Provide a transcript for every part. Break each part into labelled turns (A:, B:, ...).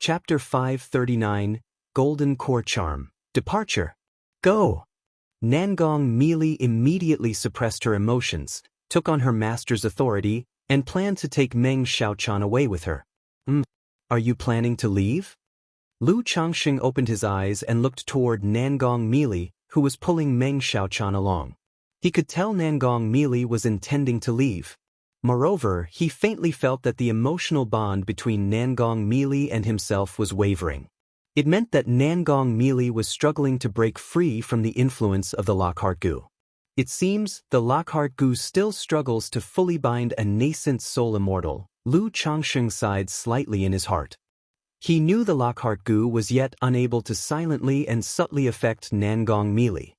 A: Chapter 539, Golden Core Charm. Departure. Go! Nangong Meili immediately suppressed her emotions, took on her master's authority, and planned to take Meng Xiaochan away with her. Are you planning to leave? Lu Changxing opened his eyes and looked toward Nangong Meili, who was pulling Meng Xiaochan along. He could tell Nangong Meili was intending to leave. Moreover, he faintly felt that the emotional bond between Nangong Meili and himself was wavering. It meant that Nangong Meili was struggling to break free from the influence of the Lockhart Gu. It seems the Lockhart Gu still struggles to fully bind a nascent soul immortal. Lu Changxing sighed slightly in his heart. He knew the Lockhart Gu was yet unable to silently and subtly affect Nangong Meili.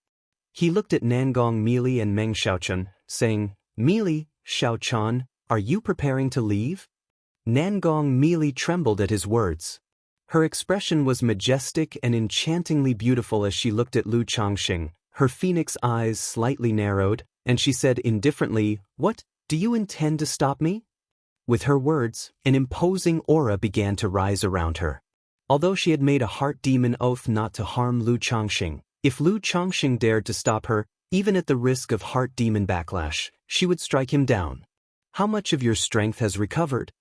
A: He looked at Nangong Meili and Meng Xiaochan, saying, "Meili, Xiaochan, are you preparing to leave?" Nangong Meili trembled at his words. Her expression was majestic and enchantingly beautiful as she looked at Lu Changxing. Her phoenix eyes slightly narrowed, and she said indifferently, "What, do you intend to stop me?" With her words, an imposing aura began to rise around her. Although she had made a heart demon oath not to harm Lu Changxing, if Lu Changxing dared to stop her, even at the risk of heart demon backlash, she would strike him down. "How much of your strength has recovered?"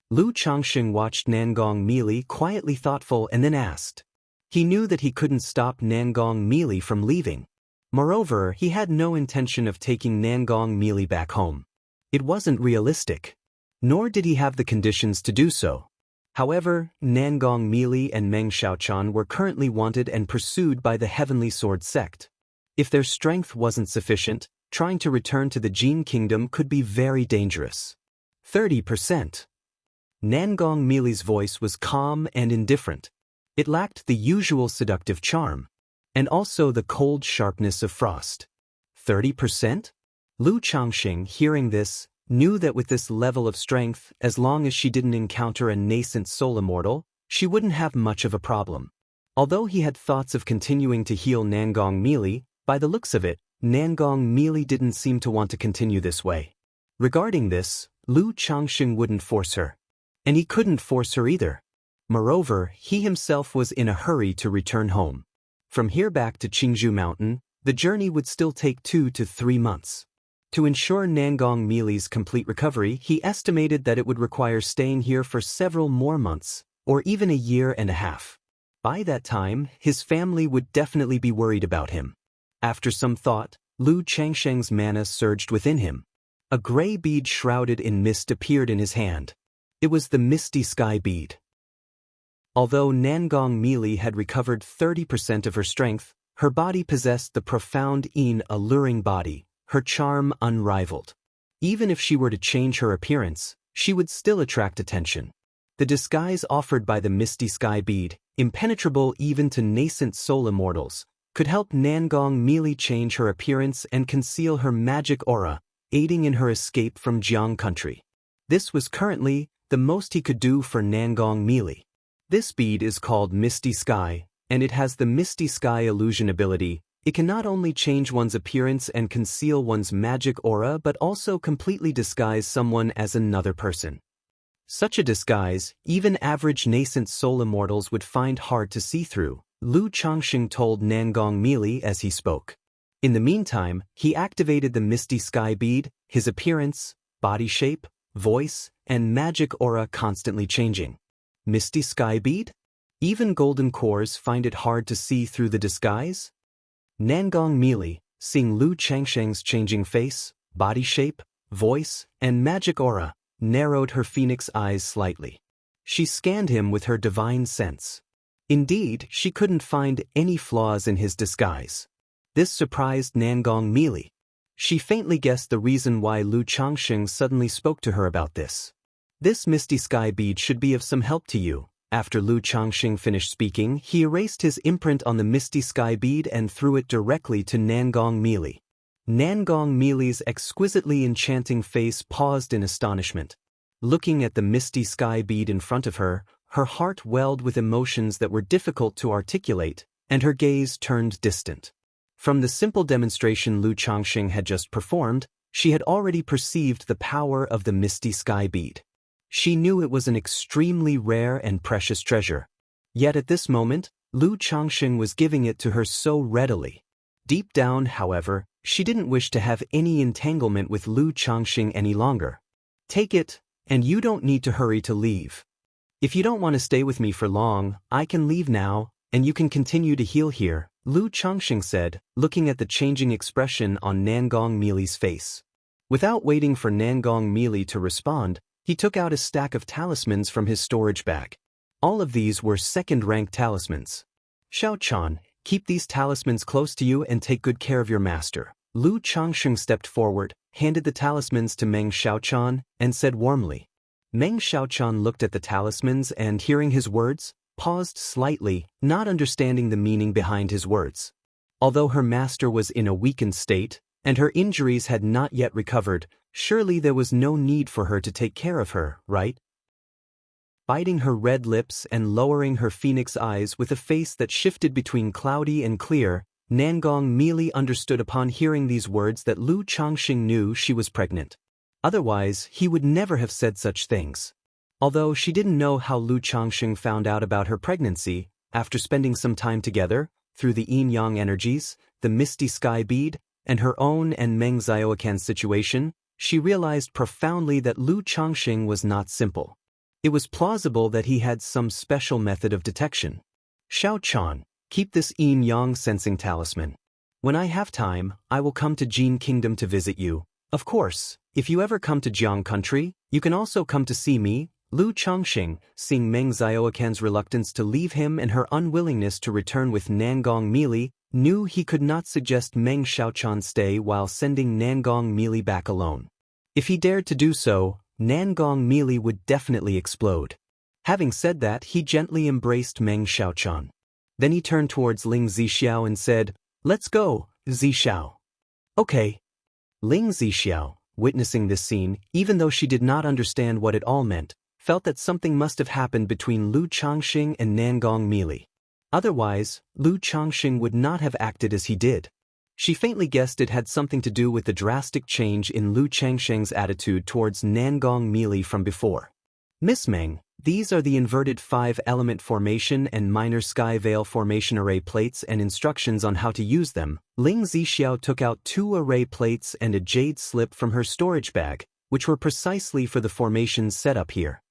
A: Lu Changxing watched Nangong Meili quietly thoughtful and then asked. He knew that he couldn't stop Nangong Meili from leaving. Moreover, he had no intention of taking Nangong Meili back home. It wasn't realistic. Nor did he have the conditions to do so. However, Nangong Meili and Meng Xiaochan were currently wanted and pursued by the Heavenly Sword sect. If their strength wasn't sufficient, trying to return to the Jin Kingdom could be very dangerous. 30%. Nangong Meili's voice was calm and indifferent. It lacked the usual seductive charm, and also the cold sharpness of frost. 30%? Lu Changxing, hearing this, knew that with this level of strength, as long as she didn't encounter a nascent soul immortal, she wouldn't have much of a problem. Although he had thoughts of continuing to heal Nangong Meili, by the looks of it, Nangong Meili didn't seem to want to continue this way. Regarding this, Lu Changxing wouldn't force her. And he couldn't force her either. Moreover, he himself was in a hurry to return home. From here back to Qingzhou Mountain, the journey would still take 2 to 3 months. To ensure Nangong Meili's complete recovery, he estimated that it would require staying here for several more months, or even a year and a half. By that time, his family would definitely be worried about him. After some thought, Lu Changxing's mana surged within him. A gray bead shrouded in mist appeared in his hand. It was the Misty Sky bead. Although Nangong Meili had recovered 30% of her strength, her body possessed the profound alluring body, her charm unrivaled. Even if she were to change her appearance, she would still attract attention. The disguise offered by the Misty Sky bead, impenetrable even to nascent soul immortals, could help Nangong Meili change her appearance and conceal her magic aura, aiding in her escape from Jiang country. This was currently the most he could do for Nangong Meili. This bead is called Misty Sky, and it has the Misty Sky illusion ability. It can not only change one's appearance and conceal one's magic aura but also completely disguise someone as another person. Such a disguise, even average nascent soul immortals would find hard to see through, Lu Changxing told Nangong Meili as he spoke. In the meantime, he activated the Misty Sky bead, his appearance, body shape, voice, and magic aura constantly changing. Misty Sky bead? Even golden cores find it hard to see through the disguise? Nangong Meili, seeing Lu Changxing's changing face, body shape, voice, and magic aura, narrowed her phoenix eyes slightly. She scanned him with her divine sense. Indeed, she couldn't find any flaws in his disguise. This surprised Nangong Meili. She faintly guessed the reason why Lu Changxing suddenly spoke to her about this. "This Misty Sky bead should be of some help to you." After Lu Changxing finished speaking, he erased his imprint on the Misty Sky bead and threw it directly to Nangong Meili. Nangong Meili's exquisitely enchanting face paused in astonishment. Looking at the Misty Sky bead in front of her, her heart welled with emotions that were difficult to articulate, and her gaze turned distant. From the simple demonstration Lu Changxing had just performed, she had already perceived the power of the Misty Sky bead. She knew it was an extremely rare and precious treasure. Yet at this moment, Lu Changxing was giving it to her so readily. Deep down, however, she didn't wish to have any entanglement with Lu Changxing any longer. Take it, and you don't need to hurry to leave. If you don't want to stay with me for long, I can leave now, and you can continue to heal here, Lu Changxing said, looking at the changing expression on Nangong Mili's face. Without waiting for Nangong Mili to respond, he took out a stack of talismans from his storage bag. All of these were second-rank talismans. Xiao Chan, keep these talismans close to you and take good care of your master. Lu Changxing stepped forward, handed the talismans to Meng Xiaochan, and said warmly. Meng Xiaochan looked at the talismans and, hearing his words, paused slightly, not understanding the meaning behind his words. Although her master was in a weakened state, and her injuries had not yet recovered, surely there was no need for her to take care of her, right? Biting her red lips and lowering her phoenix eyes with a face that shifted between cloudy and clear, Nangong Mili understood upon hearing these words that Lu Changxing knew she was pregnant. Otherwise, he would never have said such things. Although she didn't know how Lu Changxing found out about her pregnancy, after spending some time together, through the yin-yang energies, the misty sky bead, and her own and Meng Xiaocan's situation, she realized profoundly that Lu Changxing was not simple. It was plausible that he had some special method of detection. Xiao Chan, keep this yin-yang sensing talisman. When I have time, I will come to Jin Kingdom to visit you. Of course, if you ever come to Jiang country, you can also come to see me. Lu Changxing, seeing Meng Xiaocan's reluctance to leave him and her unwillingness to return with Nangong Mili, knew he could not suggest Meng Xiaochan stay while sending Nangong Mili back alone. If he dared to do so, Nangong Mili would definitely explode. Having said that, he gently embraced Meng Xiaochan. Then he turned towards Ling Zixiao and said, "Let's go, Zixiao." Okay. Ling Zixiao, witnessing this scene, even though she did not understand what it all meant, felt that something must have happened between Lu Changxing and Nangong Mili. Otherwise, Lu Changxing would not have acted as he did. She faintly guessed it had something to do with the drastic change in Lu Changxing's attitude towards Nangong Mili from before. Miss Meng, these are the inverted 5-element formation and minor sky veil formation array plates and instructions on how to use them. Ling Zixiao took out 2 array plates and a jade slip from her storage bag, which were precisely for the formations set up here.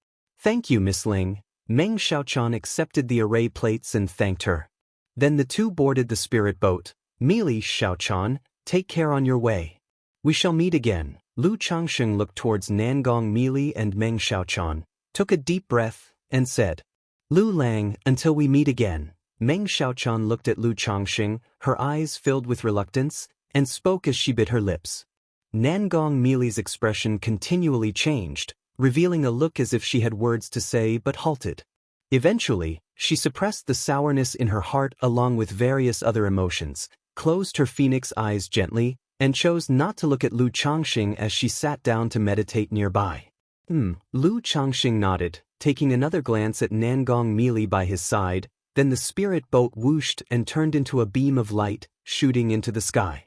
A: Thank you, Miss Ling. Meng Xiaochan accepted the array plates and thanked her. Then the two boarded the spirit boat. Mili Xiaochan, take care on your way. We shall meet again. Lu Changxing looked towards Nangong Mili and Meng Xiaochan, took a deep breath, and said, Lu Lang, until we meet again. Meng Xiaochan looked at Lu Changxing, her eyes filled with reluctance, and spoke as she bit her lips. Nangong Mili's expression continually changed, revealing a look as if she had words to say but halted. Eventually, she suppressed the sourness in her heart along with various other emotions, closed her phoenix eyes gently, and chose not to look at Lu Changxing as she sat down to meditate nearby. Lu Changxing nodded, taking another glance at Nangong Mili by his side, then the spirit boat whooshed and turned into a beam of light, shooting into the sky.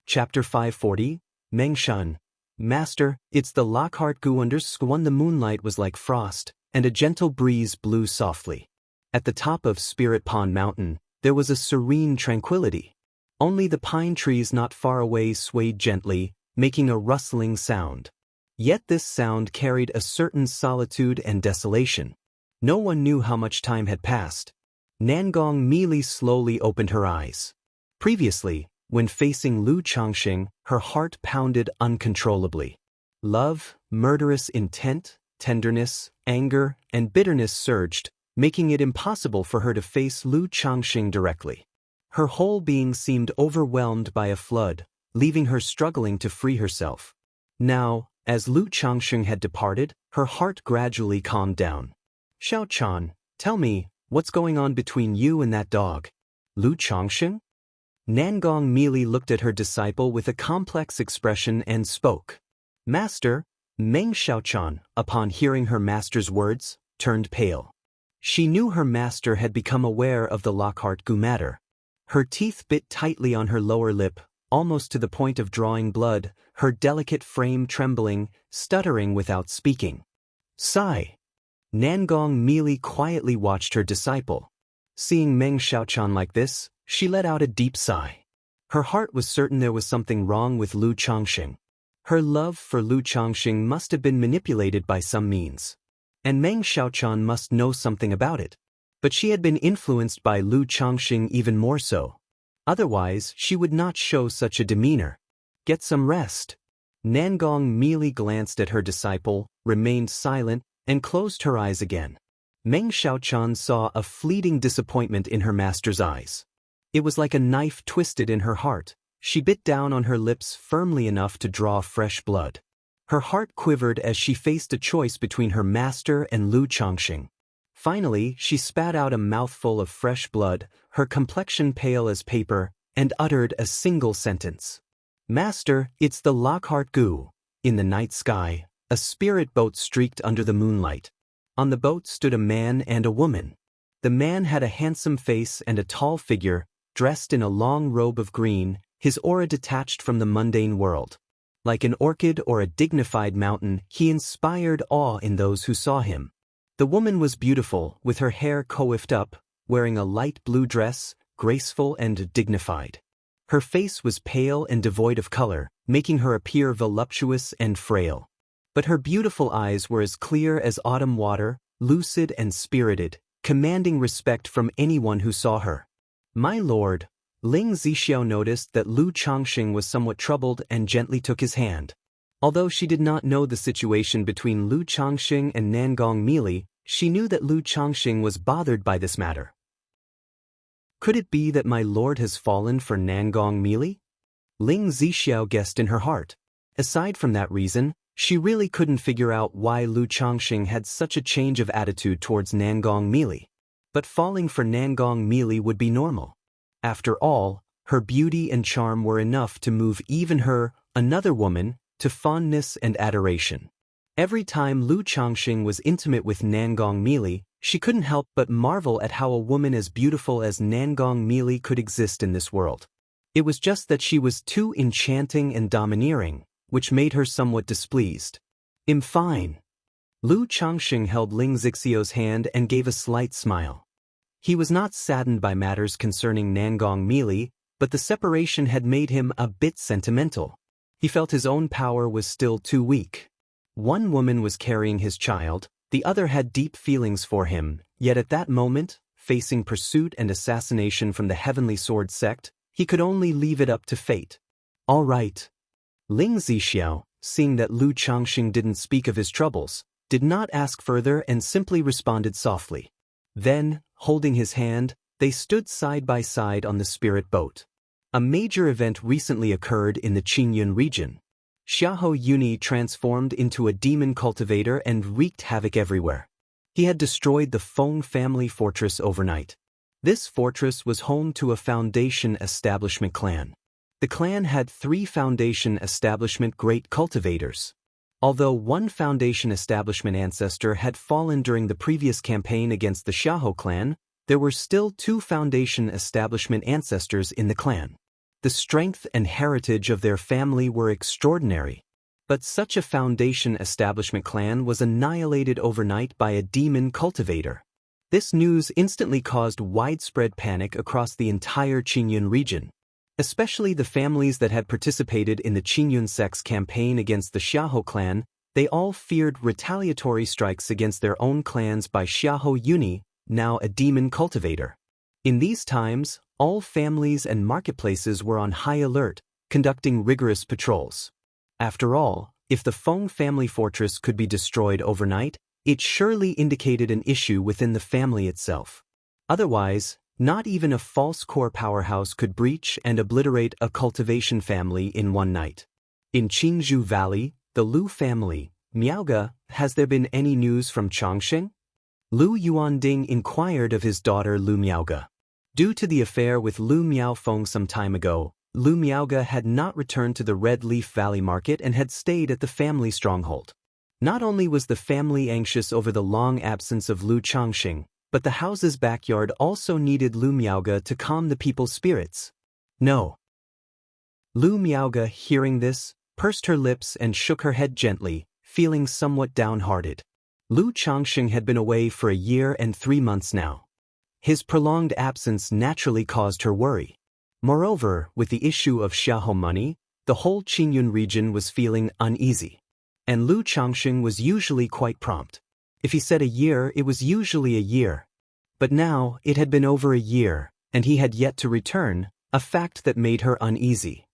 A: Chapter 540, Meng Shun. Master, it's the Lockhart Guunders. The moonlight was like frost, and a gentle breeze blew softly. At the top of Spirit Pond Mountain, there was a serene tranquility. Only the pine trees not far away swayed gently, making a rustling sound. Yet this sound carried a certain solitude and desolation. No one knew how much time had passed. Nangong Mili slowly opened her eyes. Previously, when facing Lu Changxing, her heart pounded uncontrollably. Love, murderous intent, tenderness, anger, and bitterness surged, making it impossible for her to face Lu Changxing directly. Her whole being seemed overwhelmed by a flood, leaving her struggling to free herself. Now, as Lu Changxing had departed, her heart gradually calmed down. Xiao Chan, tell me, what's going on between you and that dog? Lu Changxing? Nangong Mili looked at her disciple with a complex expression and spoke. Master, Meng Xiaochan, upon hearing her master's words, turned pale. She knew her master had become aware of the Lockhart Gu matter. Her teeth bit tightly on her lower lip, almost to the point of drawing blood, her delicate frame trembling, stuttering without speaking. Sigh. Nangong Mili quietly watched her disciple. Seeing Meng Xiaochan like this, she let out a deep sigh. Her heart was certain there was something wrong with Lu Changxing. Her love for Lu Changxing must have been manipulated by some means. And Meng Xiaochan must know something about it. But she had been influenced by Lu Changxing even more so. Otherwise, she would not show such a demeanor. Get some rest. Nangong Mili glanced at her disciple, remained silent, and closed her eyes again. Meng Xiaochan saw a fleeting disappointment in her master's eyes. It was like a knife twisted in her heart. She bit down on her lips firmly enough to draw fresh blood. Her heart quivered as she faced a choice between her master and Lu Changxing. Finally, she spat out a mouthful of fresh blood, her complexion pale as paper, and uttered a single sentence. Master, it's the Lockhart Gu. In the night sky, a spirit boat streaked under the moonlight. On the boat stood a man and a woman. The man had a handsome face and a tall figure, dressed in a long robe of green, his aura detached from the mundane world. Like an orchid or a dignified mountain, he inspired awe in those who saw him. The woman was beautiful, with her hair coiffed up, wearing a light blue dress, graceful and dignified. Her face was pale and devoid of color, making her appear voluptuous and frail. But her beautiful eyes were as clear as autumn water, lucid and spirited, commanding respect from anyone who saw her. My lord, Ling Zixiao noticed that Lu Changxing was somewhat troubled and gently took his hand. Although she did not know the situation between Lu Changxing and Nangong Mili, she knew that Lu Changxing was bothered by this matter. Could it be that my lord has fallen for Nangong Mili? Ling Zixiao guessed in her heart. Aside from that reason, she really couldn't figure out why Lu Changxing had such a change of attitude towards Nangong Mili. But falling for Nangong Mili would be normal. After all, her beauty and charm were enough to move even her, another woman, to fondness and adoration. Every time Lu Changxing was intimate with Nangong Mili, she couldn't help but marvel at how a woman as beautiful as Nangong Mili could exist in this world. It was just that she was too enchanting and domineering, which made her somewhat displeased. Fine. Lu Changxing held Ling Zixiao's hand and gave a slight smile. He was not saddened by matters concerning Nangong Mili, but the separation had made him a bit sentimental. He felt his own power was still too weak. One woman was carrying his child, the other had deep feelings for him, yet at that moment, facing pursuit and assassination from the Heavenly Sword sect, he could only leave it up to fate. All right. Ling Zixiao, seeing that Lu Changxing didn't speak of his troubles, did not ask further and simply responded softly. Then, holding his hand, they stood side by side on the spirit boat. A major event recently occurred in the Qingyun region. Xiahou Yuni transformed into a demon cultivator and wreaked havoc everywhere. He had destroyed the Feng family fortress overnight. This fortress was home to a foundation establishment clan. The clan had 3 foundation establishment great cultivators. Although one foundation establishment ancestor had fallen during the previous campaign against the Xiahou clan, there were still 2 foundation establishment ancestors in the clan. The strength and heritage of their family were extraordinary. But such a foundation establishment clan was annihilated overnight by a demon cultivator. This news instantly caused widespread panic across the entire Qingyun region. Especially the families that had participated in the Qingyun sect's campaign against the Xiahou clan, they all feared retaliatory strikes against their own clans by Xiahou Yuni, now a demon cultivator. In these times, all families and marketplaces were on high alert, conducting rigorous patrols. After all, if the Feng family fortress could be destroyed overnight, it surely indicated an issue within the family itself. Otherwise, not even a false core powerhouse could breach and obliterate a cultivation family in one night. In Qingzhou Valley, the Lu family, Miaoge, has there been any news from Changxing? Lu Yuanding inquired of his daughter Lu Miaoge. Due to the affair with Lu Miaofeng some time ago, Lu Miaoge had not returned to the Red Leaf Valley market and had stayed at the family stronghold. Not only was the family anxious over the long absence of Lu Changxing, but the house's backyard also needed Lu Miaoge to calm the people's spirits. No. Lu Miaoge, hearing this, pursed her lips and shook her head gently, feeling somewhat downhearted. Lu Changxing had been away for a year and 3 months now. His prolonged absence naturally caused her worry. Moreover, with the issue of Xiahou money, the whole Qingyun region was feeling uneasy. And Lu Changxing was usually quite prompt. If he said a year, it was usually a year. But now, it had been over a year, and he had yet to return, a fact that made her uneasy.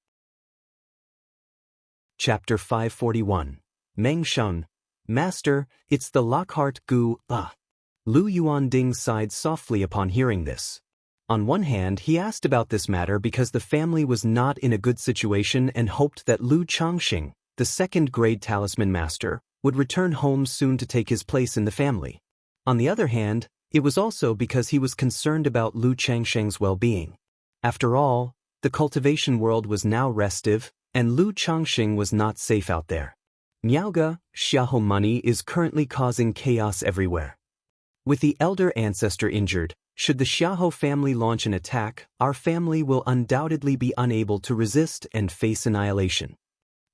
A: Chapter 541. Meng Shun. Master, it's the Lockhart Gu, Lu Yuanding sighed softly upon hearing this. On one hand, he asked about this matter because the family was not in a good situation and hoped that Lu Changxing, the second-grade talisman master, would return home soon to take his place in the family. On the other hand, it was also because he was concerned about Lu Changxing's well-being. After all, the cultivation world was now restive, and Lu Changxing was not safe out there. Miaoge, Xiahou money is currently causing chaos everywhere. With the elder ancestor injured, should the Xiahou family launch an attack, our family will undoubtedly be unable to resist and face annihilation.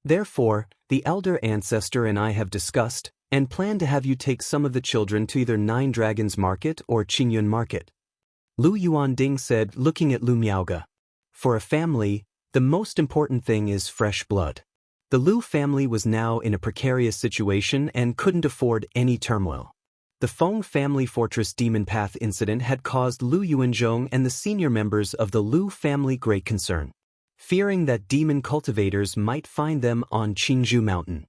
A: Therefore, the elder ancestor and I have discussed, and plan to have you take some of the children to either Nine Dragons Market or Qingyun Market. Lu Yuanding said, looking at Lu Miaoge. For a family, the most important thing is fresh blood. The Lu family was now in a precarious situation and couldn't afford any turmoil. The Feng family fortress demon path incident had caused Lu Yuanzhong and the senior members of the Lu family great concern, fearing that demon cultivators might find them on Qingzhou Mountain.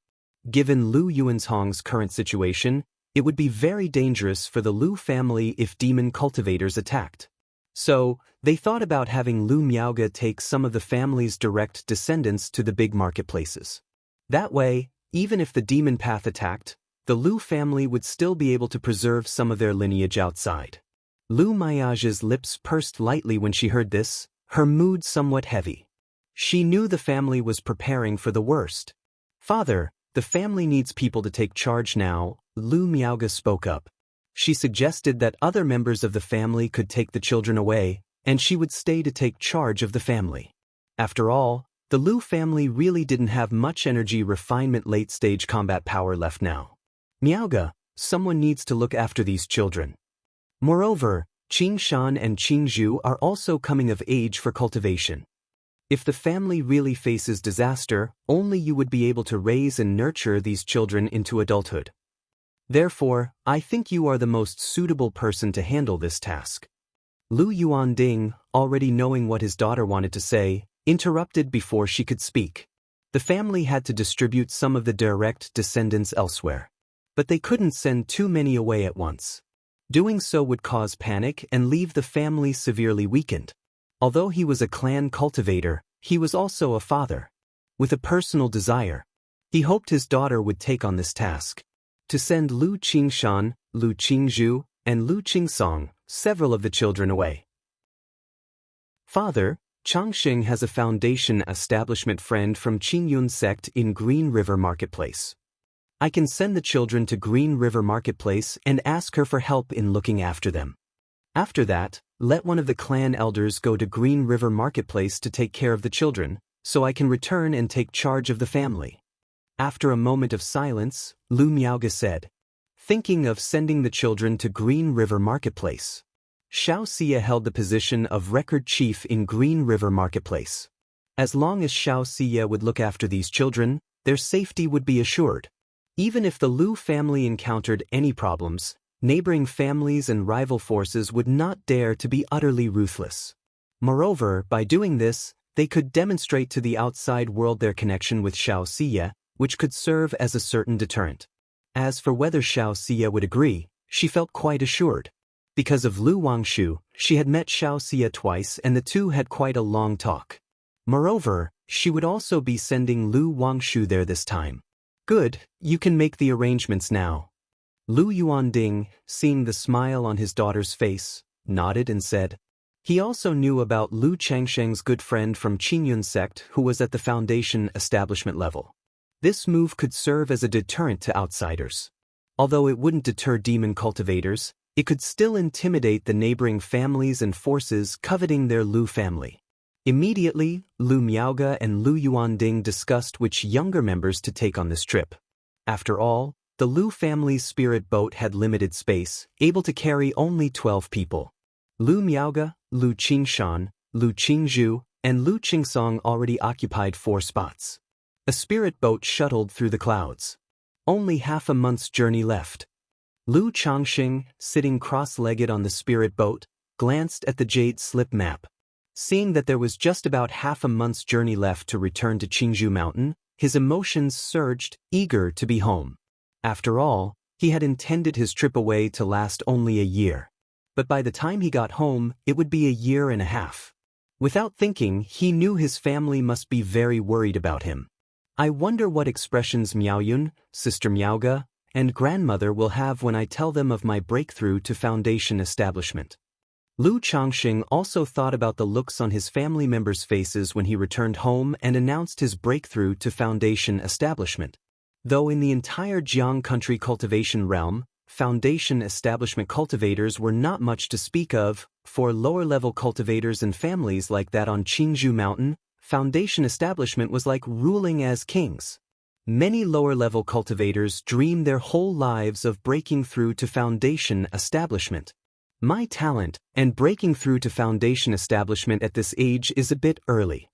A: Given Lu Yuanzhong's current situation, it would be very dangerous for the Lu family if demon cultivators attacked. So, they thought about having Lu Miaoge take some of the family's direct descendants to the big marketplaces. That way, even if the demon path attacked, the Lu family would still be able to preserve some of their lineage outside. Lu Miaoge's lips pursed lightly when she heard this, her mood somewhat heavy. She knew the family was preparing for the worst. Father, the family needs people to take charge now, Lu Miaoge spoke up. She suggested that other members of the family could take the children away, and she would stay to take charge of the family. After all, the Lu family really didn't have much energy refinement late-stage combat power left now. Miaoge, someone needs to look after these children. Moreover, Qingshan and Qingzhou are also coming of age for cultivation. If the family really faces disaster, only you would be able to raise and nurture these children into adulthood. Therefore, I think you are the most suitable person to handle this task. Lu Yuanding, already knowing what his daughter wanted to say, interrupted before she could speak. The family had to distribute some of the direct descendants elsewhere. But they couldn't send too many away at once. Doing so would cause panic and leave the family severely weakened. Although he was a clan cultivator, he was also a father. With a personal desire, he hoped his daughter would take on this task. To send Lu Qingshan, Lu Qingzhou, and Lu Qingsong, several of the children away. Father, Changxing has a foundation establishment friend from Qingyun sect in Green River Marketplace. I can send the children to Green River Marketplace and ask her for help in looking after them. After that, let one of the clan elders go to Green River Marketplace to take care of the children, so I can return and take charge of the family. After a moment of silence, Lu Miaoge said, thinking of sending the children to Green River Marketplace. Xianxia held the position of record chief in Green River Marketplace. As long as Xianxia would look after these children, their safety would be assured. Even if the Lu family encountered any problems, neighboring families and rival forces would not dare to be utterly ruthless. Moreover, by doing this, they could demonstrate to the outside world their connection with Xianxia, which could serve as a certain deterrent. As for whether Xianxia would agree, she felt quite assured. Because of Lu Wangshu, she had met Xianxia twice and the two had quite a long talk. Moreover, she would also be sending Lu Wangshu there this time. Good, you can make the arrangements now. Lu Yuanding, seeing the smile on his daughter's face, nodded and said. He also knew about Lu Changsheng's good friend from Qingyun sect who was at the foundation establishment level. This move could serve as a deterrent to outsiders. Although it wouldn't deter demon cultivators, it could still intimidate the neighboring families and forces coveting their Lu family. Immediately, Lu Miaoge and Lu Yuanding discussed which younger members to take on this trip. After all, the Lu family's spirit boat had limited space, able to carry only 12 people. Lu Miaoge, Lu Qingshan, Lu Qingzhu, and Lu Qingsong already occupied 4 spots. A spirit boat shuttled through the clouds. Only half a month's journey left. Lu Changxing, sitting cross-legged on the spirit boat, glanced at the jade slip map. Seeing that there was just about half a month's journey left to return to Qingzhou Mountain, his emotions surged, eager to be home. After all, he had intended his trip away to last only a year. But by the time he got home, it would be a year and a half. Without thinking, he knew his family must be very worried about him. I wonder what expressions Miaoyun, Sister Miaoge, and grandmother will have when I tell them of my breakthrough to foundation establishment. Lu Changxing also thought about the looks on his family members' faces when he returned home and announced his breakthrough to foundation establishment. Though in the entire Jiang country cultivation realm, foundation establishment cultivators were not much to speak of, for lower-level cultivators and families like that on Qingzhou Mountain, foundation establishment was like ruling as kings. Many lower-level cultivators dream their whole lives of breaking through to foundation establishment. My talent and breaking through to foundation establishment at this age is a bit early.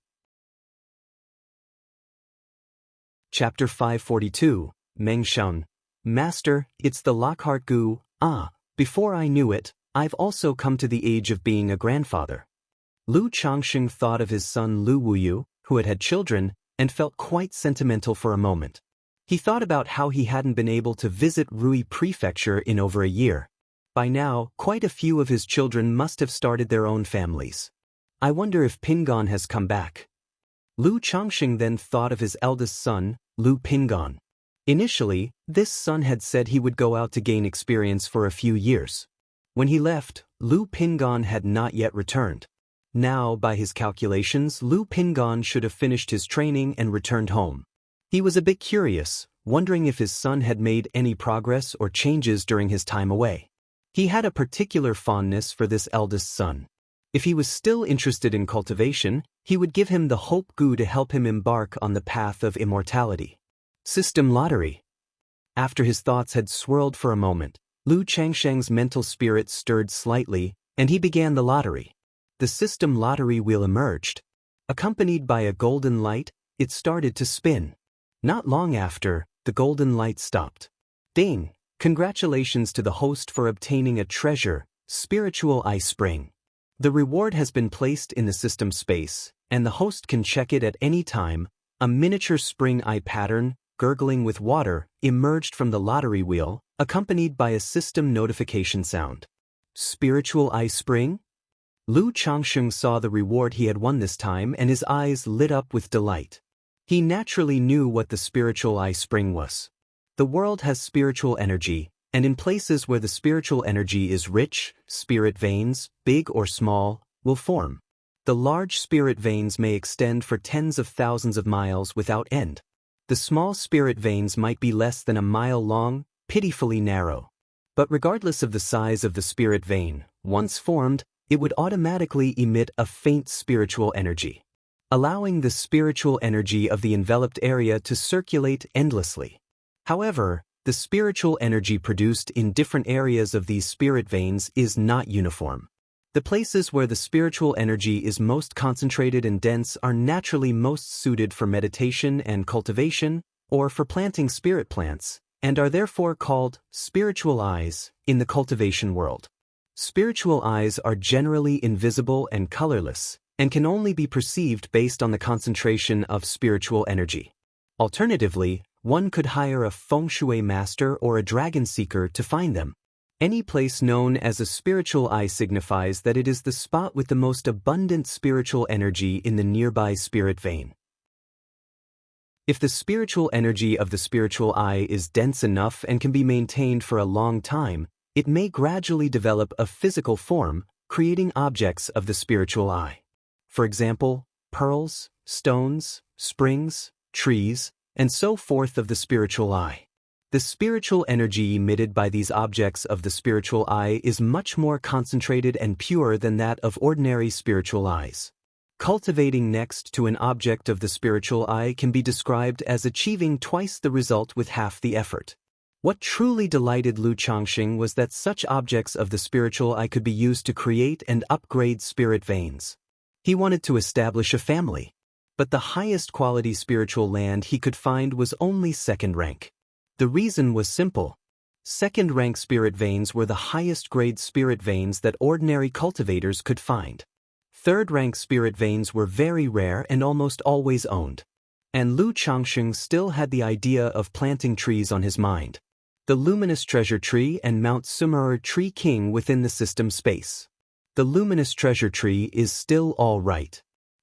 A: Chapter 542, Mengshan. Master, it's the Lockhart Gu. Before I knew it, I've also come to the age of being a grandfather. Lu Changxing thought of his son Lu Wuyu, who had children, and felt quite sentimental for a moment. He thought about how he hadn't been able to visit Rui Prefecture in over a year. By now, quite a few of his children must have started their own families. I wonder if Pingon has come back. Lu Changxing then thought of his eldest son, Lu Pingon. Initially, this son had said he would go out to gain experience for a few years. When he left, Lu Pingon had not yet returned. Now, by his calculations, Lu Pingon should have finished his training and returned home. He was a bit curious, wondering if his son had made any progress or changes during his time away. He had a particular fondness for this eldest son. If he was still interested in cultivation, he would give him the Hope Gu to help him embark on the path of immortality. System lottery. After his thoughts had swirled for a moment, Lu Changsheng's mental spirit stirred slightly, and he began the lottery. The system lottery wheel emerged. Accompanied by a golden light, it started to spin. Not long after, the golden light stopped. Ding! Congratulations to the host for obtaining a treasure, Spiritual Eye Spring. The reward has been placed in the system space, and the host can check it at any time. A miniature spring eye pattern, gurgling with water, emerged from the lottery wheel, accompanied by a system notification sound. Spiritual Eye Spring? Lu Changxing saw the reward he had won this time and his eyes lit up with delight. He naturally knew what the Spiritual Eye Spring was. The world has spiritual energy, and in places where the spiritual energy is rich, spirit veins, big or small, will form. The large spirit veins may extend for tens of thousands of miles without end. The small spirit veins might be less than a mile long, pitifully narrow. But regardless of the size of the spirit vein, once formed, it would automatically emit a faint spiritual energy, allowing the spiritual energy of the enveloped area to circulate endlessly. However, the spiritual energy produced in different areas of these spirit veins is not uniform. The places where the spiritual energy is most concentrated and dense are naturally most suited for meditation and cultivation, or for planting spirit plants, and are therefore called spiritual eyes in the cultivation world. Spiritual eyes are generally invisible and colorless, and can only be perceived based on the concentration of spiritual energy. Alternatively, one could hire a feng shui master or a dragon seeker to find them. Any place known as a spiritual eye signifies that it is the spot with the most abundant spiritual energy in the nearby spirit vein. If the spiritual energy of the spiritual eye is dense enough and can be maintained for a long time, it may gradually develop a physical form, creating objects of the spiritual eye. For example, pearls, stones, springs, trees, and so forth of the spiritual eye. The spiritual energy emitted by these objects of the spiritual eye is much more concentrated and pure than that of ordinary spiritual eyes. Cultivating next to an object of the spiritual eye can be described as achieving twice the result with half the effort. What truly delighted Lu Changxing was that such objects of the spiritual eye could be used to create and upgrade spirit veins. He wanted to establish a family. But the highest quality spiritual land he could find was only second rank. The reason was simple. Second rank spirit veins were the highest grade spirit veins that ordinary cultivators could find. Third rank spirit veins were very rare and almost always owned. And Lu Changxing still had the idea of planting trees on his mind. The Luminous Treasure Tree and Mount Sumeru Tree King within the system space. The Luminous Treasure Tree is still all right.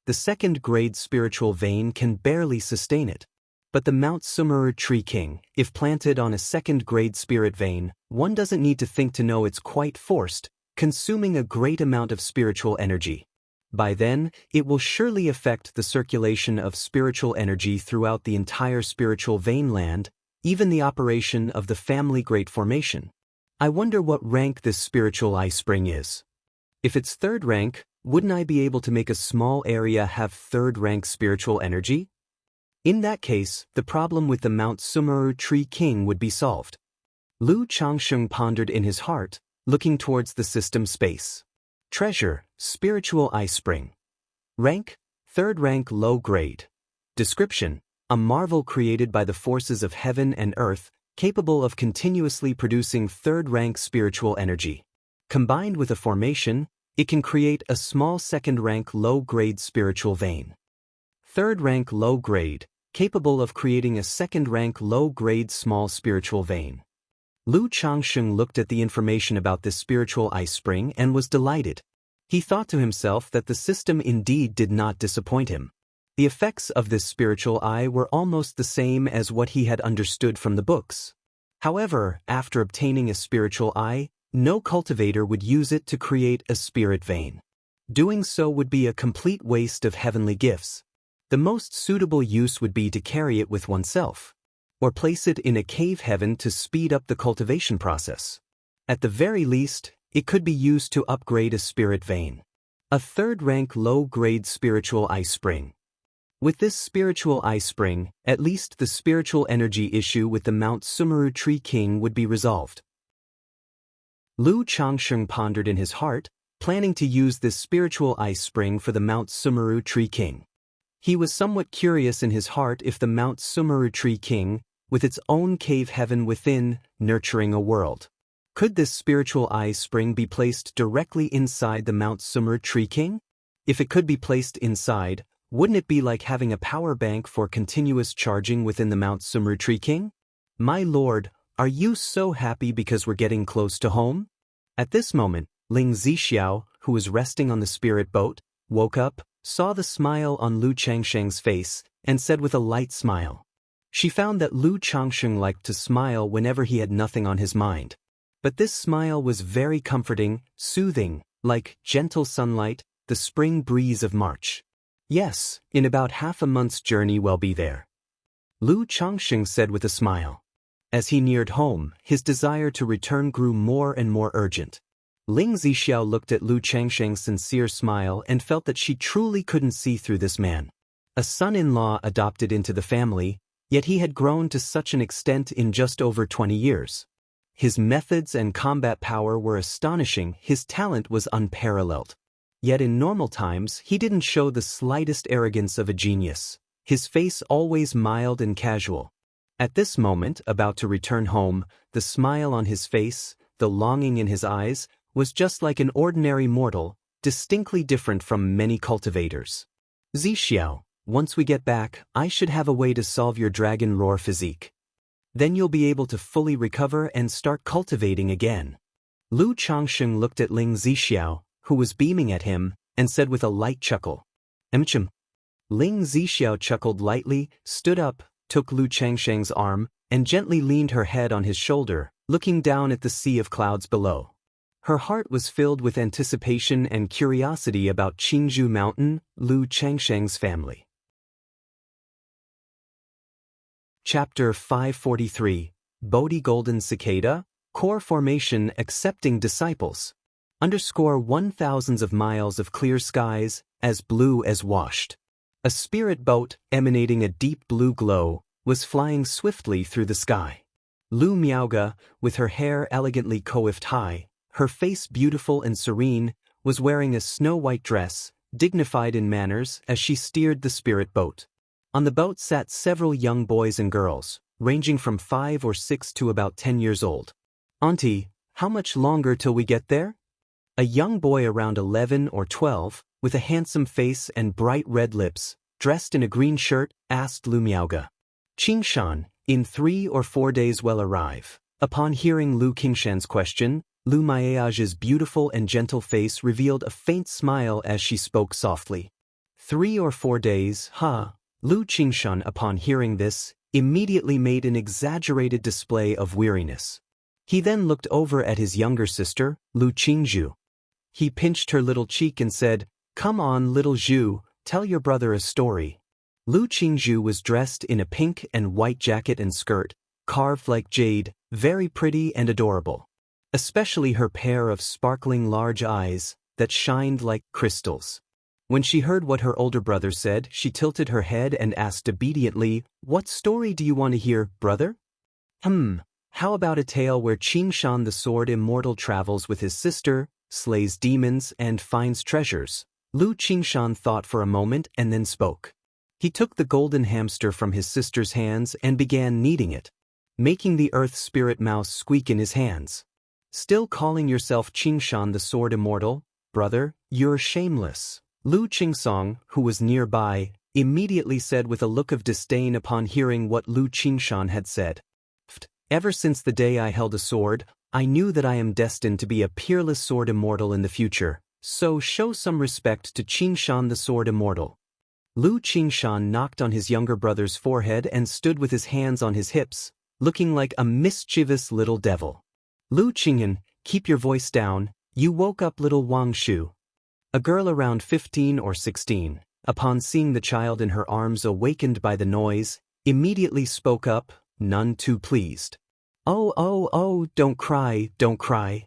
A: The second grade spiritual vein can barely sustain it. But the Mount Sumeru Tree King, if planted on a second grade spirit vein, one doesn't need to think to know it's quite forced, consuming a great amount of spiritual energy. By then, it will surely affect the circulation of spiritual energy throughout the entire spiritual vein land, even the operation of the family great formation. I wonder what rank this spiritual eye spring is. If it's third rank, wouldn't I be able to make a small area have third rank spiritual energy? In that case, the problem with the Mount Sumeru Tree King would be solved. Lu Changxing pondered in his heart, looking towards the system space. Treasure, spiritual eye spring. Rank, third rank low grade. Description, a marvel created by the forces of heaven and earth, capable of continuously producing third rank spiritual energy. Combined with a formation, it can create a small second rank low grade spiritual vein. Third rank low grade, capable of creating a second rank low grade small spiritual vein. Lu Changxing looked at the information about this spiritual eye spring and was delighted. He thought to himself that the system indeed did not disappoint him. The effects of this spiritual eye were almost the same as what he had understood from the books. However, after obtaining a spiritual eye, no cultivator would use it to create a spirit vein. Doing so would be a complete waste of heavenly gifts. The most suitable use would be to carry it with oneself, or place it in a cave heaven to speed up the cultivation process. At the very least, it could be used to upgrade a spirit vein. A third rank low-grade spiritual eye spring. With this spiritual eye spring, at least the spiritual energy issue with the Mount Sumeru Tree King would be resolved. Lu Changxing pondered in his heart, planning to use this spiritual eye spring for the Mount Sumeru Tree King. He was somewhat curious in his heart if the Mount Sumeru Tree King, with its own cave heaven within, nurturing a world. Could this spiritual eye spring be placed directly inside the Mount Sumeru Tree King? If it could be placed inside, wouldn't it be like having a power bank for continuous charging within the Mount Sumeru Tree King? My lord, are you so happy because we're getting close to home? At this moment, Ling Zixiao, who was resting on the spirit boat, woke up, saw the smile on Lu Changxing's face, and said with a light smile. She found that Lu Changxing liked to smile whenever he had nothing on his mind. But this smile was very comforting, soothing, like gentle sunlight, the spring breeze of March. Yes, in about half a month's journey we'll be there. Lu Changxing said with a smile. As he neared home, his desire to return grew more and more urgent. Ling Zixiao looked at Lu Changxing's sincere smile and felt that she truly couldn't see through this man. A son-in-law adopted into the family, yet he had grown to such an extent in just over 20 years. His methods and combat power were astonishing, his talent was unparalleled. Yet in normal times, he didn't show the slightest arrogance of a genius, his face always mild and casual. At this moment, about to return home, the smile on his face, the longing in his eyes, was just like an ordinary mortal, distinctly different from many cultivators. Zixiao, once we get back, I should have a way to solve your dragon roar physique. Then you'll be able to fully recover and start cultivating again. Lu Changxing looked at Ling Zixiao, who was beaming at him, and said with a light chuckle, "Emchim." Ling Zixiao chuckled lightly, stood up, took Lu Changxing's arm, and gently leaned her head on his shoulder, looking down at the sea of clouds below. Her heart was filled with anticipation and curiosity about Qingzhou Mountain, Lu Changxing's family. Chapter 543, Bodhi Golden Cicada, Core Formation Accepting Disciples. _1000s of miles of clear skies, as blue as washed. A spirit boat, emanating a deep blue glow, was flying swiftly through the sky. Lu Miaoge, with her hair elegantly coiffed high, her face beautiful and serene, was wearing a snow-white dress, dignified in manners as she steered the spirit boat. On the boat sat several young boys and girls, ranging from 5 or 6 to about 10 years old. "Auntie, how much longer till we get there?" A young boy around 11 or 12, with a handsome face and bright red lips, dressed in a green shirt, asked Lu Miaoge. "Qingshan, in 3 or 4 days we'll arrive." Upon hearing Lu Qingshan's question, Lu Miaoge's beautiful and gentle face revealed a faint smile as she spoke softly. 3 or 4 days, huh? Lu Qingshan, upon hearing this, immediately made an exaggerated display of weariness. He then looked over at his younger sister, Lu Qingzhu. He pinched her little cheek and said, "Come on, little Zhu, tell your brother a story." Lu Qingzhu was dressed in a pink and white jacket and skirt, carved like jade, very pretty and adorable. Especially her pair of sparkling large eyes that shined like crystals. When she heard what her older brother said, she tilted her head and asked obediently, "What story do you want to hear, brother?" How about a tale where Qingshan the sword immortal travels with his sister, slays demons and finds treasures? Lu Qingshan thought for a moment and then spoke. He took the golden hamster from his sister's hands and began kneading it, making the earth spirit mouse squeak in his hands. "Still calling yourself Qingshan the sword immortal, brother? You're shameless." Lu Qingsong, who was nearby, immediately said with a look of disdain upon hearing what Lu Qingshan had said. "Ever since the day I held a sword, I knew that I am destined to be a peerless sword immortal in the future, so show some respect to Qingshan the sword immortal." Lu Qingshan knocked on his younger brother's forehead and stood with his hands on his hips, looking like a mischievous little devil. "Lu Qingyan, keep your voice down, you woke up little Wang Shu." A girl around 15 or 16, upon seeing the child in her arms awakened by the noise, immediately spoke up, none too pleased. Oh, don't cry, don't cry."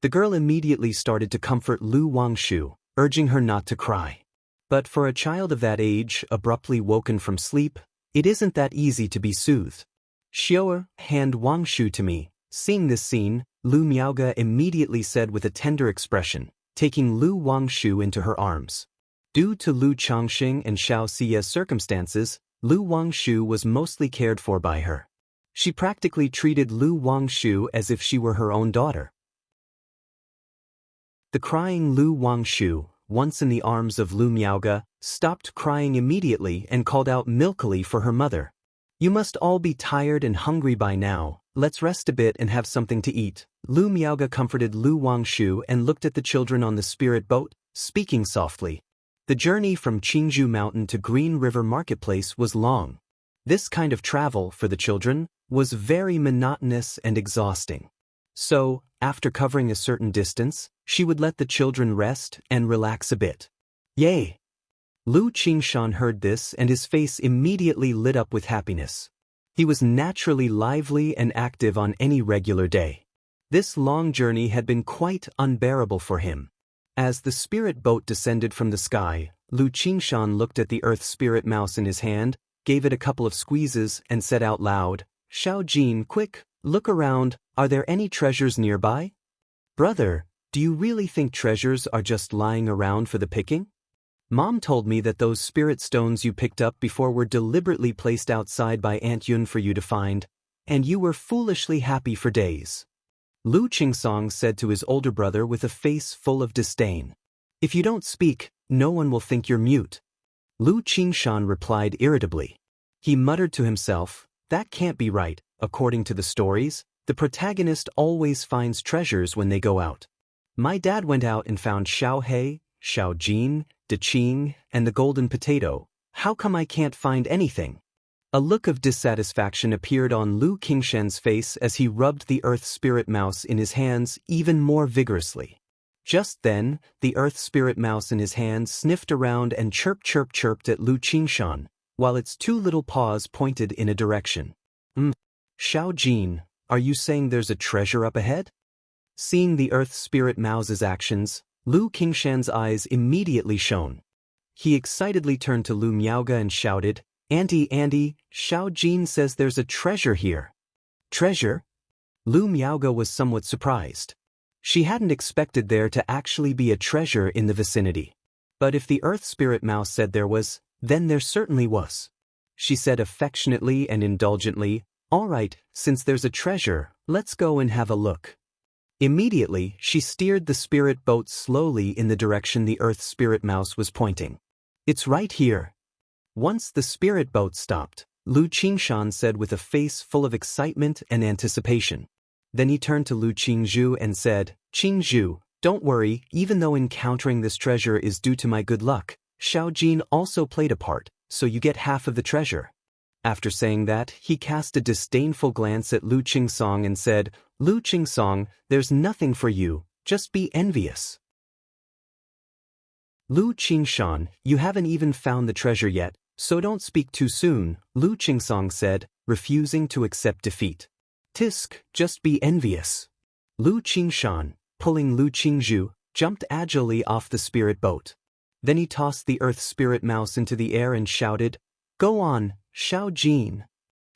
A: The girl immediately started to comfort Lu Wangshu, urging her not to cry. But for a child of that age, abruptly woken from sleep, it isn't that easy to be soothed. "Xiao, hand Wangshu to me." Seeing this scene, Lu Miaoge immediately said with a tender expression, taking Lu Wangshu into her arms. Due to Lu Changxing and Xiaoxia's circumstances, Lu Wangshu was mostly cared for by her. She practically treated Lu Wangshu as if she were her own daughter. The crying Lu Wangshu, once in the arms of Lu Miaoge, stopped crying immediately and called out milkily for her mother. "You must all be tired and hungry by now, let's rest a bit and have something to eat." Lu Miaoge comforted Lu Wangshu and looked at the children on the spirit boat, speaking softly. The journey from Qingzhou Mountain to Green River Marketplace was long. This kind of travel, for the children, was very monotonous and exhausting. So, after covering a certain distance, she would let the children rest and relax a bit. Yay! Lu Qingshan heard this and his face immediately lit up with happiness. He was naturally lively and active on any regular day. This long journey had been quite unbearable for him. As the spirit boat descended from the sky, Lu Qingshan looked at the earth spirit mouse in his hand, gave it a couple of squeezes, and said out loud, "Xiao Jin, quick, look around, are there any treasures nearby?" "Brother, do you really think treasures are just lying around for the picking? Mom told me that those spirit stones you picked up before were deliberately placed outside by Aunt Yun for you to find, and you were foolishly happy for days." Lu Qingsong said to his older brother with a face full of disdain. "If you don't speak, no one will think you're mute." Lu Qingshan replied irritably. He muttered to himself, "That can't be right. According to the stories, the protagonist always finds treasures when they go out. My dad went out and found Xiao He, Xiao Jin, De Qing, and the golden potato. How come I can't find anything?" A look of dissatisfaction appeared on Lu Qingshan's face as he rubbed the earth spirit mouse in his hands even more vigorously. Just then, the earth spirit mouse in his hand sniffed around and chirped at Lu Qingshan, while its two little paws pointed in a direction. Xiao Jin, are you saying there's a treasure up ahead?" Seeing the earth spirit mouse's actions, Lu Qingshan's eyes immediately shone. he excitedly turned to Lu Miaoge and shouted, Auntie, Xiao Jin says there's a treasure here. Treasure? Lu Miaoge was somewhat surprised. She hadn't expected there to actually be a treasure in the vicinity. But if the Earth Spirit Mouse said there was, then there certainly was. She said affectionately and indulgently, All right, since there's a treasure, let's go and have a look. Immediately, she steered the spirit boat slowly in the direction the Earth Spirit Mouse was pointing. It's right here. Once the spirit boat stopped, Lu Qingshan said with a face full of excitement and anticipation. Then he turned to Lu Qingzhu and said, Qingzhu, don't worry, even though encountering this treasure is due to my good luck, Xiao Jin also played a part, so you get half of the treasure. After saying that, he cast a disdainful glance at Lu Qingsong and said, Lu Qingsong, there's nothing for you, just be envious. Lu Qingshan, you haven't even found the treasure yet, so don't speak too soon, Lu Qingsong said, refusing to accept defeat. Tisk, just be envious. Lu Qingshan, pulling Lu Qingzhu, jumped agilely off the spirit boat. Then he tossed the Earth Spirit Mouse into the air and shouted, Go on, Xiao Jin.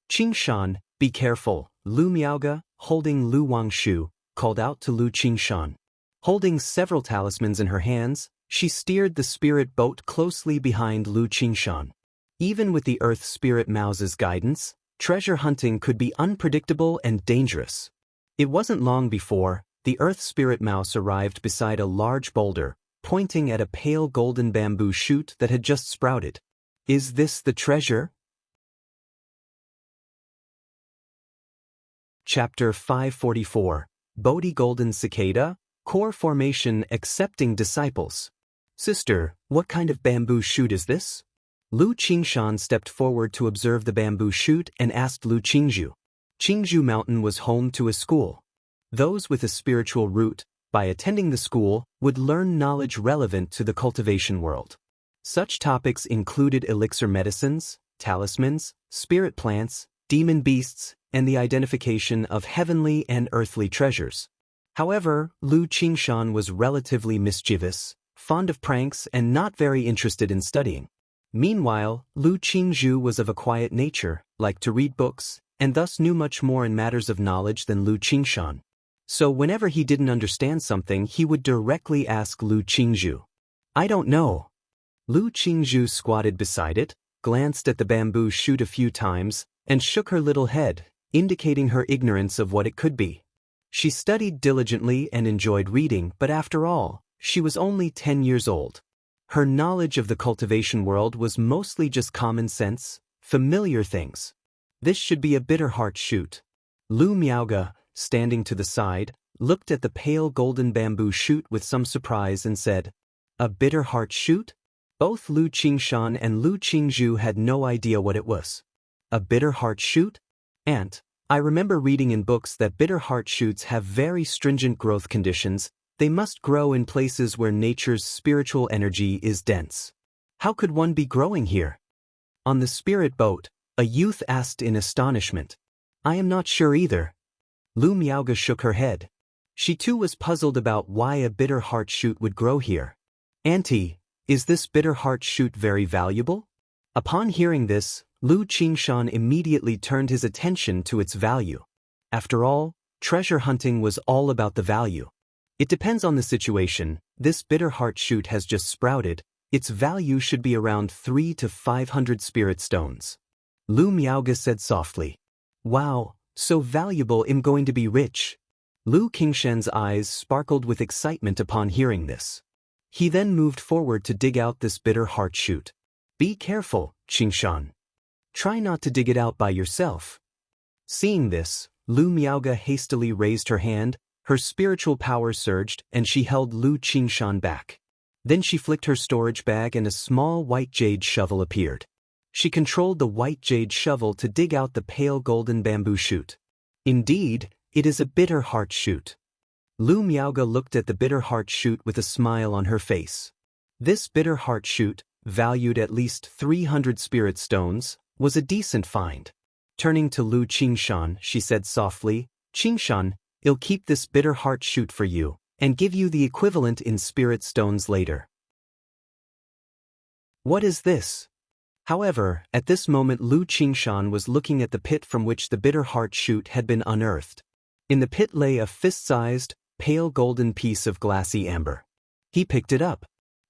A: Qingshan, be careful, Lu Miaoge, holding Lu Wangshu, called out to Lu Qingshan. Holding several talismans in her hands, she steered the spirit boat closely behind Lu Qingshan. Even with the Earth Spirit Mouse's guidance, treasure hunting could be unpredictable and dangerous. It wasn't long before, the Earth Spirit Mouse arrived beside a large boulder, pointing at a pale golden bamboo shoot that had just sprouted. Is this the treasure? Chapter 544, Bodhi Golden Cicada, Core Formation Accepting Disciples. Sister, what kind of bamboo shoot is this? Lu Qingshan stepped forward to observe the bamboo shoot and asked Lu Qingzhu. Qingzhu Mountain was home to a school. Those with a spiritual root, by attending the school, would learn knowledge relevant to the cultivation world. Such topics included elixir medicines, talismans, spirit plants, demon beasts, and the identification of heavenly and earthly treasures. However, Lu Qingshan was relatively mischievous, fond of pranks, and not very interested in studying. Meanwhile, Lu Qingzhu was of a quiet nature, liked to read books, and thus knew much more in matters of knowledge than Lu Qingshan. So whenever he didn't understand something, he would directly ask Lu Qingzhu. I don't know. Lu Qingzhu squatted beside it, glanced at the bamboo shoot a few times, and shook her little head, indicating her ignorance of what it could be. She studied diligently and enjoyed reading, but after all, she was only 10 years old. Her knowledge of the cultivation world was mostly just common sense, familiar things. This should be a bitter heart shoot. Lu Miaoge, standing to the side, looked at the pale golden bamboo shoot with some surprise and said, A bitter heart shoot? Both Lu Qingshan and Lu Qingzhu had no idea what it was. A bitter heart shoot? Aunt, I remember reading in books that bitter heart shoots have very stringent growth conditions. They must grow in places where nature's spiritual energy is dense. How could one be growing here? On the spirit boat, a youth asked in astonishment. I am not sure either. Lu Miaoge shook her head. She too was puzzled about why a bitter heart shoot would grow here. Auntie, is this bitter heart shoot very valuable? Upon hearing this, Lu Qingshan immediately turned his attention to its value. After all, treasure hunting was all about the value. It depends on the situation. This bitter heart shoot has just sprouted. Its value should be around 300 to 500 spirit stones. Lu Miaoge said softly. Wow, so valuable, I'm going to be rich. Lu Qingshan's eyes sparkled with excitement upon hearing this. He then moved forward to dig out this bitter heart shoot. Be careful, Qingshan. Try not to dig it out by yourself. Seeing this, Lu Miaoge hastily raised her hand, her spiritual power surged, and she held Lu Qingshan back. Then she flicked her storage bag and a small white jade shovel appeared. She controlled the white jade shovel to dig out the pale golden bamboo shoot. Indeed, it is a bitter heart shoot. Lu Miaoge looked at the bitter heart shoot with a smile on her face. This bitter heart shoot, valued at least 300 spirit stones, was a decent find. Turning to Lu Qingshan, she said softly, Qingshan, I'll keep this bitter heart shoot for you, and give you the equivalent in spirit stones later. What is this? However, at this moment Lu Qingshan was looking at the pit from which the bitter heart shoot had been unearthed. In the pit lay a fist-sized, pale golden piece of glassy amber. He picked it up.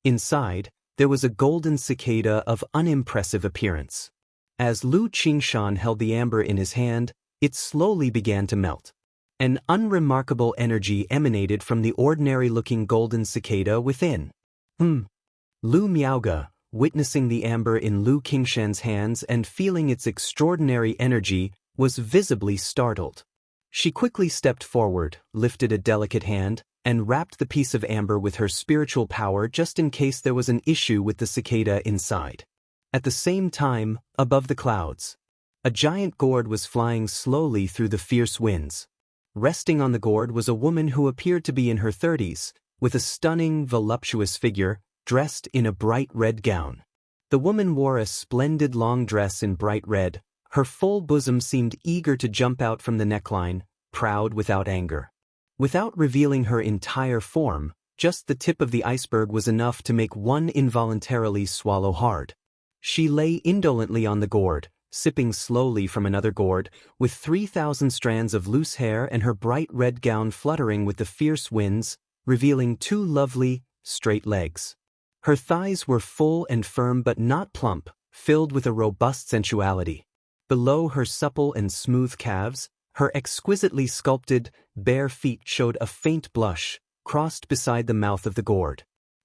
A: Inside, there was a golden cicada of unimpressive appearance. As Lu Qingshan held the amber in his hand, it slowly began to melt. An unremarkable energy emanated from the ordinary-looking golden cicada within. Lu Miaoge, witnessing the amber in Lu Qingshan's hands and feeling its extraordinary energy, was visibly startled. She quickly stepped forward, lifted a delicate hand, and wrapped the piece of amber with her spiritual power just in case there was an issue with the cicada inside. At the same time, above the clouds, a giant gourd was flying slowly through the fierce winds. Resting on the gourd was a woman who appeared to be in her 30s, with a stunning, voluptuous figure, dressed in a bright red gown. The woman wore a splendid long dress in bright red. Her full bosom seemed eager to jump out from the neckline, proud without anger. Without revealing her entire form, just the tip of the iceberg was enough to make one involuntarily swallow hard. She lay indolently on the gourd, sipping slowly from another gourd, with 3,000 strands of loose hair and her bright red gown fluttering with the fierce winds, revealing 2 lovely, straight legs. Her thighs were full and firm but not plump, filled with a robust sensuality. Below her supple and smooth calves, her exquisitely sculpted, bare feet showed a faint blush, crossed beside the mouth of the gourd.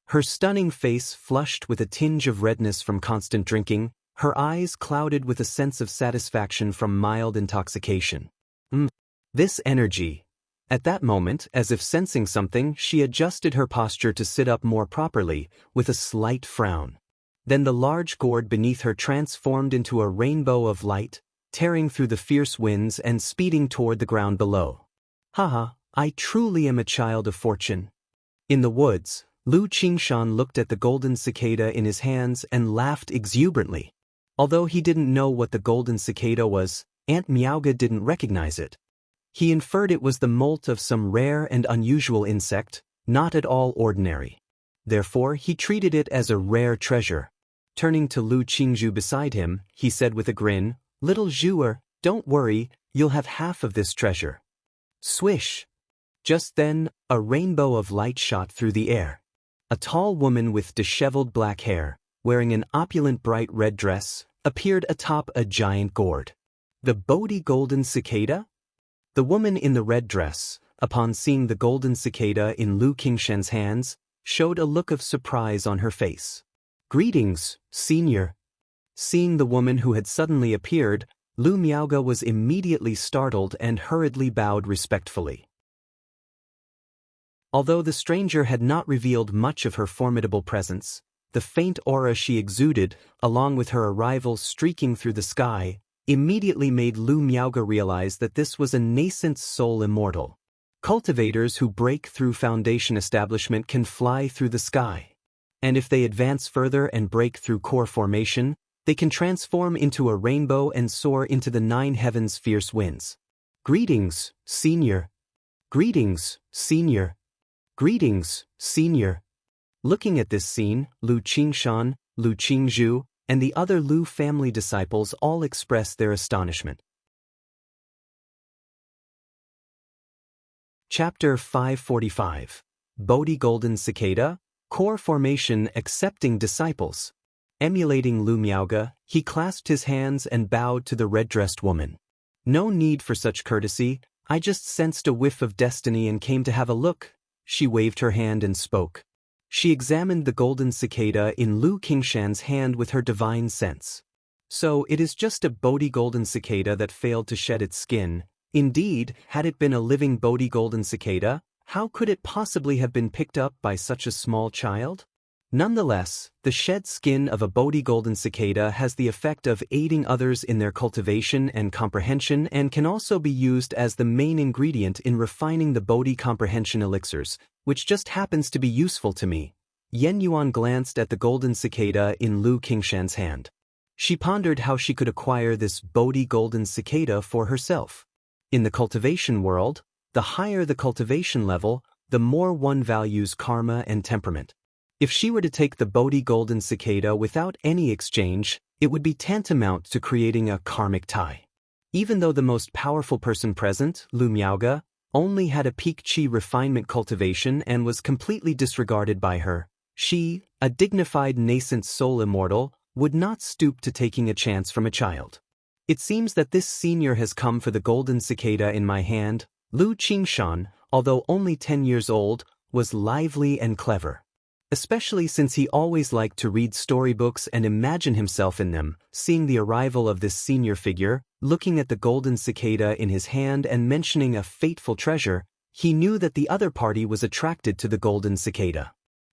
A: Her stunning face flushed with a tinge of redness from constant drinking, her eyes clouded with a sense of satisfaction from mild intoxication. This energy. At that moment, as if sensing something, she adjusted her posture to sit up more properly, with a slight frown. Then the large gourd beneath her transformed into a rainbow of light, tearing through the fierce winds and speeding toward the ground below. Haha, I truly am a child of fortune. In the woods, Lu Qingshan looked at the golden cicada in his hands and laughed exuberantly. Although he didn't know what the golden cicada was, Aunt Miaoge didn't recognize it. He inferred it was the molt of some rare and unusual insect, not at all ordinary. Therefore, he treated it as a rare treasure. Turning to Lu Qingzhu beside him, he said with a grin, "Little Zhuer, don't worry, you'll have half of this treasure." Swish! Just then, a rainbow of light shot through the air. A tall woman with disheveled black hair, wearing an opulent bright red dress, appeared atop a giant gourd. The Bodhi golden cicada? The woman in the red dress, upon seeing the golden cicada in Lu Qingshan's hands, showed a look of surprise on her face. "Greetings, senior." Seeing the woman who had suddenly appeared, Lu Miaoge was immediately startled and hurriedly bowed respectfully. Although the stranger had not revealed much of her formidable presence, the faint aura she exuded, along with her arrival streaking through the sky, immediately made Lu Miaoge realize that this was a nascent soul immortal. Cultivators who break through foundation establishment can fly through the sky. And if they advance further and break through core formation, they can transform into a rainbow and soar into the 9 heavens' fierce winds. Greetings, senior. Greetings, senior. Greetings, senior. Looking at this scene, Lu Qingshan, Lu Qingzhu, and the other Lu family disciples all expressed their astonishment. Chapter 545. Bodhi Golden Cicada, Core Formation Accepting Disciples. Emulating Lu Miaoge, he clasped his hands and bowed to the red-dressed woman. "No need for such courtesy, I just sensed a whiff of destiny and came to have a look." She waved her hand and spoke. She examined the golden cicada in Lu Qingshan's hand with her divine sense. "So it is just a Bodhi golden cicada that failed to shed its skin. Indeed, had it been a living Bodhi golden cicada, how could it possibly have been picked up by such a small child? Nonetheless, the shed skin of a Bodhi golden cicada has the effect of aiding others in their cultivation and comprehension and can also be used as the main ingredient in refining the Bodhi comprehension elixirs, which just happens to be useful to me." Yen Yuan glanced at the golden cicada in Lu Qingshan's hand. She pondered how she could acquire this Bodhi golden cicada for herself. In the cultivation world, the higher the cultivation level, the more one values karma and temperament. If she were to take the Bodhi golden cicada without any exchange, it would be tantamount to creating a karmic tie. Even though the most powerful person present, Lu Miaoge, only had a peak qi refinement cultivation and was completely disregarded by her, she, a dignified nascent soul immortal, would not stoop to taking a chance from a child. It seems that this senior has come for the golden cicada in my hand. Lu Qingshan, although only 10 years old, was lively and clever. Especially since he always liked to read storybooks and imagine himself in them. Seeing the arrival of this senior figure, looking at the golden cicada in his hand and mentioning a fateful treasure, he knew that the other party was attracted to the golden cicada.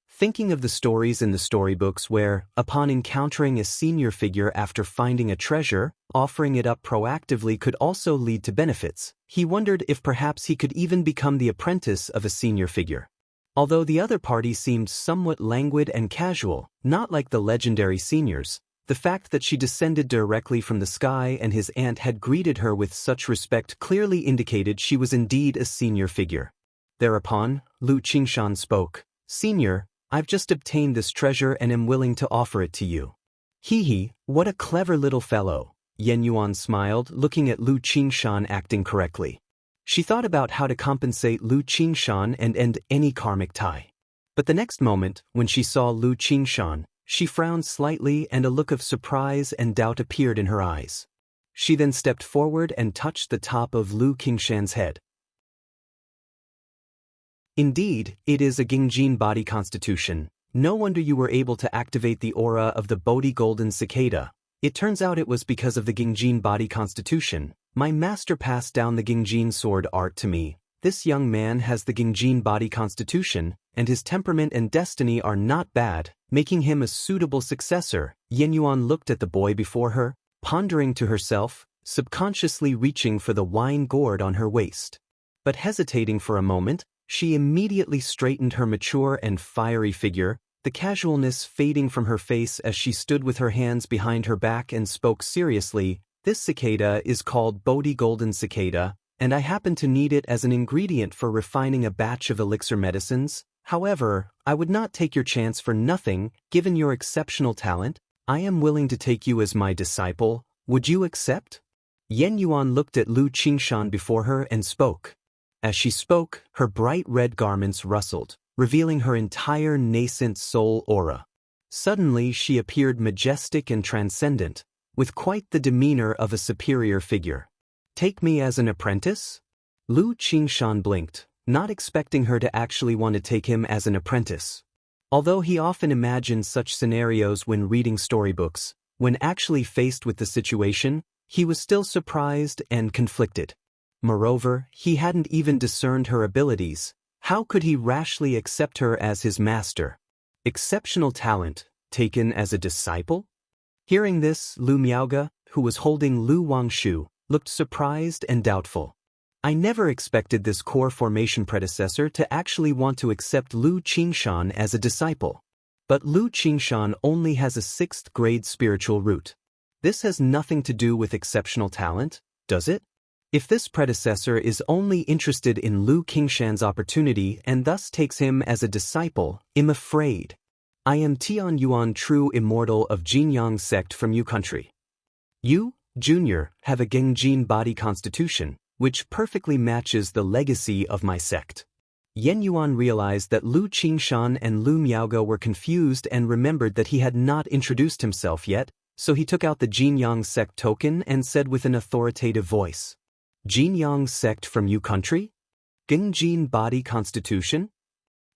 A: Thinking of the stories in the storybooks where, upon encountering a senior figure after finding a treasure, offering it up proactively could also lead to benefits, he wondered if perhaps he could even become the apprentice of a senior figure. Although the other party seemed somewhat languid and casual, not like the legendary seniors, the fact that she descended directly from the sky and his aunt had greeted her with such respect clearly indicated she was indeed a senior figure. Thereupon, Lu Qingshan spoke, "Senior, I've just obtained this treasure and am willing to offer it to you." "Hee, what a clever little fellow," Yan Yuan smiled, looking at Lu Qingshan acting correctly. She thought about how to compensate Lu Qingshan and end any karmic tie. But the next moment, when she saw Lu Qingshan, she frowned slightly and a look of surprise and doubt appeared in her eyes. She then stepped forward and touched the top of Lu Qingshan's head. "Indeed, it is a Gingjin body constitution. No wonder you were able to activate the aura of the Bodhi golden cicada. It turns out it was because of the Gingjin body constitution. My master passed down the Gingjin sword art to me. This young man has the Gingjin body constitution, and his temperament and destiny are not bad, making him a suitable successor." Yan Yuan looked at the boy before her, pondering to herself, subconsciously reaching for the wine gourd on her waist. But hesitating for a moment, she immediately straightened her mature and fiery figure, the casualness fading from her face as she stood with her hands behind her back and spoke seriously. "This cicada is called Bodhi golden cicada, and I happen to need it as an ingredient for refining a batch of elixir medicines. However, I would not take your chance for nothing. Given your exceptional talent, I am willing to take you as my disciple. Would you accept?" Yan Yuan looked at Lu Qingshan before her and spoke. As she spoke, her bright red garments rustled, revealing her entire nascent soul aura. Suddenly she appeared majestic and transcendent, with quite the demeanor of a superior figure. "Take me as an apprentice?" Lu Qingshan blinked, not expecting her to actually want to take him as an apprentice. Although he often imagined such scenarios when reading storybooks, when actually faced with the situation, he was still surprised and conflicted. Moreover, he hadn't even discerned her abilities. How could he rashly accept her as his master? Exceptional talent, taken as a disciple? Hearing this, Lu Miaoge, who was holding Lu Wangshu, looked surprised and doubtful. "I never expected this core formation predecessor to actually want to accept Lu Qingshan as a disciple. But Lu Qingshan only has a 6th grade spiritual root. This has nothing to do with exceptional talent, does it? If this predecessor is only interested in Lu Qingshan's opportunity and thus takes him as a disciple, I'm afraid. I am Tian Yuan, true immortal of Jinyang sect from Yu country. You, Junior, have a Gengjin body constitution, which perfectly matches the legacy of my sect." Yan Yuan realized that Lu Qingshan and Lu Miaoge were confused and remembered that he had not introduced himself yet, so he took out the Jinyang sect token and said with an authoritative voice, "Jinyang sect from Yu country? Gengjin body constitution?"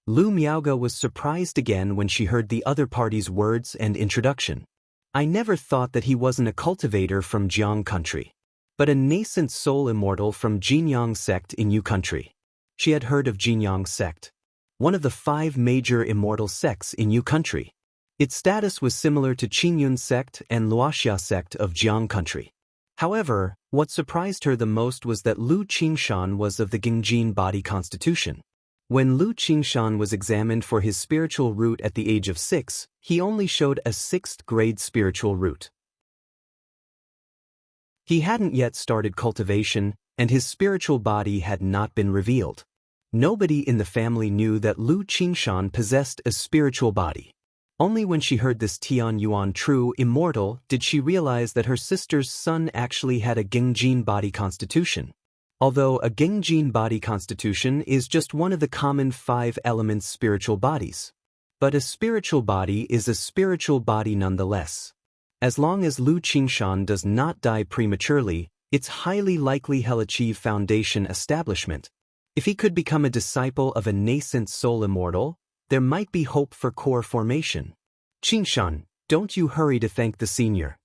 A: Lu Miaoge was surprised again when she heard the other party's words and introduction. "I never thought that he wasn't a cultivator from Jiang country, but a nascent soul immortal from Jinyang sect in Yu country." She had heard of Jinyang sect, one of the 5 major immortal sects in Yu country. Its status was similar to Qingyun sect and Luoxia sect of Jiang country. However, what surprised her the most was that Lu Qingshan was of the Gengjin body constitution. When Lu Qingshan was examined for his spiritual root at the age of 6, he only showed a 6th grade spiritual root. He hadn't yet started cultivation, and his spiritual body had not been revealed. Nobody in the family knew that Lu Qingshan possessed a spiritual body. Only when she heard this Tian Yuan true immortal did she realize that her sister's son actually had a Gengjin body constitution. Although a Gengjin body constitution is just one of the common 5 elements spiritual bodies. But a spiritual body is a spiritual body nonetheless. As long as Lu Qingshan does not die prematurely, it's highly likely he'll achieve foundation establishment. If he could become a disciple of a nascent soul immortal, there might be hope for core formation. Qingshan, don't you hurry to thank the senior.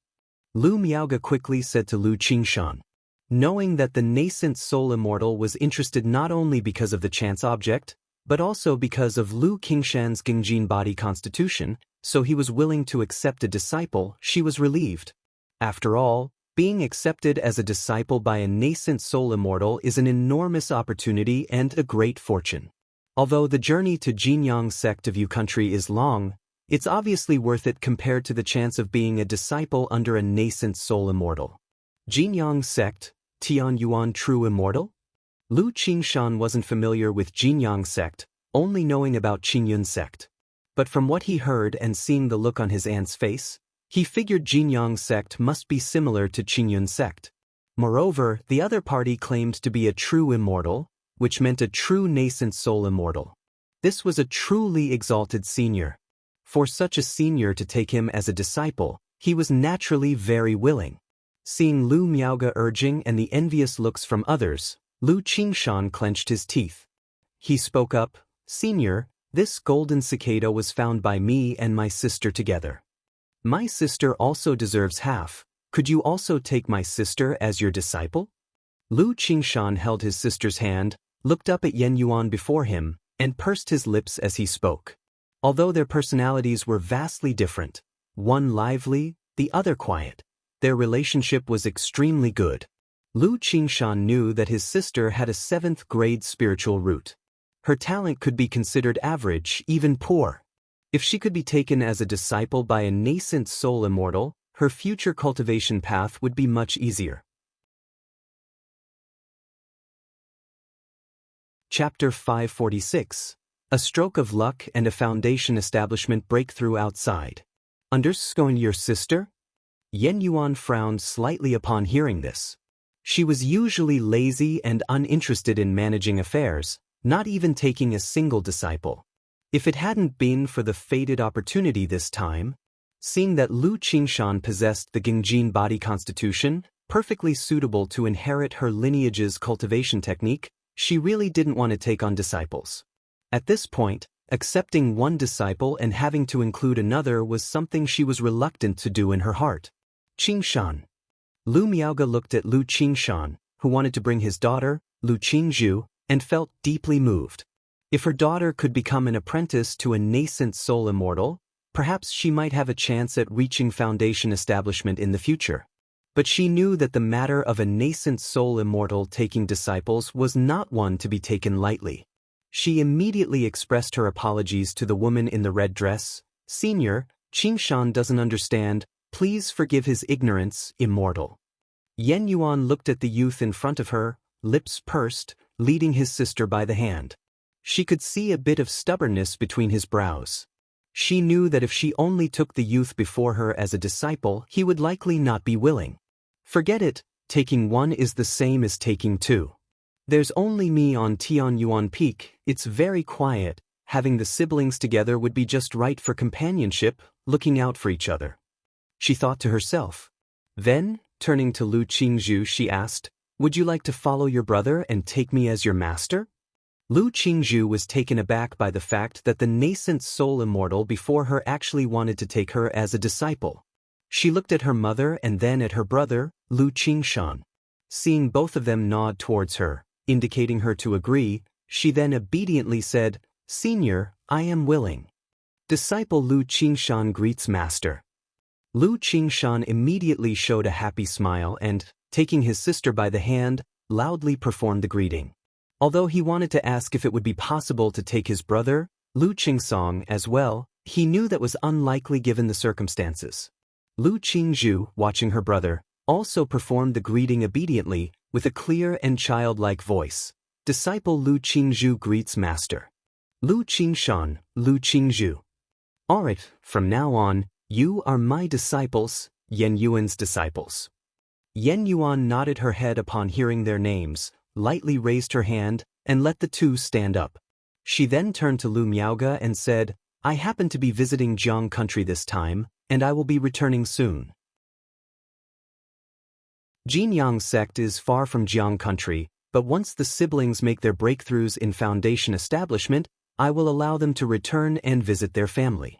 A: Lu Miaoge quickly said to Lu Qingshan. Knowing that the nascent soul immortal was interested not only because of the chance object, but also because of Lu Qingshan's Gengjin body constitution, so he was willing to accept a disciple, she was relieved. After all, being accepted as a disciple by a nascent soul immortal is an enormous opportunity and a great fortune. Although the journey to Jinyang sect of Yu country is long, it's obviously worth it compared to the chance of being a disciple under a nascent soul immortal. Jinyang sect, Tian Yuan true immortal? Lu Qingshan wasn't familiar with Jinyang sect, only knowing about Qingyun sect. But from what he heard and seeing the look on his aunt's face, he figured Jinyang sect must be similar to Qingyun sect. Moreover, the other party claimed to be a true immortal, which meant a true nascent soul immortal. This was a truly exalted senior. For such a senior to take him as a disciple, he was naturally very willing. Seeing Lu Miaoge urging and the envious looks from others, Lu Qingshan clenched his teeth. He spoke up, Senior, this golden cicada was found by me and my sister together. My sister also deserves half. Could you also take my sister as your disciple? Lu Qingshan held his sister's hand, looked up at Yen Yuan before him, and pursed his lips as he spoke. Although their personalities were vastly different, one lively, the other quiet, their relationship was extremely good. Lu Qingshan knew that his sister had a 7th grade spiritual root. Her talent could be considered average, even poor. If she could be taken as a disciple by a nascent soul immortal, her future cultivation path would be much easier. Chapter 546. A stroke of luck and a foundation establishment breakthrough outside. Understand your sister? Yen Yuan frowned slightly upon hearing this. She was usually lazy and uninterested in managing affairs, not even taking a single disciple. If it hadn't been for the fated opportunity this time, seeing that Lu Qingshan possessed the Gengjin body constitution, perfectly suitable to inherit her lineage's cultivation technique, she really didn't want to take on disciples. At this point, accepting one disciple and having to include another was something she was reluctant to do in her heart. Qingshan. Lu Miaoge looked at Lu Qingshan, who wanted to bring his daughter, Lu Qingzhu, and felt deeply moved. If her daughter could become an apprentice to a nascent soul immortal, perhaps she might have a chance at reaching foundation establishment in the future. But she knew that the matter of a nascent soul immortal taking disciples was not one to be taken lightly. She immediately expressed her apologies to the woman in the red dress. Senior, Qingshan doesn't understand. Please forgive his ignorance, immortal. Yen Yuan looked at the youth in front of her, lips pursed, leading his sister by the hand. She could see a bit of stubbornness between his brows. She knew that if she only took the youth before her as a disciple, he would likely not be willing. Forget it, taking one is the same as taking two. There's only me on Tianyuan Peak, it's very quiet, having the siblings together would be just right for companionship, looking out for each other. She thought to herself. Then, turning to Lu Qingzhu, she asked, would you like to follow your brother and take me as your master? Lu Qingzhu was taken aback by the fact that the nascent soul immortal before her actually wanted to take her as a disciple. She looked at her mother and then at her brother, Lu Qingshan. Seeing both of them nod towards her, indicating her to agree, she then obediently said, Senior, I am willing. Disciple Lu Qingshan greets master. Lu Qingshan immediately showed a happy smile and, taking his sister by the hand, loudly performed the greeting. Although he wanted to ask if it would be possible to take his brother, Lu Qingsong, as well, he knew that was unlikely given the circumstances. Lu Qingzhu, watching her brother, also performed the greeting obediently, with a clear and childlike voice. disciple Lu Qingzhu greets master. Lu Qingshan, Lu Qingzhu. Alright, from now on, you are my disciples, Yan Yuan's disciples. Yan Yuan nodded her head upon hearing their names, lightly raised her hand, and let the two stand up. She then turned to Lu Miaoge and said, I happen to be visiting Jiang country this time, and I will be returning soon. Jinyang sect is far from Jiang country, but once the siblings make their breakthroughs in foundation establishment, I will allow them to return and visit their family.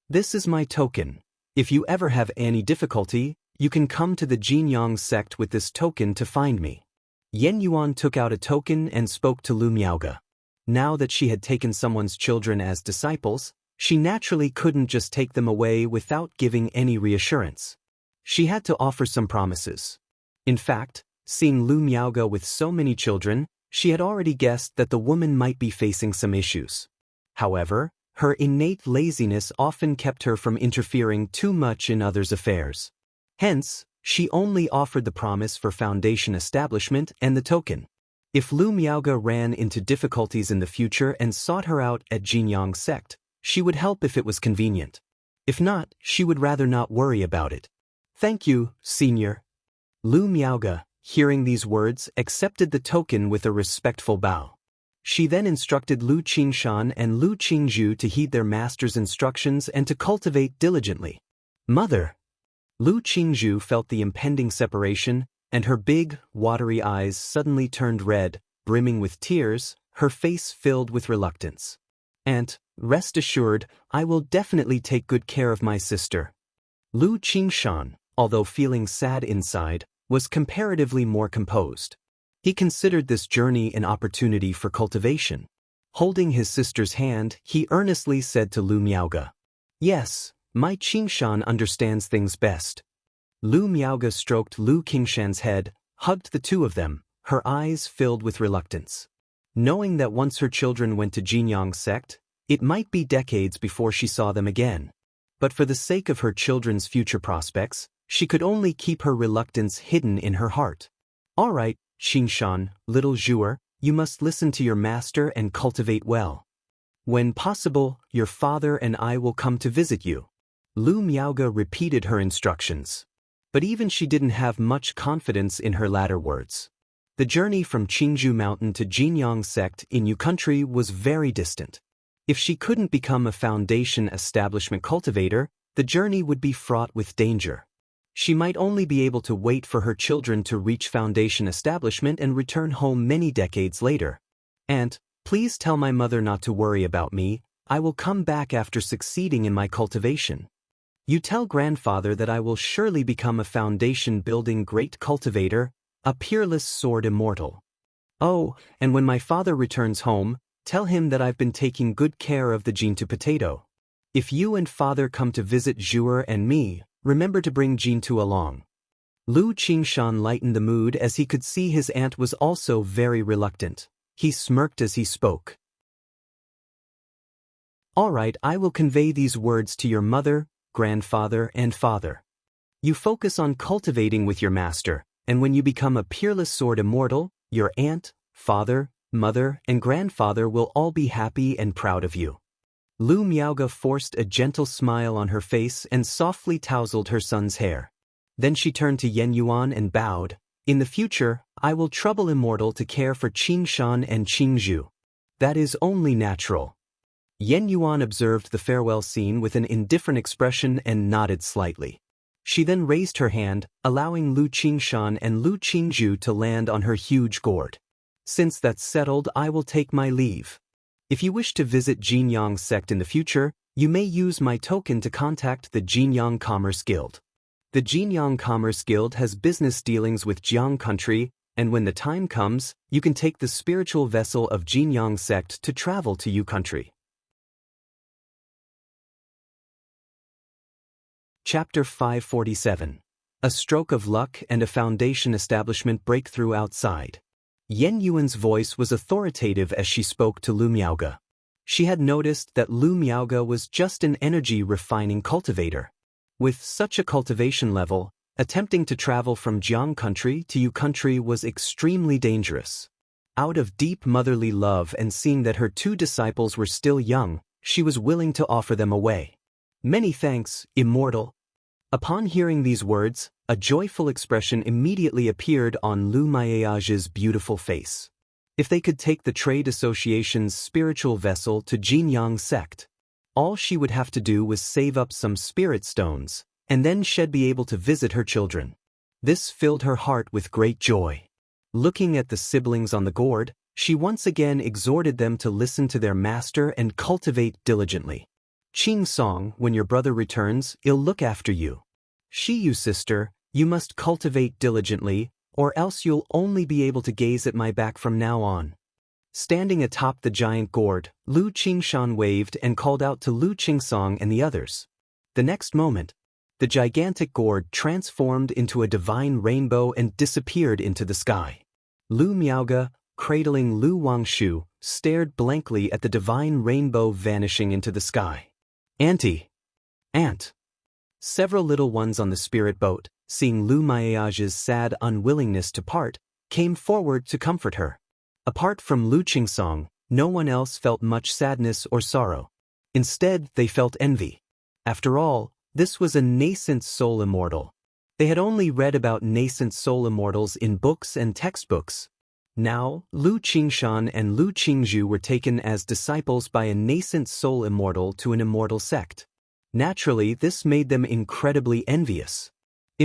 A: This is my token. If you ever have any difficulty, you can come to the Jinyang sect with this token to find me. Yan Yuan took out a token and spoke to Lu Miaoge. Now that she had taken someone's children as disciples, she naturally couldn't just take them away without giving any reassurance. She had to offer some promises. In fact, seeing Lu Miaoge with so many children, she had already guessed that the woman might be facing some issues. However, her innate laziness often kept her from interfering too much in others' affairs. Hence, she only offered the promise for foundation establishment and the token. If Lu Miaoge ran into difficulties in the future and sought her out at Jinyang sect, she would help if it was convenient. If not, she would rather not worry about it. Thank you, senior. Lu Miaoge, hearing these words, accepted the token with a respectful bow. She then instructed Lu Qingshan and Lu Qingzhu to heed their master's instructions and to cultivate diligently. Mother! Lu Qingzhu felt the impending separation, and her big, watery eyes suddenly turned red, brimming with tears, her face filled with reluctance. Aunt, rest assured, I will definitely take good care of my sister. Lu Qingshan, although feeling sad inside, was comparatively more composed. He considered this journey an opportunity for cultivation. Holding his sister's hand, he earnestly said to Lu Miaoge, Yes, my Qingshan understands things best. Lu Miaoge stroked Lu Qingshan's head, hugged the two of them, her eyes filled with reluctance. Knowing that once her children went to Jinyang sect, it might be decades before she saw them again. But for the sake of her children's future prospects, she could only keep her reluctance hidden in her heart. All right, Qingshan, little Zhuer, you must listen to your master and cultivate well. When possible, your father and I will come to visit you. Lu Miaoge repeated her instructions. But even she didn't have much confidence in her latter words. The journey from Qingzhu Mountain to Jinyang sect in Yu country was very distant. If she couldn't become a foundation establishment cultivator, the journey would be fraught with danger. She might only be able to wait for her children to reach foundation establishment and return home many decades later. Aunt, please tell my mother not to worry about me. I will come back after succeeding in my cultivation. You tell grandfather that I will surely become a foundation-building great cultivator, a peerless sword immortal. Oh, and when my father returns home, tell him that I've been taking good care of the Jintu potato. If you and father come to visit Zhuer and me, remember to bring Jintu along. Lu Qingshan lightened the mood as he could see his aunt was also very reluctant. He smirked as he spoke. All right, I will convey these words to your mother, grandfather, and father. You focus on cultivating with your master, and when you become a peerless sword immortal, your aunt, father, mother, and grandfather will all be happy and proud of you. Lu Miaoge forced a gentle smile on her face and softly tousled her son's hair. Then she turned to Yan Yuan and bowed. In the future, I will trouble Immortal to care for Qingshan and Qingzhu. That is only natural. Yan Yuan observed the farewell scene with an indifferent expression and nodded slightly. She then raised her hand, allowing Lu Qingshan and Lu Qingzhu to land on her huge gourd. Since that's settled, I will take my leave. If you wish to visit Jinyang sect in the future, you may use my token to contact the Jinyang Commerce Guild. The Jinyang Commerce Guild has business dealings with Jiang country, and when the time comes, you can take the spiritual vessel of Jinyang sect to travel to Yu country. Chapter 547. A stroke of luck and a foundation establishment breakthrough outside. Yan Yuan's voice was authoritative as she spoke to Lu Miaoge. She had noticed that Lu Miaoge was just an energy-refining cultivator. With such a cultivation level, attempting to travel from Jiang country to Yu country was extremely dangerous. Out of deep motherly love and seeing that her two disciples were still young, she was willing to offer them away. Many thanks, Immortal. Upon hearing these words, a joyful expression immediately appeared on Lu Maiage's beautiful face. If they could take the trade association's spiritual vessel to Jinyang sect, all she would have to do was save up some spirit stones, and then she'd be able to visit her children. This filled her heart with great joy. Looking at the siblings on the gourd, she once again exhorted them to listen to their master and cultivate diligently. Qing Song, when your brother returns, he'll look after you. You sister, you must cultivate diligently, or else you'll only be able to gaze at my back from now on. Standing atop the giant gourd, Lu Qingshan waved and called out to Lu Qingsong and the others. The next moment, the gigantic gourd transformed into a divine rainbow and disappeared into the sky. Lu Miaoge, cradling Lu Wangshu, stared blankly at the divine rainbow vanishing into the sky. Auntie! Aunt! Several little ones on the spirit boat, seeing Lu Maiage's sad unwillingness to part, came forward to comfort her. Apart from Lu Qingsong, no one else felt much sadness or sorrow. Instead, they felt envy. After all, this was a nascent soul immortal. They had only read about nascent soul immortals in books and textbooks. Now, Lu Qingshan and Lu Qingzhu were taken as disciples by a nascent soul immortal to an immortal sect. Naturally, this made them incredibly envious.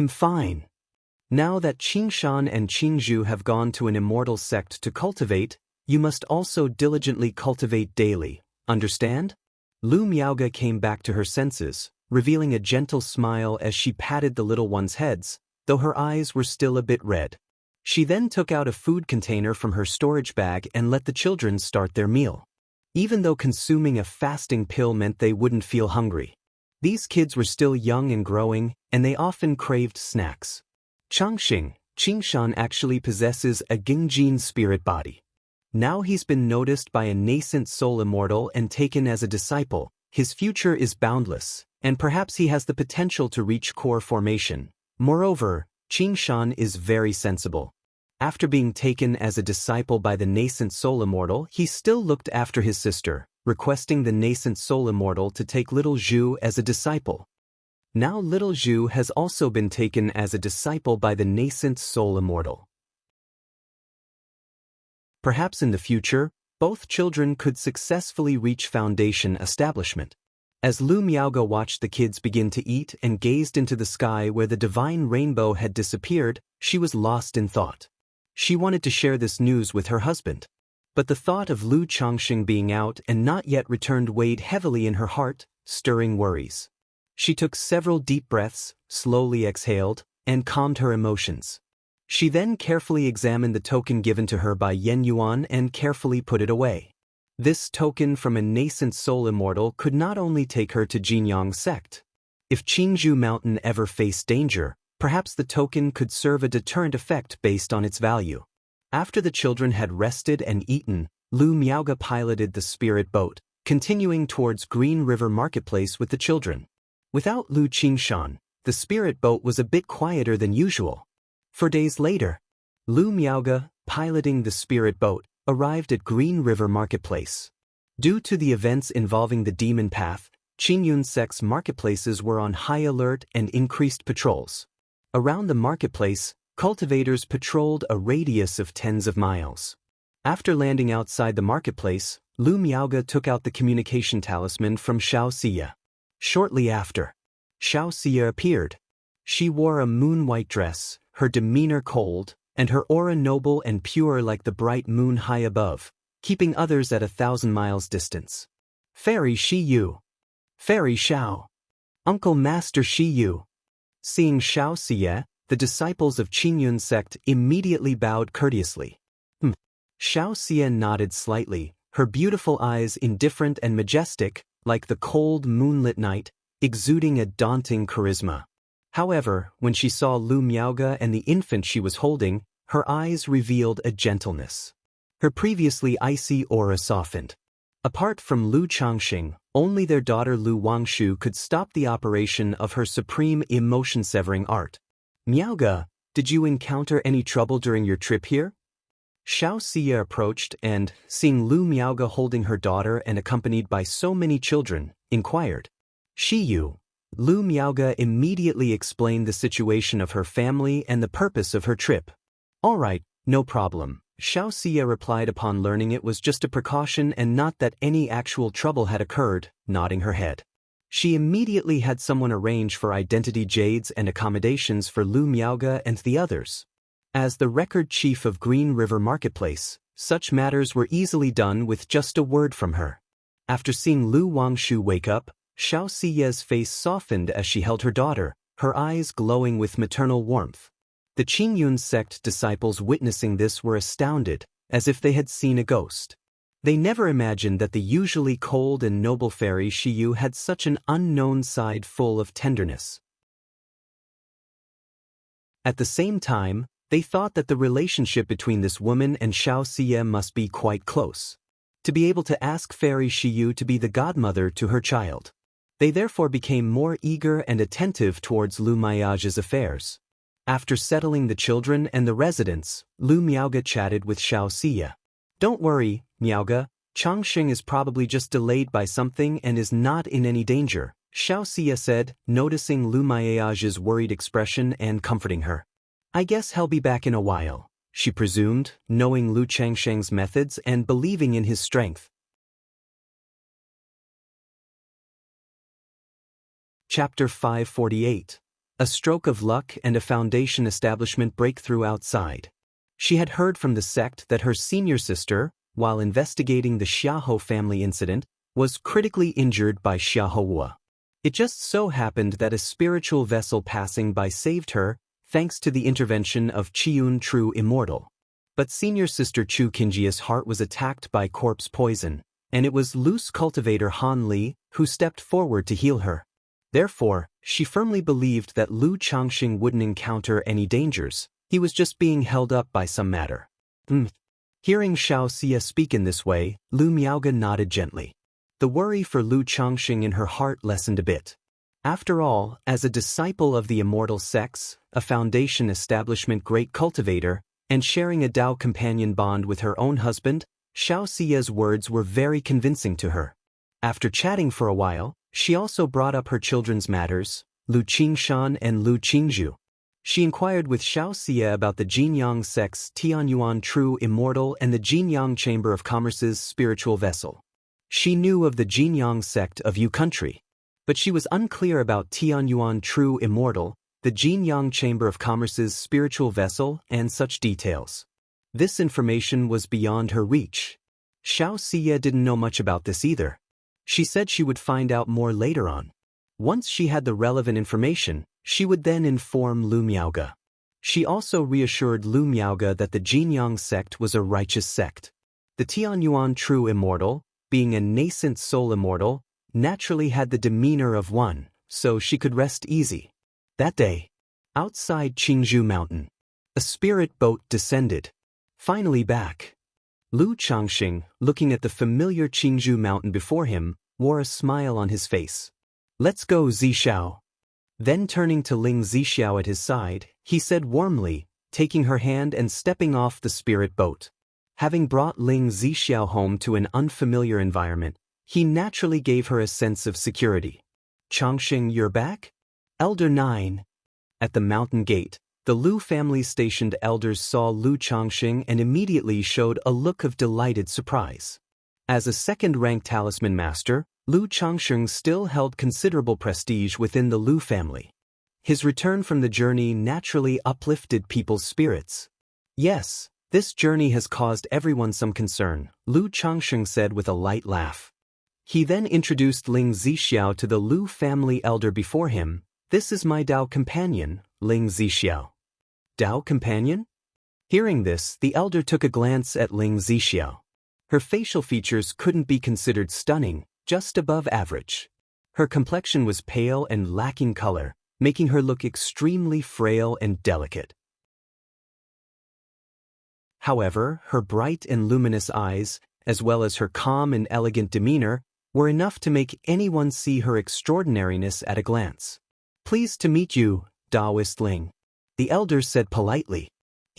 A: Fine. Now that Qingshan and Qingzhu have gone to an immortal sect to cultivate, you must also diligently cultivate daily, understand? Lu Miaoge came back to her senses, revealing a gentle smile as she patted the little ones' heads, though her eyes were still a bit red. She then took out a food container from her storage bag and let the children start their meal. Even though consuming a fasting pill meant they wouldn't feel hungry. These kids were still young and growing, and they often craved snacks. Qingshan actually possesses a Gingjin spirit body. Now he's been noticed by a nascent soul immortal and taken as a disciple. His future is boundless, and perhaps he has the potential to reach core formation. Moreover, Qingshan is very sensible. After being taken as a disciple by the nascent soul immortal, he still looked after his sister, requesting the nascent soul immortal to take little Zhu as a disciple. Now little Zhu has also been taken as a disciple by the nascent soul immortal. Perhaps in the future, both children could successfully reach foundation establishment. As Lu Miaoge watched the kids begin to eat and gazed into the sky where the divine rainbow had disappeared, she was lost in thought. She wanted to share this news with her husband. But the thought of Lu Changxing being out and not yet returned weighed heavily in her heart, stirring worries. She took several deep breaths, slowly exhaled, and calmed her emotions. She then carefully examined the token given to her by Yen Yuan and carefully put it away. This token from a nascent soul immortal could not only take her to Jinyang sect. If Qingzhu Mountain ever faced danger, perhaps the token could serve a deterrent effect based on its value. After the children had rested and eaten, Lu Miaoge piloted the spirit boat, continuing towards Green River Marketplace with the children. Without Lu Qingshan, the spirit boat was a bit quieter than usual. 4 days later, Lu Miaoge, piloting the spirit boat, arrived at Green River Marketplace. Due to the events involving the demon path, Qingyun sect's marketplaces were on high alert and increased patrols. Around the marketplace, cultivators patrolled a radius of tens of miles. After landing outside the marketplace, Lu Miaoge took out the communication talisman from Xianxia. Shortly after, Xianxia appeared. She wore a moon-white dress, her demeanor cold, and her aura noble and pure like the bright moon high above, keeping others at 1,000 miles distance. Fairy Shi Yu. Fairy Xiao. Uncle Master Shi Yu. Seeing Xianxia, the disciples of Qingyun sect immediately bowed courteously. Xianxia nodded slightly, her beautiful eyes indifferent and majestic, like the cold moonlit night, exuding a daunting charisma. However, when she saw Lu Miaoge and the infant she was holding, her eyes revealed a gentleness. Her previously icy aura softened. Apart from Lu Changxing, only their daughter Lu Wangshu could stop the operation of her supreme emotion-severing art. Miaoge, did you encounter any trouble during your trip here? Xianxia approached and, seeing Lu Miaoge holding her daughter and accompanied by so many children, inquired, "Xiyu?" Lu Miaoge immediately explained the situation of her family and the purpose of her trip. "All right, no problem," Xianxia replied upon learning it was just a precaution and not that any actual trouble had occurred, nodding her head. She immediately had someone arrange for identity jades and accommodations for Lu Miaoge and the others. As the record chief of Green River Marketplace, such matters were easily done with just a word from her. After seeing Lu Wangshu wake up, Xiaoxia's face softened as she held her daughter, her eyes glowing with maternal warmth. The Qingyun sect disciples witnessing this were astounded, as if they had seen a ghost. They never imagined that the usually cold and noble fairy Xiyu had such an unknown side full of tenderness. At the same time, they thought that the relationship between this woman and Xiaoxia must be quite close. To be able to ask fairy Xiyu to be the godmother to her child. They therefore became more eager and attentive towards Lu Miaoge's affairs. After settling the children and the residents, Lu Miaoge chatted with Xiaoxia. "Don't worry, Miaoge, Changxing is probably just delayed by something and is not in any danger," Xiaoxia said, noticing Lu Miaoge's worried expression and comforting her. "I guess he'll be back in a while," she presumed, knowing Lu Changsheng's methods and believing in his strength. Chapter 548. A stroke of luck and a foundation establishment breakthrough outside. She had heard from the sect that her senior sister, while investigating the Xiahou family incident, was critically injured by Xiahou. It just so happened that a spiritual vessel passing by saved her, thanks to the intervention of Qiyun True Immortal. But senior sister Chu Qingjia's heart was attacked by corpse poison, and it was loose cultivator Han Li who stepped forward to heal her. Therefore, she firmly believed that Lu Changxing wouldn't encounter any dangers, he was just being held up by some matter. Hearing Xiaoxia speak in this way, Lu Miaoge nodded gently. The worry for Lu Changxing in her heart lessened a bit. After all, as a disciple of the Immortal sects, a foundation establishment great cultivator, and sharing a Dao companion bond with her own husband, Xiaoxia's words were very convincing to her. After chatting for a while, she also brought up her children's matters, Lu Qingshan and Lu Qingzhu. She inquired with Xiaoxia about the Jinyang sect's Tianyuan True Immortal and the Jinyang Chamber of Commerce's spiritual vessel. She knew of the Jinyang sect of Yu country, but she was unclear about Tianyuan True Immortal, the Jinyang Chamber of Commerce's spiritual vessel, and such details. This information was beyond her reach. Xiaoxia didn't know much about this either. She said she would find out more later on. Once she had the relevant information, she would then inform Lu Miaoge. She also reassured Lu Miaoge that the Jinyang sect was a righteous sect. The Tianyuan True Immortal, being a nascent soul immortal, naturally had the demeanor of one, so she could rest easy. That day, outside Qingzhou Mountain, a spirit boat descended. Finally back. Lu Changxing, looking at the familiar Qingzhou Mountain before him, wore a smile on his face. "Let's go, Zixiao." Then turning to Ling Zixiao at his side, he said warmly, taking her hand and stepping off the spirit boat. Having brought Ling Zixiao home to an unfamiliar environment, he naturally gave her a sense of security. "Changxing, you're back?" Elder 9. At the mountain gate, the Lu family stationed elders saw Lu Changxing and immediately showed a look of delighted surprise. As a second-ranked talisman master, Lu Changxing still held considerable prestige within the Lu family. His return from the journey naturally uplifted people's spirits. "Yes, this journey has caused everyone some concern," Lu Changxing said with a light laugh. He then introduced Ling Zixiao to the Lu family elder before him. "This is my Dao companion, Ling Zixiao." Dao companion? Hearing this, the elder took a glance at Ling Zixiao. Her facial features couldn't be considered stunning, just above average. Her complexion was pale and lacking color, making her look extremely frail and delicate. However, her bright and luminous eyes, as well as her calm and elegant demeanor, were enough to make anyone see her extraordinariness at a glance. "Pleased to meet you, Daoist Ling," the elder said politely.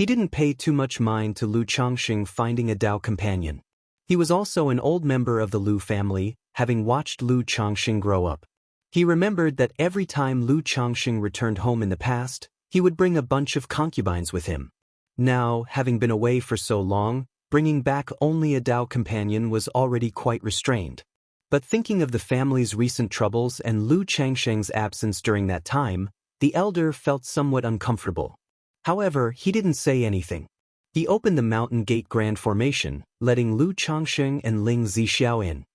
A: He didn't pay too much mind to Lu Changxing finding a Dao companion. He was also an old member of the Lu family, having watched Lu Changxing grow up. He remembered that every time Lu Changxing returned home in the past, he would bring a bunch of concubines with him. Now, having been away for so long, bringing back only a Dao companion was already quite restrained. But thinking of the family's recent troubles and Lu Changxing's absence during that time, the elder felt somewhat uncomfortable. However, he didn't say anything. He opened the mountain gate grand formation, letting Lu Changxing and Ling Zixiao in.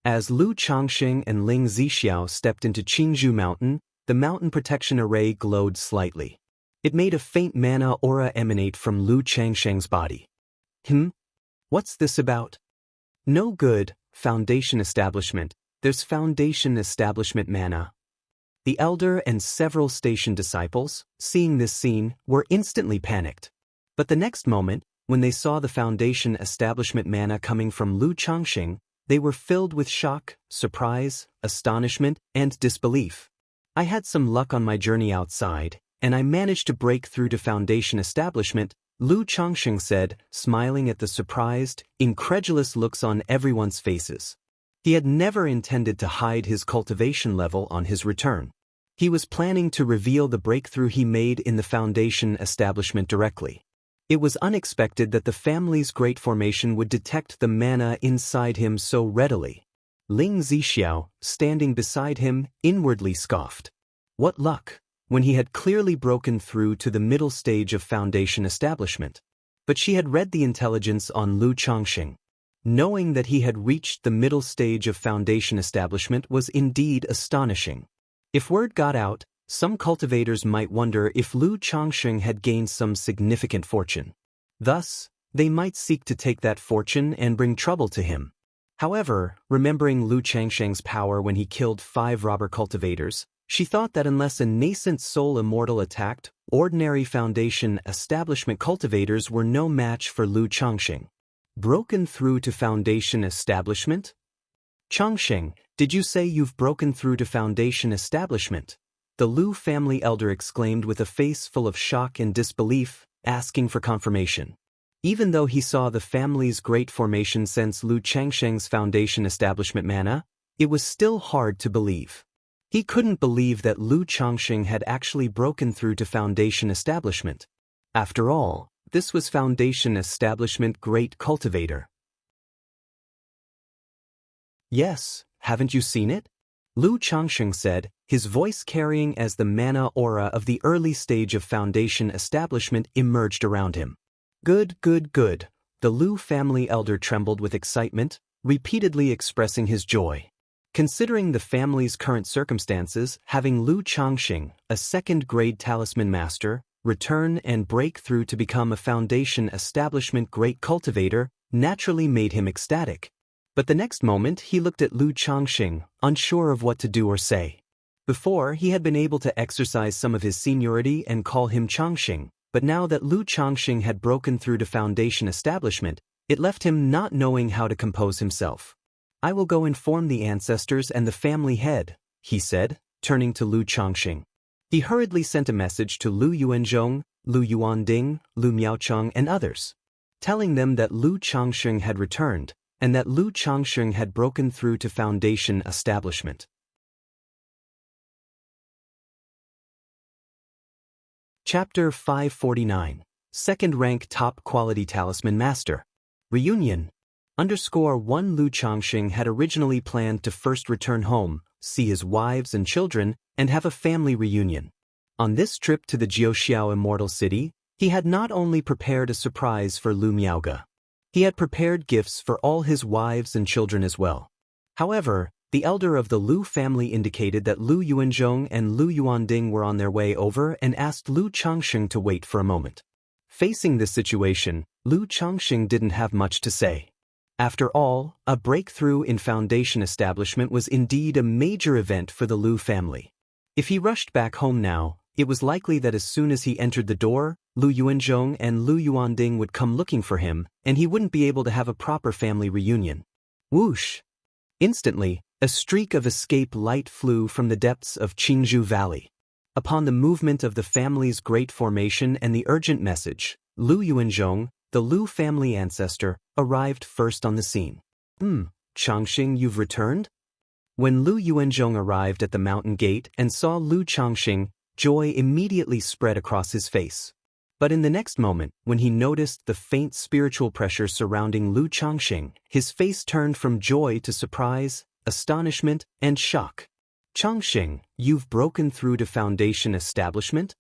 A: As Lu Changxing and Ling Zixiao stepped into Qingzhou Mountain, the mountain protection array glowed slightly. It made a faint mana aura emanate from Lu Changxing's body. What's this about? No good, Foundation Establishment. There's Foundation Establishment mana. The elder and several station disciples, seeing this scene, were instantly panicked. But the next moment, when they saw the Foundation Establishment mana coming from Lu Changxing, they were filled with shock, surprise, astonishment, and disbelief. I had some luck on my journey outside, and I managed to break through to Foundation Establishment, Lu Changxing said, smiling at the surprised, incredulous looks on everyone's faces. He had never intended to hide his cultivation level on his return. He was planning to reveal the breakthrough he made in the Foundation Establishment directly. It was unexpected that the family's great formation would detect the mana inside him so readily. Ling Zixiao, standing beside him, inwardly scoffed. What luck, when he had clearly broken through to the middle stage of Foundation Establishment. But she had read the intelligence on Lu Changxing. Knowing that he had reached the middle stage of Foundation Establishment was indeed astonishing. If word got out, some cultivators might wonder if Lu Changxing had gained some significant fortune. Thus, they might seek to take that fortune and bring trouble to him. However, remembering Lu Changxing's power when he killed 5 robber cultivators, she thought that unless a nascent soul immortal attacked, ordinary Foundation Establishment cultivators were no match for Lu Changxing. Broken through to Foundation Establishment? Changxing, did you say you've broken through to Foundation Establishment? The Lu family elder exclaimed with a face full of shock and disbelief, asking for confirmation. Even though he saw the family's great formation since Lu Changxing's Foundation Establishment mana, it was still hard to believe. He couldn't believe that Lu Changxing had actually broken through to Foundation Establishment. After all, this was Foundation Establishment Great Cultivator. Yes, haven't you seen it? Lu Changxing said, his voice carrying as the mana aura of the early stage of Foundation Establishment emerged around him. Good. The Lu family elder trembled with excitement, repeatedly expressing his joy. Considering the family's current circumstances, having Lu Changxing, a second-grade talisman master, return and break through to become a Foundation Establishment Great Cultivator naturally made him ecstatic. But the next moment he looked at Lu Changxing, unsure of what to do or say. Before, he had been able to exercise some of his seniority and call him Changxing, but now that Lu Changxing had broken through to Foundation Establishment, it left him not knowing how to compose himself. I will go inform the ancestors and the family head, he said, turning to Lu Changxing. He hurriedly sent a message to Lu Yuanzhong, Lu Yuanding, Lu Miaocheng and others, telling them that Lu Changxing had returned, and that Lu Changxing had broken through to Foundation Establishment. Chapter 549. Second-rank top-quality talisman master. Reunion. _1 Lu Changxing had originally planned to first return home, see his wives and children, and have a family reunion. On this trip to the Jiuxiao Immortal City, he had not only prepared a surprise for Lu Miaoge. He had prepared gifts for all his wives and children as well. However, the elder of the Lu family indicated that Lu Yuanzhong and Lu Yuanding were on their way over and asked Lu Changxing to wait for a moment. Facing this situation, Lu Changxing didn't have much to say. After all, a breakthrough in Foundation Establishment was indeed a major event for the Lu family. If he rushed back home now, it was likely that as soon as he entered the door, Lu Yuanzhong and Lu Yuanding would come looking for him, and he wouldn't be able to have a proper family reunion. Whoosh! Instantly, a streak of escape light flew from the depths of Qingzhou Valley. Upon the movement of the family's great formation and the urgent message, Lu Yuanzhong, the Lu family ancestor, arrived first on the scene. Changxing, you've returned? When Lu Yuanzhong arrived at the mountain gate and saw Lu Changxing, joy immediately spread across his face. But in the next moment, when he noticed the faint spiritual pressure surrounding Lu Changxing, his face turned from joy to surprise, astonishment, and shock. Changxing, you've broken through to foundation establishment?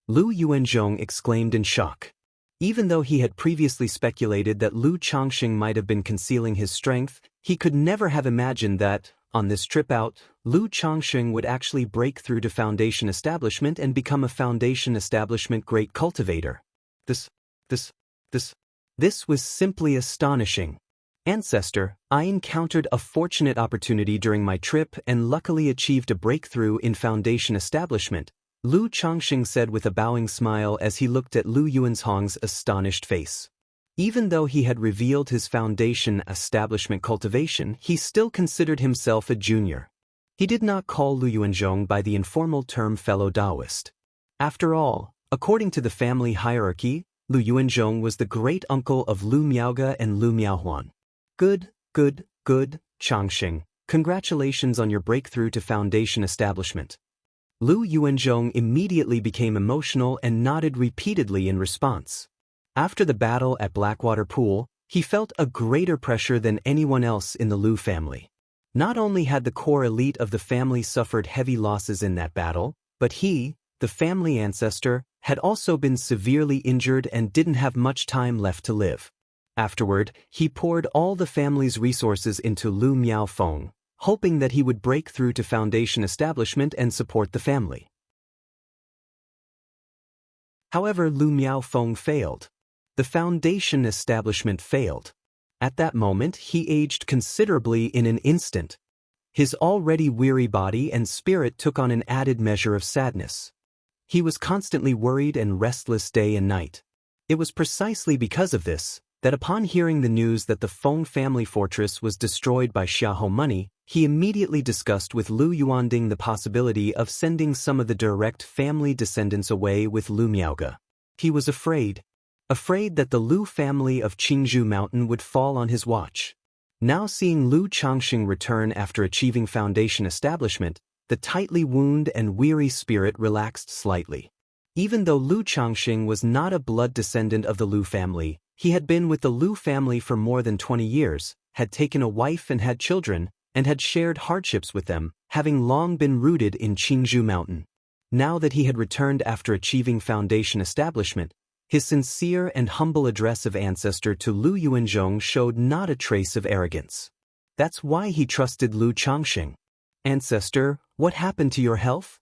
A: Lu Yuanzhong exclaimed in shock. Even though he had previously speculated that Lu Changxing might have been concealing his strength, he could never have imagined that, on this trip out, Lu Changxing would actually break through to foundation establishment and become a foundation establishment great cultivator. This was simply astonishing. Ancestor, I encountered a fortunate opportunity during my trip and luckily achieved a breakthrough in foundation establishment, Lu Changxing said with a bowing smile as he looked at Lu Yuanzhong's astonished face. Even though he had revealed his foundation establishment cultivation, he still considered himself a junior. He did not call Lu Yuanzhong by the informal term fellow Daoist. After all, according to the family hierarchy, Lu Yuanzhong was the great-uncle of Lu Miaoge and Lu Miaohuan. Good, Changxing. Congratulations on your breakthrough to foundation establishment. Lu Yuanzhong immediately became emotional and nodded repeatedly in response. After the battle at Blackwater Pool, he felt a greater pressure than anyone else in the Lu family. Not only had the core elite of the family suffered heavy losses in that battle, but he, the family ancestor, had also been severely injured and didn't have much time left to live. Afterward, he poured all the family's resources into Lu Miaofeng, hoping that he would break through to foundation establishment and support the family. However, Lu Miaofeng failed. The foundation establishment failed. At that moment, he aged considerably in an instant. His already weary body and spirit took on an added measure of sadness. He was constantly worried and restless day and night. It was precisely because of this that upon hearing the news that the Feng family fortress was destroyed by Xiahou money, he immediately discussed with Lu Yuanding the possibility of sending some of the direct family descendants away with Lu Miaoge. He was afraid that the Lu family of Qingzhou Mountain would fall on his watch. Now seeing Lu Changxing return after achieving foundation establishment, the tightly wound and weary spirit relaxed slightly. Even though Lu Changxing was not a blood descendant of the Lu family, he had been with the Lu family for more than 20 years, had taken a wife and had children, and had shared hardships with them, having long been rooted in Qingzhou Mountain. Now that he had returned after achieving foundation establishment, his sincere and humble address of ancestor to Lu Yuanzhong showed not a trace of arrogance. That's why he trusted Lu Changxing. Ancestor, what happened to your health?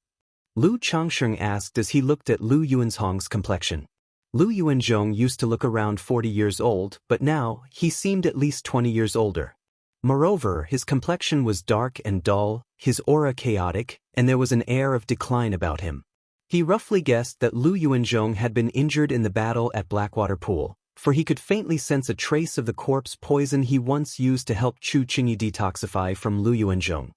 A: Lu Changxing asked as he looked at Lu Yuanzhong's complexion. Lu Yuanzhong used to look around 40 years old, but now he seemed at least 20 years older. Moreover, his complexion was dark and dull, his aura chaotic, and there was an air of decline about him. He roughly guessed that Lu Yuanzhong had been injured in the battle at Blackwater Pool, for he could faintly sense a trace of the corpse poison he once used to help Chu Qingyi detoxify from Lu Yuanzhong.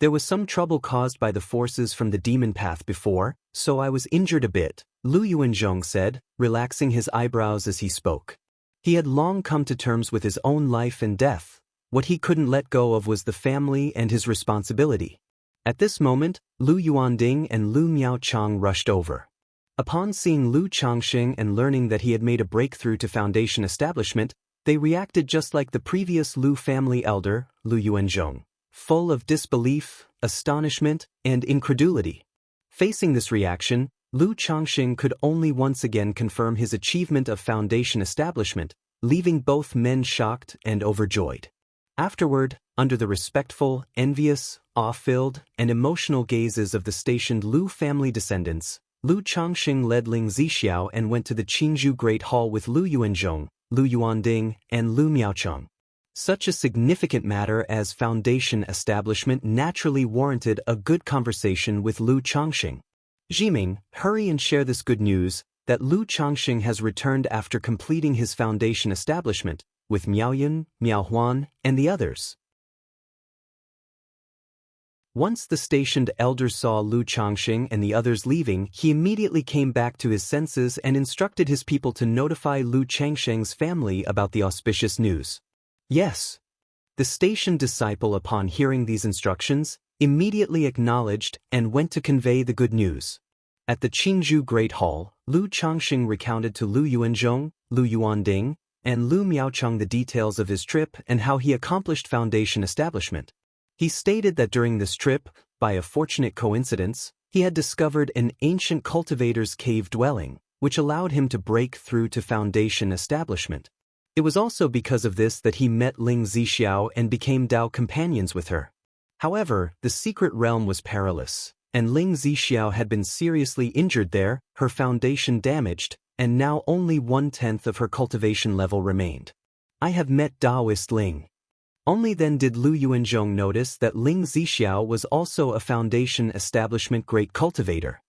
A: There was some trouble caused by the forces from the demon path before, so I was injured a bit, Lu Yuanzhong said, relaxing his eyebrows as he spoke. He had long come to terms with his own life and death. What he couldn't let go of was the family and his responsibility. At this moment, Lu Yuanding and Lu Miaochang rushed over. Upon seeing Lu Changxing and learning that he had made a breakthrough to foundation establishment, they reacted just like the previous Lu family elder, Lu Yuanzhong, full of disbelief, astonishment, and incredulity. Facing this reaction, Lu Changxing could only once again confirm his achievement of foundation establishment, leaving both men shocked and overjoyed. Afterward, under the respectful, envious, awe-filled, and emotional gazes of the stationed Lu family descendants, Lu Changxing led Ling Zixiao and went to the Qingzhou Great Hall with Lu Yuanzhong, Lu Yuanding, and Lu Miaochang. Such a significant matter as foundation establishment naturally warranted a good conversation with Lu Changxing. Jiming, hurry and share this good news, that Lu Changxing has returned after completing his foundation establishment, with Miaoyan, Miaohuan, and the others. Once the stationed elder saw Lu Changxing and the others leaving, he immediately came back to his senses and instructed his people to notify Lu Changxing's family about the auspicious news. Yes. The stationed disciple, upon hearing these instructions, immediately acknowledged and went to convey the good news. At the Qingzhou Great Hall, Lu Changxing recounted to Lu Yuanzhong, Lu Yuanding, and Lu Miaocheng the details of his trip and how he accomplished foundation establishment. He stated that during this trip, by a fortunate coincidence, he had discovered an ancient cultivator's cave dwelling, which allowed him to break through to foundation establishment. It was also because of this that he met Ling Zixiao and became Dao companions with her. However, the secret realm was perilous, and Ling Zixiao had been seriously injured there, her foundation damaged, and now only 1/10 of her cultivation level remained. I have met Daoist Ling. Only then did Lu Yuanzhong notice that Ling Zixiao was also a foundation establishment great cultivator.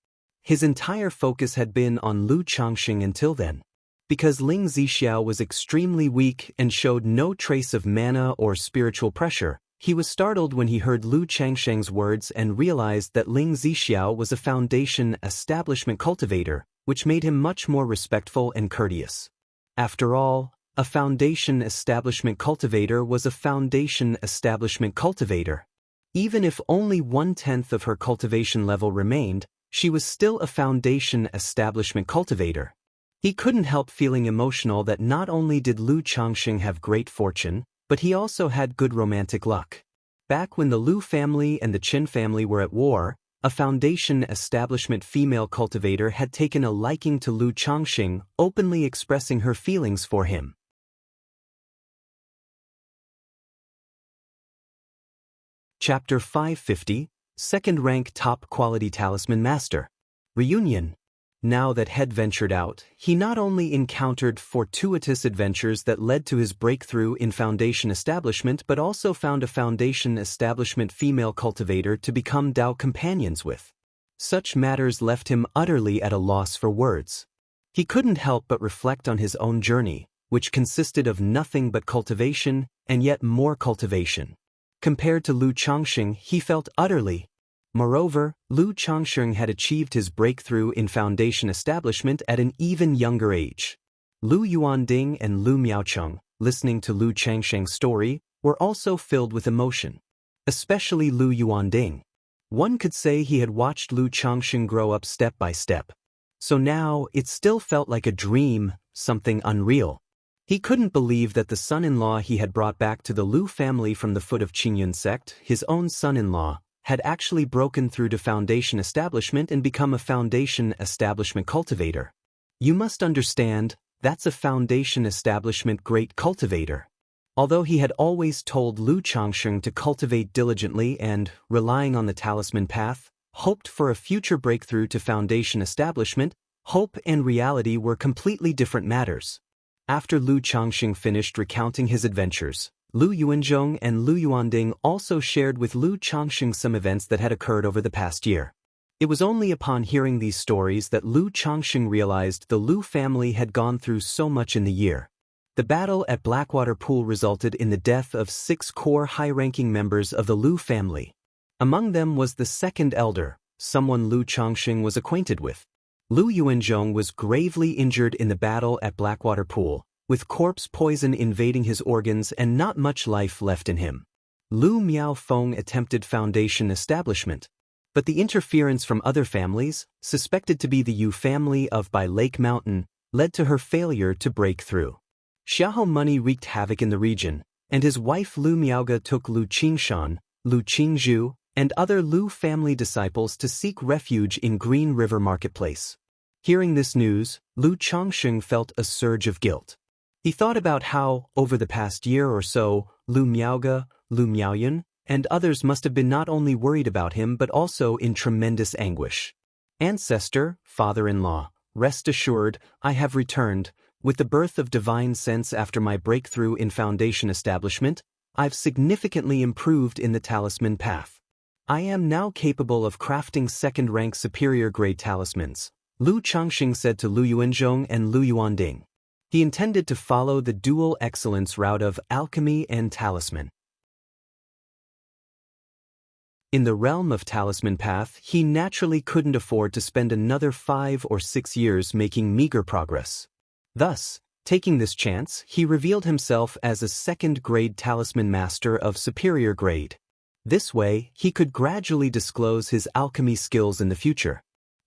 A: His entire focus had been on Lu Changxing until then. Because Ling Zixiao was extremely weak and showed no trace of mana or spiritual pressure, he was startled when he heard Lu Changxing's words and realized that Ling Zixiao was a foundation establishment cultivator, which made him much more respectful and courteous. After all, a foundation establishment cultivator was a foundation establishment cultivator. Even if only 1/10 of her cultivation level remained, she was still a foundation establishment cultivator. He couldn't help feeling emotional that not only did Lu Changxing have great fortune, but he also had good romantic luck. Back when the Lu family and the Qin family were at war, a foundation establishment female cultivator had taken a liking to Lu Changxing, openly expressing her feelings for him. Chapter 550, Second Rank Top Quality Talisman Master. Reunion. Now that Head ventured out, he not only encountered fortuitous adventures that led to his breakthrough in foundation establishment but also found a foundation establishment female cultivator to become Dao companions with. Such matters left him utterly at a loss for words. He couldn't help but reflect on his own journey, which consisted of nothing but cultivation, and yet more cultivation. Compared to Lu Changxing, he felt utterly. Moreover, Lu Changxing had achieved his breakthrough in foundation establishment at an even younger age. Lu Yuanding and Lu Miaocheng, listening to Lu Changxing's story, were also filled with emotion. Especially Lu Yuanding. One could say he had watched Lu Changxing grow up step by step. So now, it still felt like a dream, something unreal. He couldn't believe that the son-in-law he had brought back to the Lu family from the foot of Qingyun sect, his own son-in-law, had actually broken through to foundation establishment and become a foundation establishment cultivator. You must understand, that's a foundation establishment great cultivator. Although he had always told Lu Changxing to cultivate diligently and, relying on the talisman path, hoped for a future breakthrough to foundation establishment, hope and reality were completely different matters. After Lu Changxing finished recounting his adventures, Lu Yuanzhong and Lu Yuanding also shared with Lu Changxing some events that had occurred over the past year. It was only upon hearing these stories that Lu Changxing realized the Lu family had gone through so much in the year. The battle at Blackwater Pool resulted in the death of 6 core high-ranking members of the Lu family. Among them was the second elder, someone Lu Changxing was acquainted with. Lu Yuanzhong was gravely injured in the battle at Blackwater Pool, with corpse poison invading his organs and not much life left in him. Lu Miaofeng attempted foundation establishment, but the interference from other families, suspected to be the Yu family of by Lake Mountain, led to her failure to break through. Xiahou Money wreaked havoc in the region, and his wife Lu Miaoga took Lu Qingshan, Lu Qingzhu, and other Lu family disciples to seek refuge in Green River Marketplace. Hearing this news, Lu Changxing felt a surge of guilt. He thought about how, over the past year or so, Lu Miaoga, Lu Miaoyun, and others must have been not only worried about him but also in tremendous anguish. Ancestor, father-in-law, rest assured, I have returned. With the birth of divine sense after my breakthrough in foundation establishment, I've significantly improved in the talisman path. I am now capable of crafting second-rank superior-grade talismans, Lu Changxing said to Lu Yuanzhong and Lu Yuanding. He intended to follow the dual excellence route of alchemy and talisman. In the realm of talisman path, he naturally couldn't afford to spend another 5 or 6 years making meager progress. Thus, taking this chance, he revealed himself as a second-grade talisman master of superior grade. This way, he could gradually disclose his alchemy skills in the future.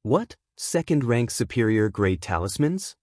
A: What? Second-rank superior grade talismans?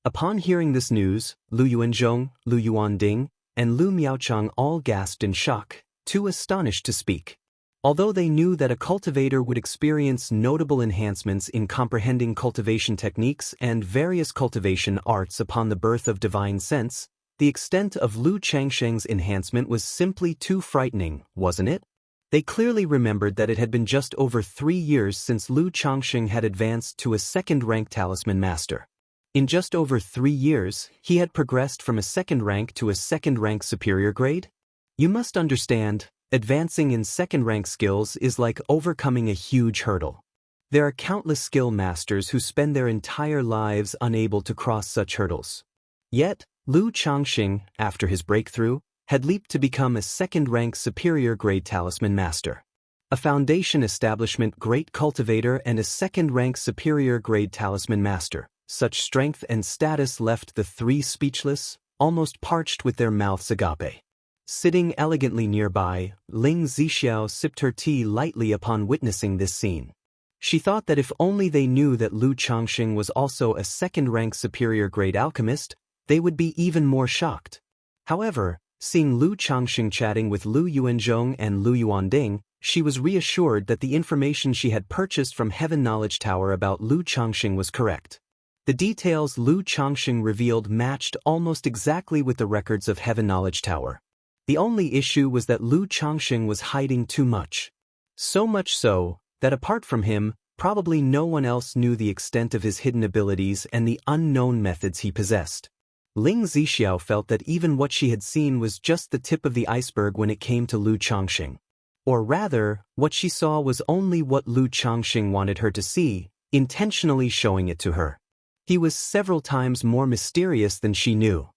A: Upon hearing this news, Lu Yuanzhong, Lu Yuanding, and Lu Miaochang all gasped in shock, too astonished to speak. Although they knew that a cultivator would experience notable enhancements in comprehending cultivation techniques and various cultivation arts upon the birth of divine sense, the extent of Lu Changsheng's enhancement was simply too frightening, wasn't it? They clearly remembered that it had been just over 3 years since Lu Changsheng had advanced to a second-rank talisman master. In just over 3 years, he had progressed from a second rank to a second-rank superior grade? You must understand, advancing in second-rank skills is like overcoming a huge hurdle. There are countless skill masters who spend their entire lives unable to cross such hurdles. Yet, Lu Changsheng, after his breakthrough, had leaped to become a second-rank superior grade talisman master. A foundation establishment great cultivator and a second-rank superior grade talisman master. Such strength and status left the three speechless, almost parched with their mouths agape. Sitting elegantly nearby, Ling Zixiao sipped her tea lightly upon witnessing this scene. She thought that if only they knew that Lu Changsheng was also a second-rank superior grade alchemist, they would be even more shocked. However, seeing Lu Changsheng chatting with Lu Yuanzhong and Lu Yuanding, she was reassured that the information she had purchased from Heaven Knowledge Tower about Lu Changsheng was correct. The details Lu Changsheng revealed matched almost exactly with the records of Heaven Knowledge Tower. The only issue was that Lu Changsheng was hiding too much. So much so, that apart from him, probably no one else knew the extent of his hidden abilities and the unknown methods he possessed. Ling Zixiao felt that even what she had seen was just the tip of the iceberg when it came to Lu Changsheng. Or rather, what she saw was only what Lu Changsheng wanted her to see, intentionally showing it to her. He was several times more mysterious than she knew.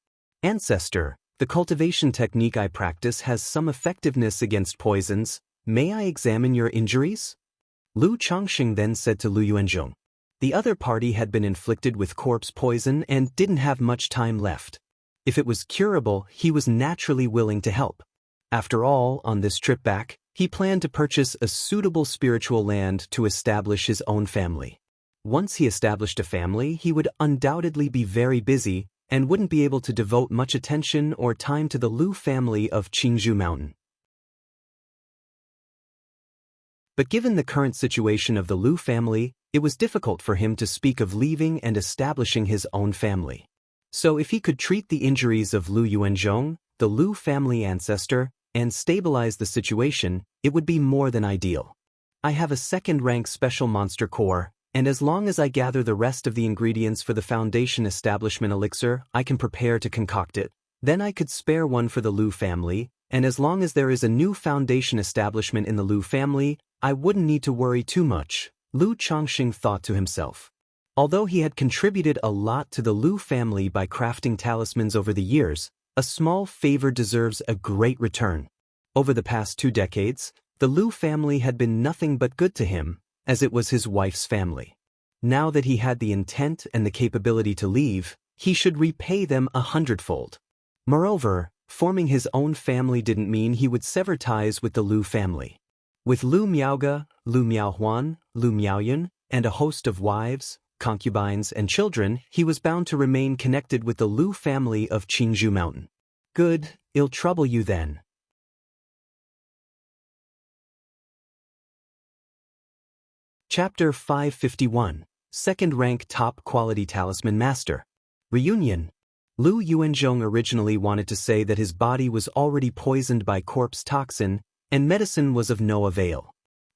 A: Ancestor, the cultivation technique I practice has some effectiveness against poisons. May I examine your injuries? Lu Changsheng then said to Lu Yuanzhong. The other party had been inflicted with corpse poison and didn't have much time left. If it was curable, he was naturally willing to help. After all, on this trip back, he planned to purchase a suitable spiritual land to establish his own family. Once he established a family, he would undoubtedly be very busy and wouldn't be able to devote much attention or time to the Lu family of Qingzhou Mountain. But given the current situation of the Lu family, it was difficult for him to speak of leaving and establishing his own family. So if he could treat the injuries of Lu Yuanzhong, the Lu family ancestor, and stabilize the situation, it would be more than ideal. I have a second-rank special monster core, and as long as I gather the rest of the ingredients for the foundation establishment elixir, I can prepare to concoct it. Then I could spare one for the Lu family, and as long as there is a new foundation establishment in the Lu family, I wouldn't need to worry too much, Lu Changsheng thought to himself. Although he had contributed a lot to the Lu family by crafting talismans over the years, a small favor deserves a great return. Over the past 2 decades, the Lu family had been nothing but good to him, as it was his wife's family. Now that he had the intent and the capability to leave, he should repay them 100-fold. Moreover, forming his own family didn't mean he would sever ties with the Lu family. With Lu Miaoge, Lu Miaohuan, Lu Miaoyun, and a host of wives, concubines, and children, he was bound to remain connected with the Lu family of Qingzhou Mountain. Good, it'll trouble you then. Chapter 551, Second-Rank Top-Quality Talisman Master. Reunion. Lu Yuanzhong originally wanted to say that his body was already poisoned by corpse toxin, and medicine was of no avail.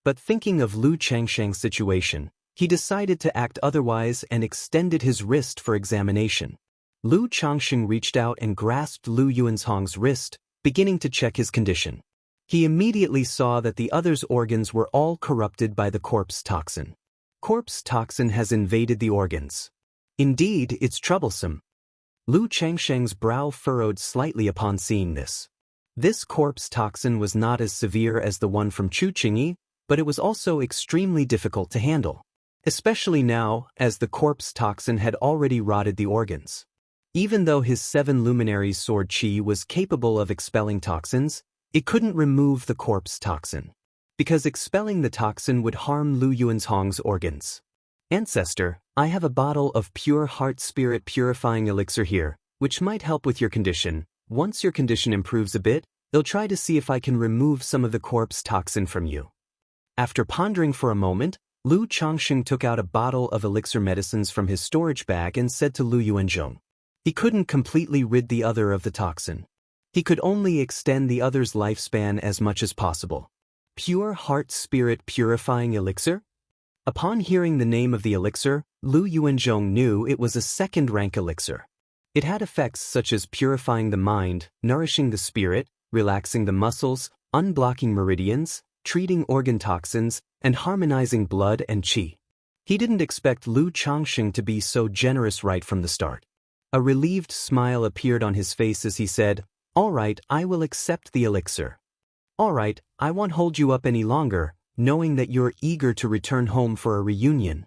A: But thinking of Lu Changsheng's situation, he decided to act otherwise and extended his wrist for examination. Lu Changsheng reached out and grasped Lu Yuanzhong's wrist, beginning to check his condition. He immediately saw that the other's organs were all corrupted by the corpse toxin. Corpse toxin has invaded the organs. Indeed, it's troublesome. Lu Changsheng's brow furrowed slightly upon seeing this. This corpse toxin was not as severe as the one from Chuqingyi, but it was also extremely difficult to handle. Especially now, as the corpse toxin had already rotted the organs. Even though his 7 luminaries' sword qi was capable of expelling toxins, it couldn't remove the corpse toxin. Because expelling the toxin would harm Lu Yuanzhong's organs. Ancestor, I have a bottle of pure heart spirit purifying elixir here, which might help with your condition. Once your condition improves a bit, they'll try to see if I can remove some of the corpse toxin from you. After pondering for a moment, Lu Changsheng took out a bottle of elixir medicines from his storage bag and said to Lu Yuanzhong. He couldn't completely rid the other of the toxin. He could only extend the other's lifespan as much as possible. Pure heart spirit purifying elixir? Upon hearing the name of the elixir, Lu Yuanzhong knew it was a second-rank elixir. It had effects such as purifying the mind, nourishing the spirit, relaxing the muscles, unblocking meridians, treating organ toxins, and harmonizing blood and qi. He didn't expect Lu Changsheng to be so generous right from the start. A relieved smile appeared on his face as he said, "All right, I will accept the elixir. All right, I won't hold you up any longer, knowing that you're eager to return home for a reunion."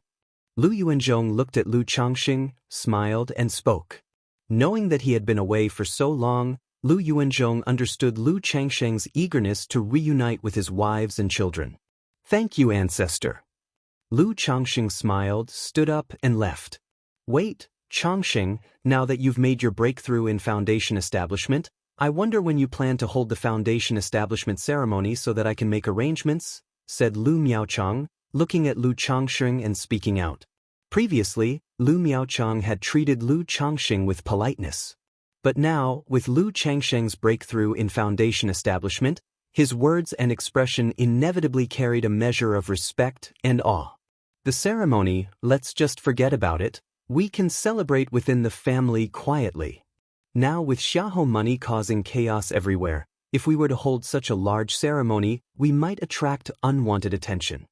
A: Lu Yuanzhong looked at Lu Changsheng, smiled, and spoke. Knowing that he had been away for so long, Lu Yuanzhong understood Lu Changsheng's eagerness to reunite with his wives and children. "Thank you, ancestor." Lu Changsheng smiled, stood up, and left. "Wait, Changsheng, now that you've made your breakthrough in Foundation establishment, I wonder when you plan to hold the Foundation establishment ceremony so that I can make arrangements," said Lu Miaochang, looking at Lu Changsheng and speaking out. Previously, Lu Miaochang had treated Lu Changsheng with politeness. But now, with Lu Changsheng's breakthrough in Foundation establishment, his words and expression inevitably carried a measure of respect and awe. "The ceremony, let's just forget about it. We can celebrate within the family quietly. Now with Xiahou money causing chaos everywhere, if we were to hold such a large ceremony, we might attract unwanted attention.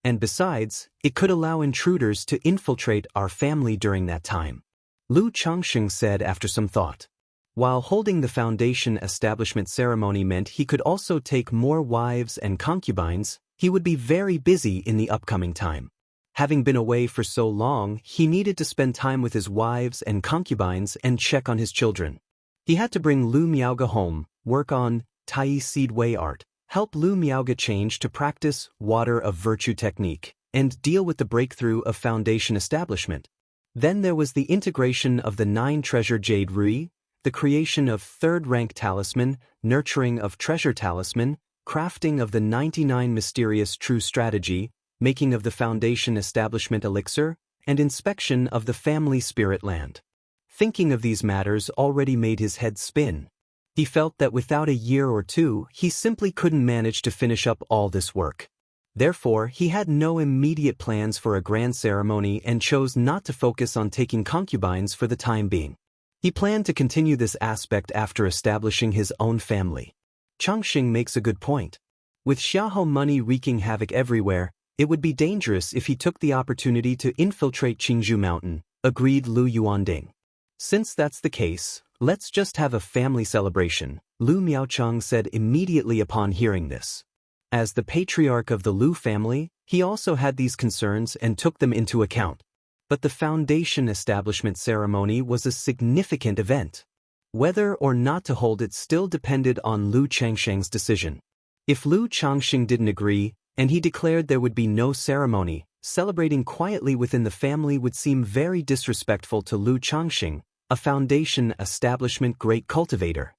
A: And besides, it could allow intruders to infiltrate our family during that time," Lu Changsheng said after some thought. While holding the Foundation establishment ceremony meant he could also take more wives and concubines, he would be very busy in the upcoming time. Having been away for so long, he needed to spend time with his wives and concubines and check on his children. He had to bring Lu Miaoge home, work on Tai Seed Wei art, help Lu Miaoge change to practice Water of Virtue technique, and deal with the breakthrough of Foundation establishment. Then there was the integration of the 9 treasure jade Rui, the creation of 3rd rank talisman, nurturing of treasure talisman, crafting of the 99 mysterious true strategy, making of the Foundation establishment elixir, and inspection of the family spirit land. Thinking of these matters already made his head spin. He felt that without a year or two, he simply couldn't manage to finish up all this work. Therefore, he had no immediate plans for a grand ceremony and chose not to focus on taking concubines for the time being. He planned to continue this aspect after establishing his own family. Changsheng makes a good point. With Xiahou money wreaking havoc everywhere, it would be dangerous if he took the opportunity to infiltrate Qingzhou Mountain, agreed Lu Yuanding. Since that's the case, let's just have a family celebration, Lu Miaochang said immediately upon hearing this. As the patriarch of the Lu family, he also had these concerns and took them into account. But the Foundation establishment ceremony was a significant event. Whether or not to hold it still depended on Lu Changsheng's decision. If Lu Changsheng didn't agree, and he declared there would be no ceremony, celebrating quietly within the family would seem very disrespectful to Lu Changsheng, a Foundation establishment great cultivator.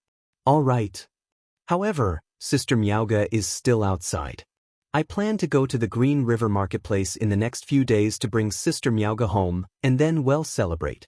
A: All right. However, Sister Miaoge is still outside. I plan to go to the Green River Marketplace in the next few days to bring Sister Miaoge home, and then well celebrate.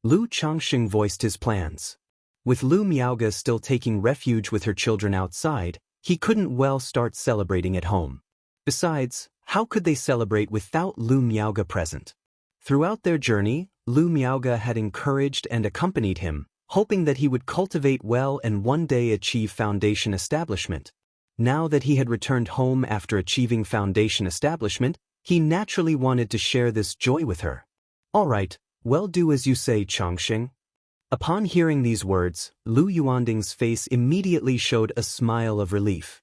A: Lu Changsheng voiced his plans. With Lu Miaoge still taking refuge with her children outside, he couldn't well start celebrating at home. Besides, how could they celebrate without Lu Miaoge present? Throughout their journey, Lu Miaoge had encouraged and accompanied him, hoping that he would cultivate well and one day achieve Foundation establishment. Now that he had returned home after achieving Foundation establishment, he naturally wanted to share this joy with her. All right, well, do as you say, Changsheng. Upon hearing these words, Lu Yuanding's face immediately showed a smile of relief.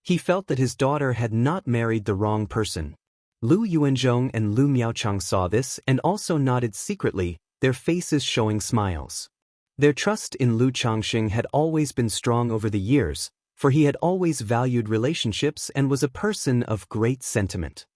A: He felt that his daughter had not married the wrong person. Lu Yuanzhong and Lu Miaochang saw this and also nodded secretly, their faces showing smiles. Their trust in Lu Changxing had always been strong over the years, for he had always valued relationships and was a person of great sentiment.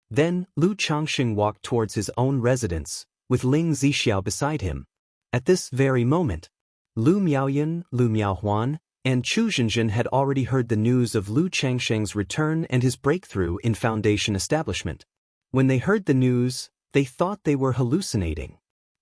A: Then, Lu Changxing walked towards his own residence, with Ling Zixiao beside him. At this very moment, Lu Miaoyan, Lu Miaohuan, and Chu Zhenzhen had already heard the news of Lu Changsheng's return and his breakthrough in Foundation establishment. When they heard the news, they thought they were hallucinating.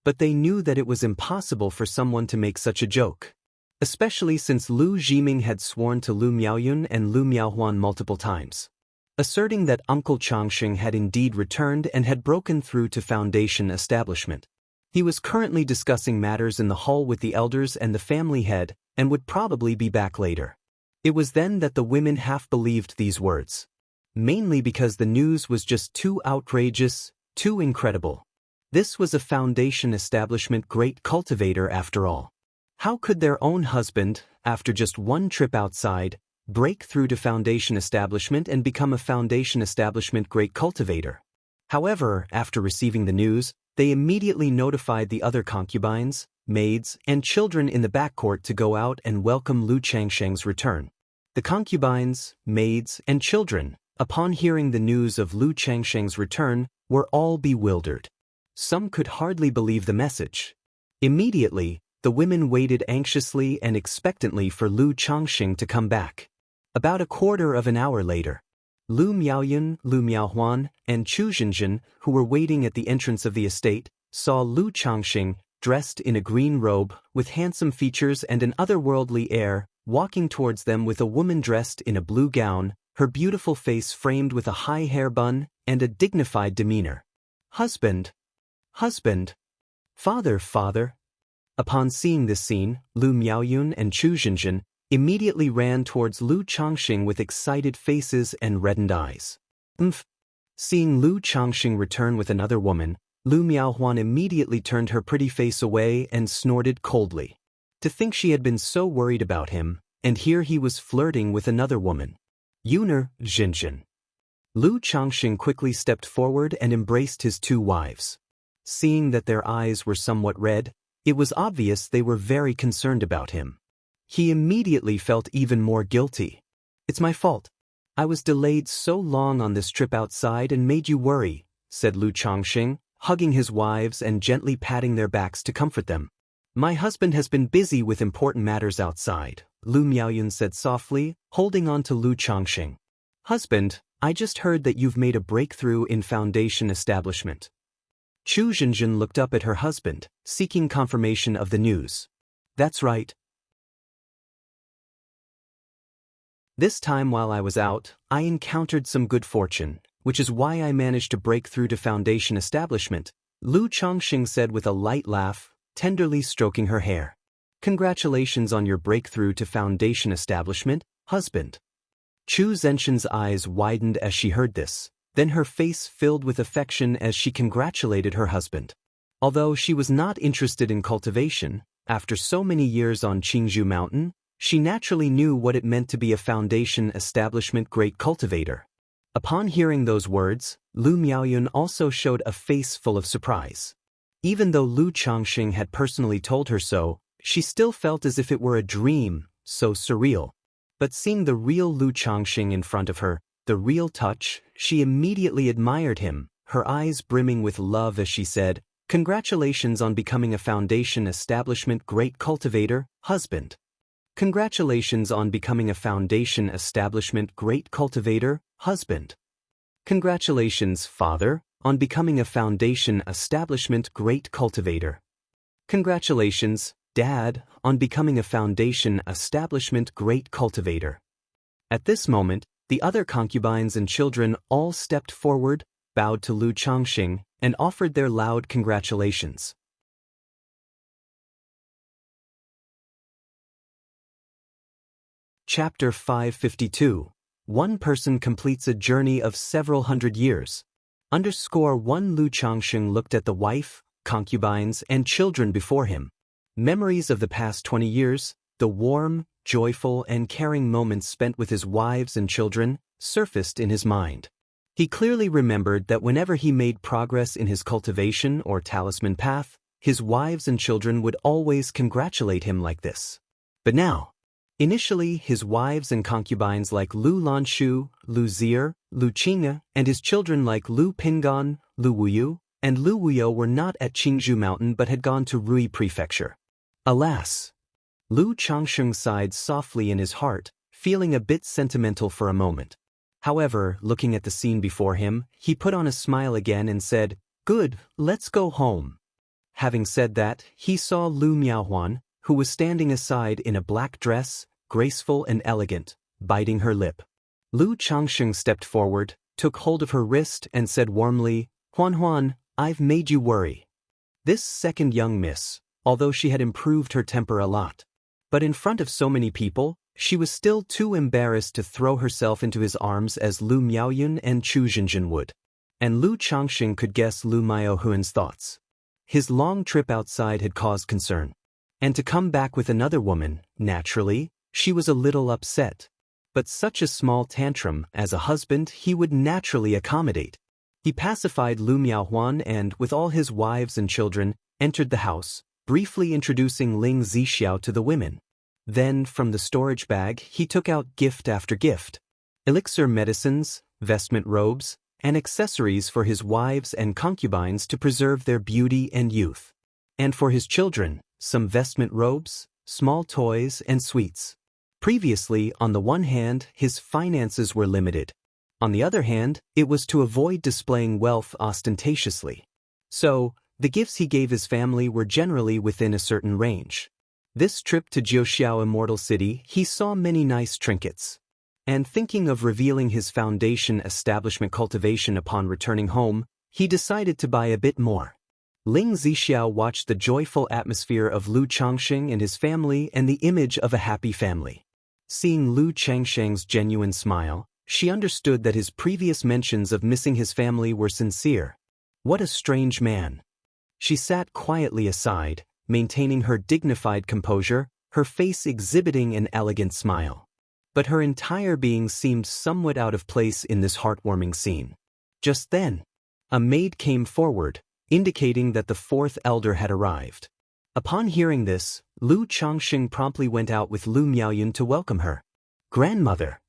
A: But they knew that it was impossible for someone to make such a joke. Especially since Lu Zhiming had sworn to Lu Miaoyun and Lu Miaohuan multiple times, asserting that Uncle Changxing had indeed returned and had broken through to Foundation establishment. He was currently discussing matters in the hall with the elders and the family head, and would probably be back later. It was then that the women half believed these words. Mainly because the news was just too outrageous, too incredible. This was a Foundation establishment great cultivator after all. How could their own husband, after just one trip outside, break through to Foundation establishment and become a Foundation establishment great cultivator? However, after receiving the news, they immediately notified the other concubines, maids, and children in the backcourt to go out and welcome Lu Changsheng's return. The concubines, maids, and children, upon hearing the news of Lu Changsheng's return, were all bewildered. Some could hardly believe the message. Immediately, the women waited anxiously and expectantly for Lu Changxing to come back. About a quarter of an hour later, Lu Miaoyun, Lu Miaohuan, and Chu Zhenzhen, who were waiting at the entrance of the estate, saw Lu Changxing, dressed in a green robe, with handsome features and an otherworldly air, walking towards them with a woman dressed in a blue gown, her beautiful face framed with a high hair bun, and a dignified demeanor. "Husband! Husband! Father, father!" Upon seeing this scene, Lu Miaoyun and Chu Zhenzhen immediately ran towards Lu Changxing with excited faces and reddened eyes. Seeing Lu Changxing return with another woman, Lu Miaohuan immediately turned her pretty face away and snorted coldly. To think she had been so worried about him, and here he was flirting with another woman. Yuner, Zhenzhen. Lu Changxing quickly stepped forward and embraced his two wives. Seeing that their eyes were somewhat red, it was obvious they were very concerned about him. He immediately felt even more guilty. "It's my fault. I was delayed so long on this trip outside and made you worry," said Lu Changxing, hugging his wives and gently patting their backs to comfort them. "My husband has been busy with important matters outside," Lu Miaoyun said softly, holding on to Lu Changxing. "Husband, I just heard that you've made a breakthrough in Foundation establishment." Chu Zhenzhen looked up at her husband, seeking confirmation of the news. "That's right. This time while I was out, I encountered some good fortune, which is why I managed to break through to Foundation establishment," Lu Changxing said with a light laugh, tenderly stroking her hair. "Congratulations on your breakthrough to Foundation establishment, husband." Chu Zhenshen's eyes widened as she heard this, then her face filled with affection as she congratulated her husband. Although she was not interested in cultivation, after so many years on Qingzhou Mountain, she naturally knew what it meant to be a Foundation establishment great cultivator. Upon hearing those words, Lu Miaoyun also showed a face full of surprise. Even though Lu Changxing had personally told her so, she still felt as if it were a dream, so surreal. But seeing the real Lu Changxing in front of her, the real touch, she immediately admired him, her eyes brimming with love as she said, "Congratulations on becoming a Foundation establishment great cultivator, husband." "Congratulations on becoming a Foundation establishment great cultivator, husband." "Congratulations, father, on becoming a Foundation establishment great cultivator." "Congratulations, dad, on becoming a Foundation establishment great cultivator." At this moment, the other concubines and children all stepped forward, bowed to Lu Changxing, and offered their loud congratulations. Chapter 552. One person completes a journey of several hundred years. _1 Lu Changxing looked at the wife, concubines, and children before him. Memories of the past 20 years, the warm, joyful, and caring moments spent with his wives and children, surfaced in his mind. He clearly remembered that whenever he made progress in his cultivation or talisman path, his wives and children would always congratulate him like this. But now, initially his wives and concubines like Lu Lanshu, Lu Zir, Lu Qingge, and his children like Lu Pingan, Lu Wuyu, and Lu Wuyo were not at Qingzhou Mountain but had gone to Rui Prefecture. Alas! Lu Changsheng sighed softly in his heart, feeling a bit sentimental for a moment. However, looking at the scene before him, he put on a smile again and said, "Good, let's go home." Having said that, he saw Lu Miaohuan, who was standing aside in a black dress, graceful and elegant, biting her lip. Lu Changsheng stepped forward, took hold of her wrist and said warmly, "Huan Huan, I've made you worry." This second young miss, although she had improved her temper a lot, but in front of so many people, she was still too embarrassed to throw herself into his arms as Lu Miaoyun and Chu Zhenjin would. And Lu Changsheng could guess Lu Miaohuan's thoughts. His long trip outside had caused concern. And to come back with another woman, naturally, she was a little upset. But such a small tantrum, as a husband, he would naturally accommodate. He pacified Lu Miaohuan and, with all his wives and children, entered the house, briefly introducing Ling Zixiao to the women. Then, from the storage bag, he took out gift after gift. Elixir medicines, vestment robes, and accessories for his wives and concubines to preserve their beauty and youth. And for his children, some vestment robes, small toys, and sweets. Previously, on the one hand, his finances were limited. On the other hand, it was to avoid displaying wealth ostentatiously. So, the gifts he gave his family were generally within a certain range. This trip to Jiuxiao Immortal City, he saw many nice trinkets. And thinking of revealing his foundation establishment cultivation upon returning home, he decided to buy a bit more. Ling Zixiao watched the joyful atmosphere of Lu Changsheng and his family and the image of a happy family. Seeing Lu Changsheng's genuine smile, she understood that his previous mentions of missing his family were sincere. What a strange man. She sat quietly aside, maintaining her dignified composure, her face exhibiting an elegant smile. But her entire being seemed somewhat out of place in this heartwarming scene. Just then, a maid came forward, indicating that the fourth elder had arrived. Upon hearing this, Lu Changsheng promptly went out with Lu Miaoyun to welcome her. "Grandmother."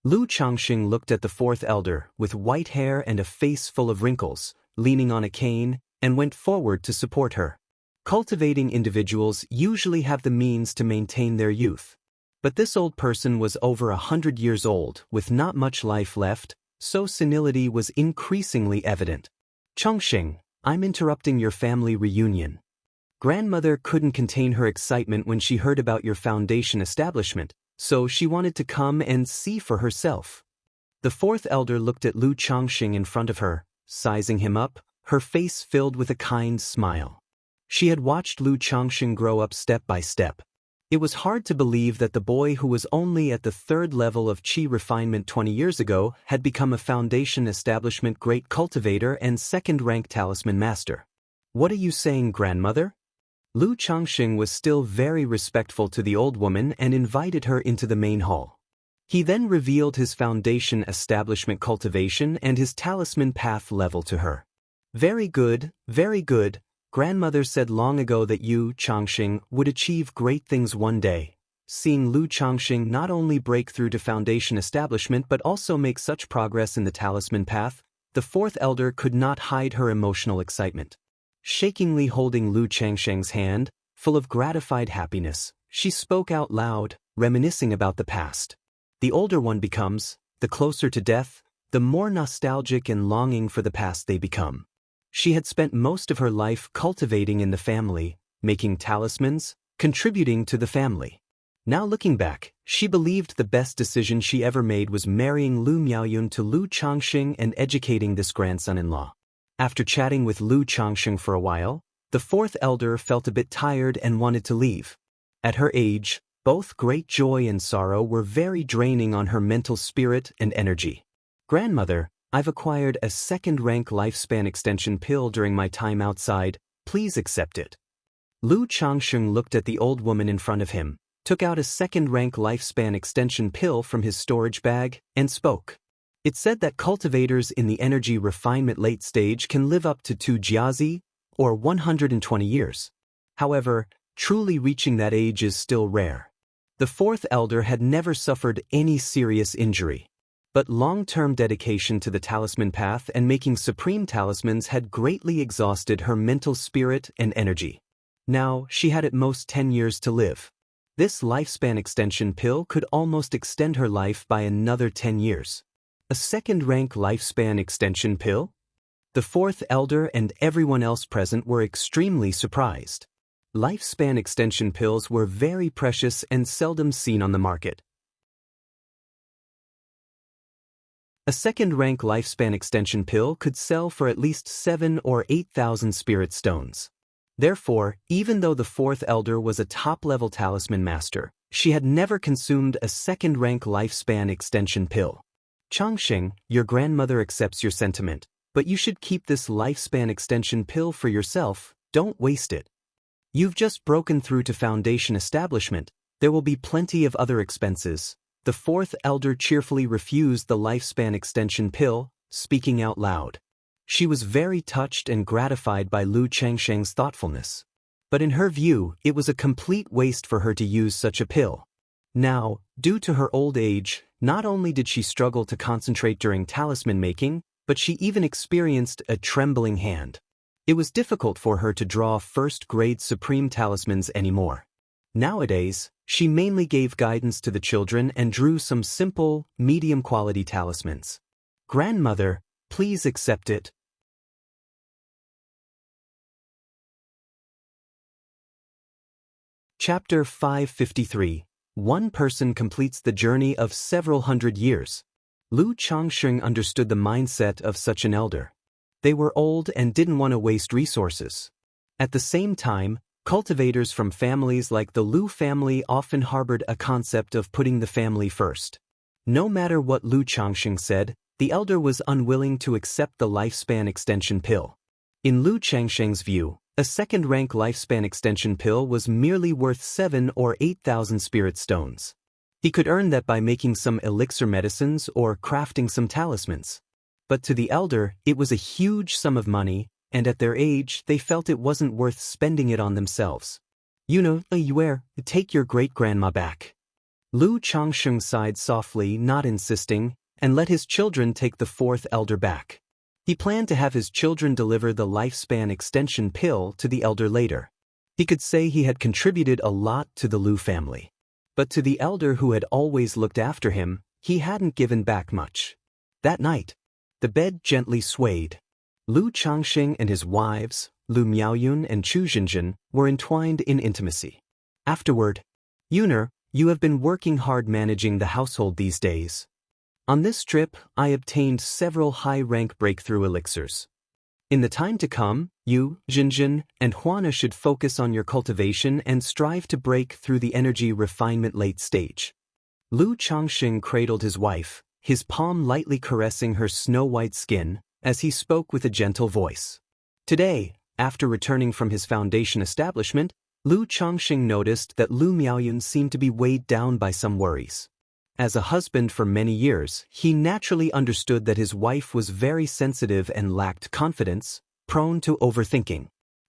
A: Lu Changsheng looked at the fourth elder, with white hair and a face full of wrinkles, leaning on a cane, and went forward to support her. Cultivating individuals usually have the means to maintain their youth. But this old person was over 100 years old, with not much life left, so senility was increasingly evident. "Changsheng, I'm interrupting your family reunion." Grandmother couldn't contain her excitement when she heard about your foundation establishment, so she wanted to come and see for herself. The fourth elder looked at Lu Changsheng in front of her, sizing him up, her face filled with a kind smile. She had watched Lu Changsheng grow up step by step. It was hard to believe that the boy who was only at the third level of Qi refinement 20 years ago had become a foundation establishment great cultivator and second-rank talisman master. "What are you saying, grandmother?" Lu Changsheng was still very respectful to the old woman and invited her into the main hall. He then revealed his foundation establishment cultivation and his talisman path level to her. Very good, very good. Grandmother said long ago that you, Changsheng, would achieve great things one day." Seeing Lu Changsheng not only break through to foundation establishment but also make such progress in the talisman path, the fourth elder could not hide her emotional excitement. Shakingly holding Lu Changsheng's hand, full of gratified happiness, she spoke out loud, reminiscing about the past. The older one becomes, the closer to death, the more nostalgic and longing for the past they become. She had spent most of her life cultivating in the family, making talismans, contributing to the family. Now looking back, she believed the best decision she ever made was marrying Lu Miaoyun to Lu Changsheng and educating this grandson-in-law. After chatting with Lu Changsheng for a while, the fourth elder felt a bit tired and wanted to leave. At her age, both great joy and sorrow were very draining on her mental spirit and energy. "Grandmother, I've acquired a second-rank lifespan extension pill during my time outside, please accept it. Lu Changsheng looked at the old woman in front of him, took out a second-rank lifespan extension pill from his storage bag, and spoke. It said that cultivators in the energy refinement late stage can live up to 2 jiazi, or 120 years. However, truly reaching that age is still rare. The fourth elder had never suffered any serious injury. But long-term dedication to the talisman path and making supreme talismans had greatly exhausted her mental spirit and energy. Now, she had at most 10 years to live. This lifespan extension pill could almost extend her life by another 10 years. A second-rank lifespan extension pill? The fourth elder and everyone else present were extremely surprised. Lifespan extension pills were very precious and seldom seen on the market. A second-rank lifespan extension pill could sell for at least 7 or 8,000 spirit stones. Therefore, even though the fourth elder was a top-level talisman master, she had never consumed a second-rank lifespan extension pill. Changsheng, your grandmother accepts your sentiment, but you should keep this lifespan extension pill for yourself, don't waste it. You've just broken through to foundation establishment, there will be plenty of other expenses. The fourth elder cheerfully refused the lifespan extension pill, speaking out loud. She was very touched and gratified by Lu Changsheng's thoughtfulness. But in her view, it was a complete waste for her to use such a pill. Now, due to her old age, not only did she struggle to concentrate during talisman making, but she even experienced a trembling hand. It was difficult for her to draw first-grade supreme talismans anymore. Nowadays, she mainly gave guidance to the children and drew some simple, medium-quality talismans. Grandmother, please accept it. Chapter 553. One person completes the journey of several hundred years. Lu Changsheng understood the mindset of such an elder. They were old and didn't want to waste resources. At the same time, cultivators from families like the Lu family often harbored a concept of putting the family first. No matter what Lu Changsheng said, the elder was unwilling to accept the lifespan extension pill. In Lu Changsheng's view, a second-rank lifespan extension pill was merely worth 7 or 8,000 spirit stones. He could earn that by making some elixir medicines or crafting some talismans. But to the elder, it was a huge sum of money, and at their age, they felt it wasn't worth spending it on themselves. Take your great-grandma back. Lu Changsheng sighed softly, not insisting, and let his children take the fourth elder back. He planned to have his children deliver the lifespan extension pill to the elder later. He could say he had contributed a lot to the Lu family. But to the elder who had always looked after him, he hadn't given back much. That night, the bed gently swayed. Lu Changsheng and his wives, Lu Miaoyun and Chu Jinjin, were entwined in intimacy. Afterward, Yuner, you have been working hard managing the household these days. On this trip, I obtained several high-rank breakthrough elixirs. In the time to come, you, Jinjin, and Huana should focus on your cultivation and strive to break through the energy refinement late stage. Lu Changsheng cradled his wife, his palm lightly caressing her snow-white skin, as he spoke with a gentle voice. Today, after returning from his foundation establishment, Lu Changsheng noticed that Lu Miaoyun seemed to be weighed down by some worries. As a husband for many years, he naturally understood that his wife was very sensitive and lacked confidence, prone to overthinking.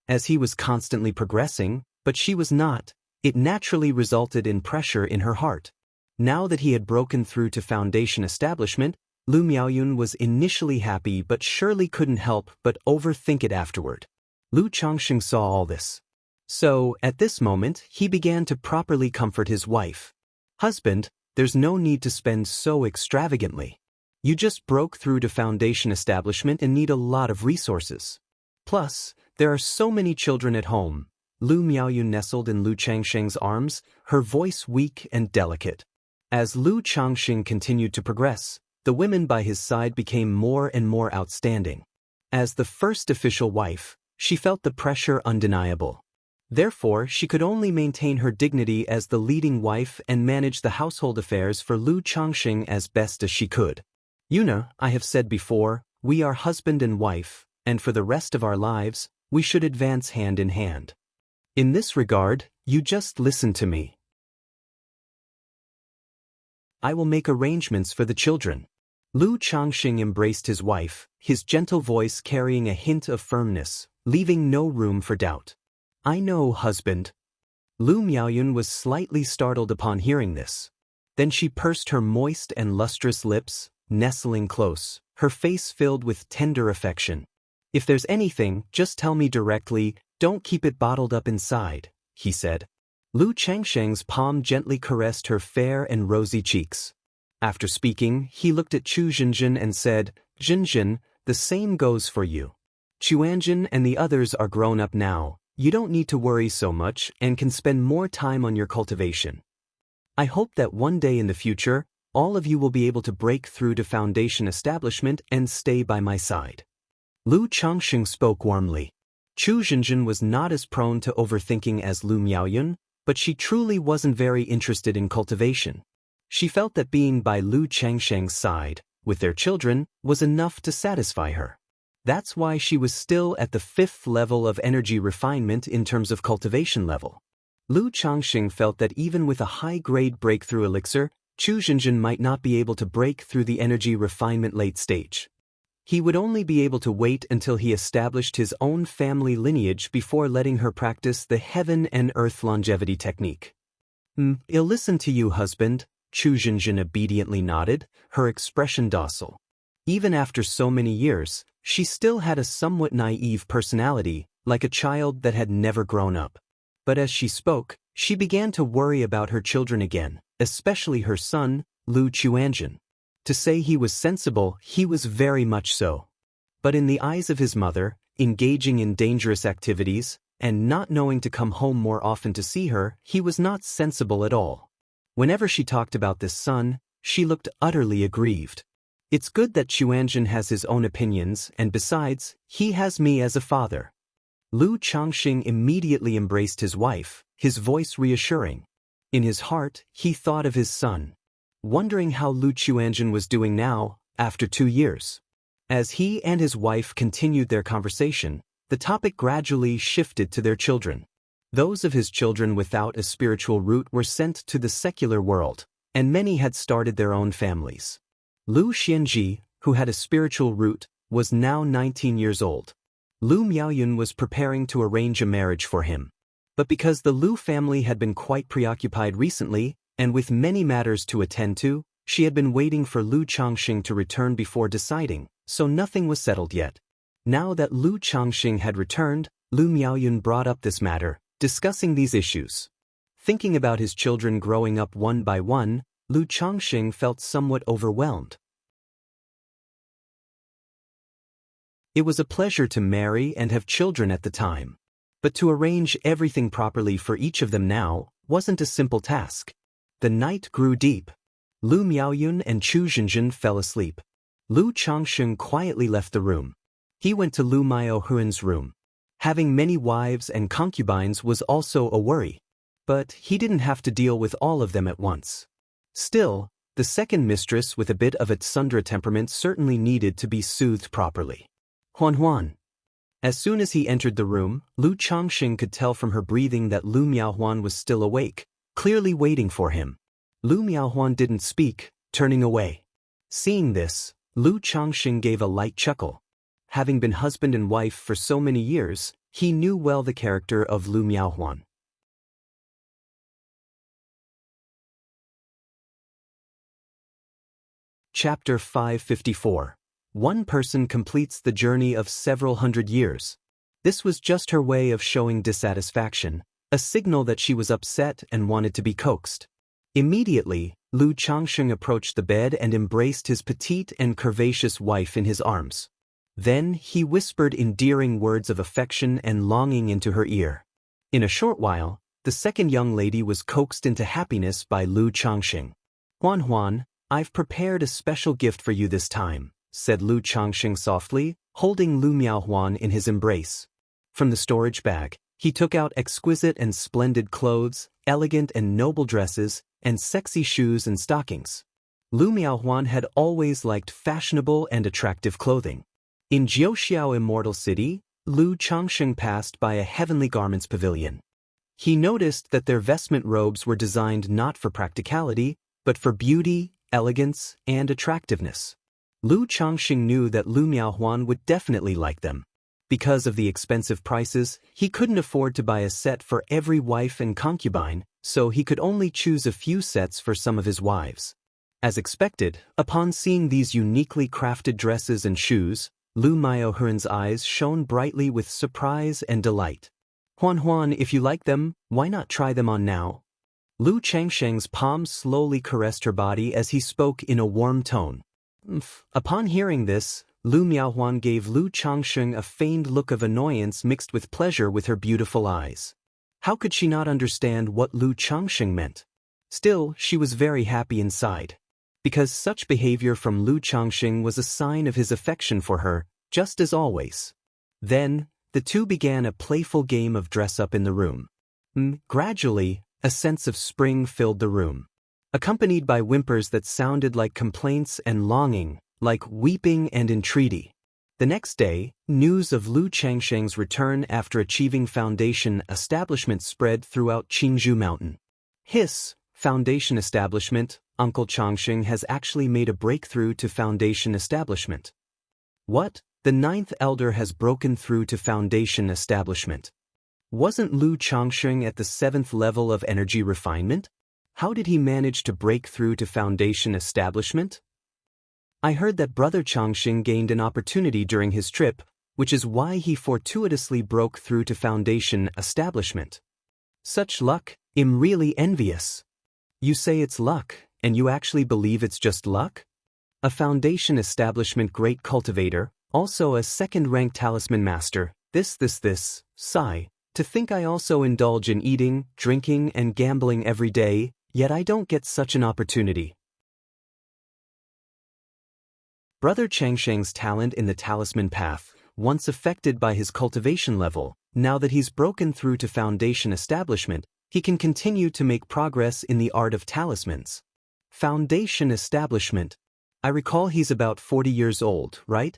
A: As he was constantly progressing, but she was not, it naturally resulted in pressure in her heart. Now that he had broken through to foundation establishment, Lu Miaoyun was initially happy but surely couldn't help but overthink it afterward. Lu Changsheng saw all this. So, at this moment, he began to properly comfort his wife. Husband, there's no need to spend so extravagantly. You just broke through to foundation establishment and need a lot of resources. Plus, there are so many children at home. Lu Miaoyun nestled in Lu Changsheng's arms, her voice weak and delicate. As Lu Changsheng continued to progress, the women by his side became more and more outstanding. As the first official wife, she felt the pressure undeniable. Therefore, she could only maintain her dignity as the leading wife and manage the household affairs for Lu Changsheng as best as she could. I have said before, we are husband and wife, and for the rest of our lives, we should advance hand in hand. In this regard, you just listen to me. I will make arrangements for the children. Lu Changxing embraced his wife, his gentle voice carrying a hint of firmness, leaving no room for doubt. I know, husband. Lu Miaoyun was slightly startled upon hearing this. Then she pursed her moist and lustrous lips, nestling close, her face filled with tender affection. If there's anything, just tell me directly, don't keep it bottled up inside, he said. Lu Changsheng's palm gently caressed her fair and rosy cheeks. After speaking, he looked at Chu Zhenzhen and said, Zhenzhen, the same goes for you. Chuanjin and the others are grown up now, you don't need to worry so much and can spend more time on your cultivation. I hope that one day in the future, all of you will be able to break through to foundation establishment and stay by my side. Lu Changxing spoke warmly. Chu Zhenzhen was not as prone to overthinking as Lu Miaoyun, but she truly wasn't very interested in cultivation. She felt that being by Lu Changsheng's side, with their children, was enough to satisfy her. That's why she was still at the 5th level of energy refinement in terms of cultivation level. Lu Changxing felt that even with a high-grade breakthrough elixir, Chu Zhenzhen might not be able to break through the energy refinement late stage. He would only be able to wait until he established his own family lineage before letting her practice the heaven and earth longevity technique. I'll listen to you, husband, Chu Zhenzhen obediently nodded, her expression docile. Even after so many years, she still had a somewhat naive personality, like a child that had never grown up. But as she spoke, she began to worry about her children again, especially her son, Lu Chuanjin. To say he was sensible, he was very much so. But in the eyes of his mother, engaging in dangerous activities, and not knowing to come home more often to see her, he was not sensible at all. Whenever she talked about this son, she looked utterly aggrieved. It's good that Chuanjin has his own opinions, and besides, he has me as a father. Lu Changxing immediately embraced his wife, his voice reassuring. In his heart, he thought of his son, wondering how Lu Chuanjin was doing now, after 2 years. As he and his wife continued their conversation, the topic gradually shifted to their children. Those of his children without a spiritual root were sent to the secular world, and many had started their own families. Lu Xianji, who had a spiritual root, was now 19 years old. Lu Miaoyun was preparing to arrange a marriage for him. But because the Lu family had been quite preoccupied recently, and with many matters to attend to, she had been waiting for Lu Changxing to return before deciding, so nothing was settled yet. Now that Lu Changxing had returned, Lu Miaoyun brought up this matter, discussing these issues. Thinking about his children growing up one by one, Lu Changxing felt somewhat overwhelmed. It was a pleasure to marry and have children at the time. But to arrange everything properly for each of them now wasn't a simple task. The night grew deep. Lu Miaoyun and Chu Zhenzhen fell asleep. Lu Changxing quietly left the room. He went to Lu Miaoyun's room. Having many wives and concubines was also a worry. But he didn't have to deal with all of them at once. Still, the second mistress with a bit of a tsundra temperament certainly needed to be soothed properly. Huan. As soon as he entered the room, Lu Changxing could tell from her breathing that Lu Miaohuan was still awake, clearly waiting for him. Lu Miaohuan didn't speak, turning away. Seeing this, Lu Changxing gave a light chuckle. Having been husband and wife for so many years, he knew well the character of Lu Miaohuan. Chapter 554. One person completes the journey of several hundred years. This was just her way of showing dissatisfaction, a signal that she was upset and wanted to be coaxed. Immediately, Lu Changxing approached the bed and embraced his petite and curvaceous wife in his arms. Then he whispered endearing words of affection and longing into her ear. In a short while, the second young lady was coaxed into happiness by Lu Changxing. Huan, I've prepared a special gift for you this time, said Lu Changxing softly, holding Lu Miaohuan in his embrace. From the storage bag, he took out exquisite and splendid clothes, elegant and noble dresses, and sexy shoes and stockings. Lu Miaohuan had always liked fashionable and attractive clothing. In Jiuxiao Immortal City, Lu Changsheng passed by a heavenly garments pavilion. He noticed that their vestment robes were designed not for practicality, but for beauty, elegance, and attractiveness. Lu Changsheng knew that Lu Miaohuan would definitely like them. Because of the expensive prices, he couldn't afford to buy a set for every wife and concubine, so he could only choose a few sets for some of his wives. As expected, upon seeing these uniquely crafted dresses and shoes, Lu Miaohuan's eyes shone brightly with surprise and delight. Huan, if you like them, why not try them on now? Lu Changsheng's palm slowly caressed her body as he spoke in a warm tone. Upon hearing this, Lu Miaohuan gave Lu Changsheng a feigned look of annoyance mixed with pleasure with her beautiful eyes. How could she not understand what Lu Changsheng meant? Still, she was very happy inside. Because such behavior from Lu Changsheng was a sign of his affection for her, just as always. Then, the two began a playful game of dress-up in the room. Gradually, a sense of spring filled the room. Accompanied by whimpers that sounded like complaints and longing, like weeping and entreaty. The next day, news of Lu Changsheng's return after achieving foundation establishment spread throughout Qingzhou Mountain. Hiss, foundation establishment, Uncle Changsheng has actually made a breakthrough to foundation establishment. What? The 9th elder has broken through to foundation establishment. Wasn't Lu Changsheng at the 7th level of energy refinement? How did he manage to break through to foundation establishment? I heard that Brother Changsheng gained an opportunity during his trip, which is why he fortuitously broke through to foundation establishment. Such luck, I'm really envious. You say it's luck, and you actually believe it's just luck? A foundation establishment great cultivator, also a second-rank talisman master, sigh, to think I also indulge in eating, drinking, and gambling every day, yet I don't get such an opportunity. Brother Changsheng's talent in the talisman path, once affected by his cultivation level, now that he's broken through to foundation establishment, he can continue to make progress in the art of talismans. Foundation establishment. I recall he's about 40 years old, right?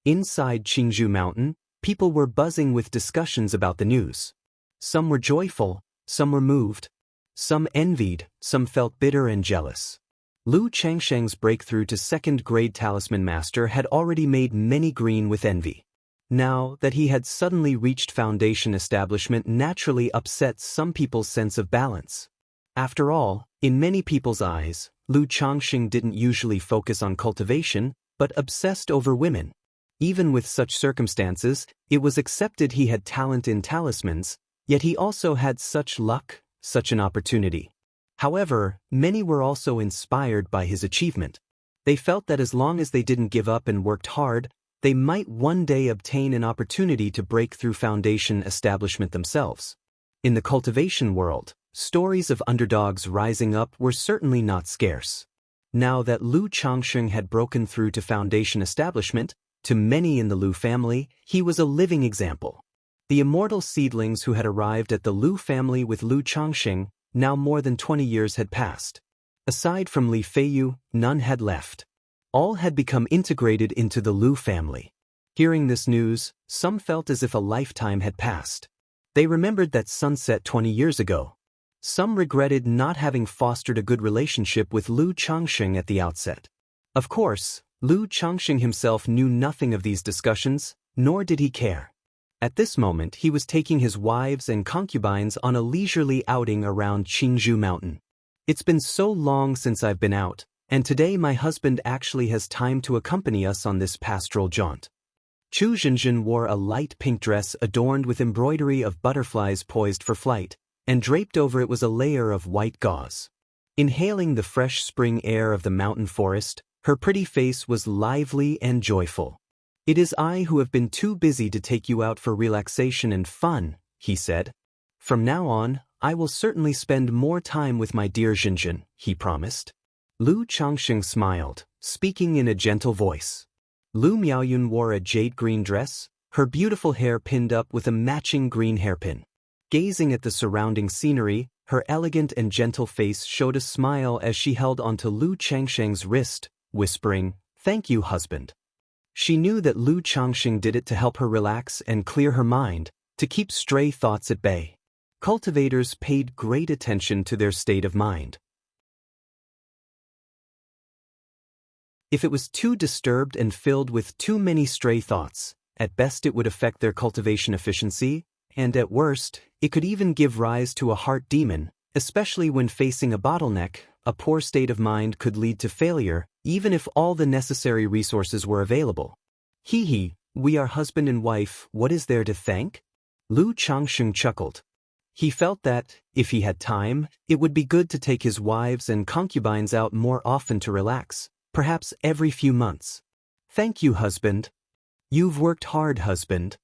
A: Inside Qingzhou Mountain, people were buzzing with discussions about the news. Some were joyful, some were moved. Some envied, some felt bitter and jealous. Lu Changsheng's breakthrough to second-grade talisman master had already made many green with envy. Now that he had suddenly reached foundation establishment naturally upset some people's sense of balance. After all, in many people's eyes, Lu Changsheng didn't usually focus on cultivation, but obsessed over women. Even with such circumstances, it was accepted he had talent in talismans, yet he also had such luck, such an opportunity. However, many were also inspired by his achievement. They felt that as long as they didn't give up and worked hard, they might one day obtain an opportunity to break through foundation establishment themselves. In the cultivation world, stories of underdogs rising up were certainly not scarce. Now that Lu Changsheng had broken through to foundation establishment, to many in the Lu family, he was a living example. The immortal seedlings who had arrived at the Lu family with Lu Changsheng, now more than 20 years had passed. Aside from Li Feiyu, none had left. All had become integrated into the Lu family. Hearing this news, some felt as if a lifetime had passed. They remembered that sunset 20 years ago. Some regretted not having fostered a good relationship with Lu Changsheng at the outset. Of course, Lu Changsheng himself knew nothing of these discussions, nor did he care. At this moment he was taking his wives and concubines on a leisurely outing around Qingzhou Mountain. It's been so long since I've been out, and today my husband actually has time to accompany us on this pastoral jaunt. Chu Zhenjin wore a light pink dress adorned with embroidery of butterflies poised for flight, and draped over it was a layer of white gauze. Inhaling the fresh spring air of the mountain forest, her pretty face was lively and joyful. "It is I who have been too busy to take you out for relaxation and fun," he said. "From now on, I will certainly spend more time with my dear Zhenjin," he promised. Lu Changsheng smiled, speaking in a gentle voice. Lu Miaoyun wore a jade green dress, her beautiful hair pinned up with a matching green hairpin. Gazing at the surrounding scenery, Her elegant and gentle face showed a smile as she held onto Lu Changsheng's wrist, whispering, "Thank you, husband." She knew that Lu Changsheng did it to help her relax and clear her mind, to keep stray thoughts at bay. Cultivators paid great attention to their state of mind. If it was too disturbed and filled with too many stray thoughts, at best it would affect their cultivation efficiency, and at worst, it could even give rise to a heart demon, especially when facing a bottleneck. A poor state of mind could lead to failure, even if all the necessary resources were available. Hee, we are husband and wife, what is there to thank? Lu Changsheng chuckled. He felt that, if he had time, it would be good to take his wives and concubines out more often to relax, perhaps every few months. Thank you, husband. You've worked hard, husband.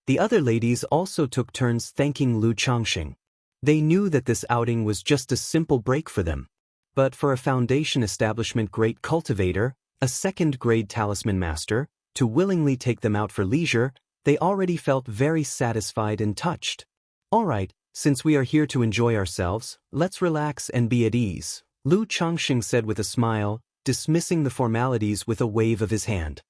A: The other ladies also took turns thanking Lu Changsheng. They knew that this outing was just a simple break for them. But for a foundation establishment great cultivator, a second-grade talisman master, to willingly take them out for leisure, they already felt very satisfied and touched. All right, since we are here to enjoy ourselves, let's relax and be at ease, Lu Changsheng said with a smile, dismissing the formalities with a wave of his hand.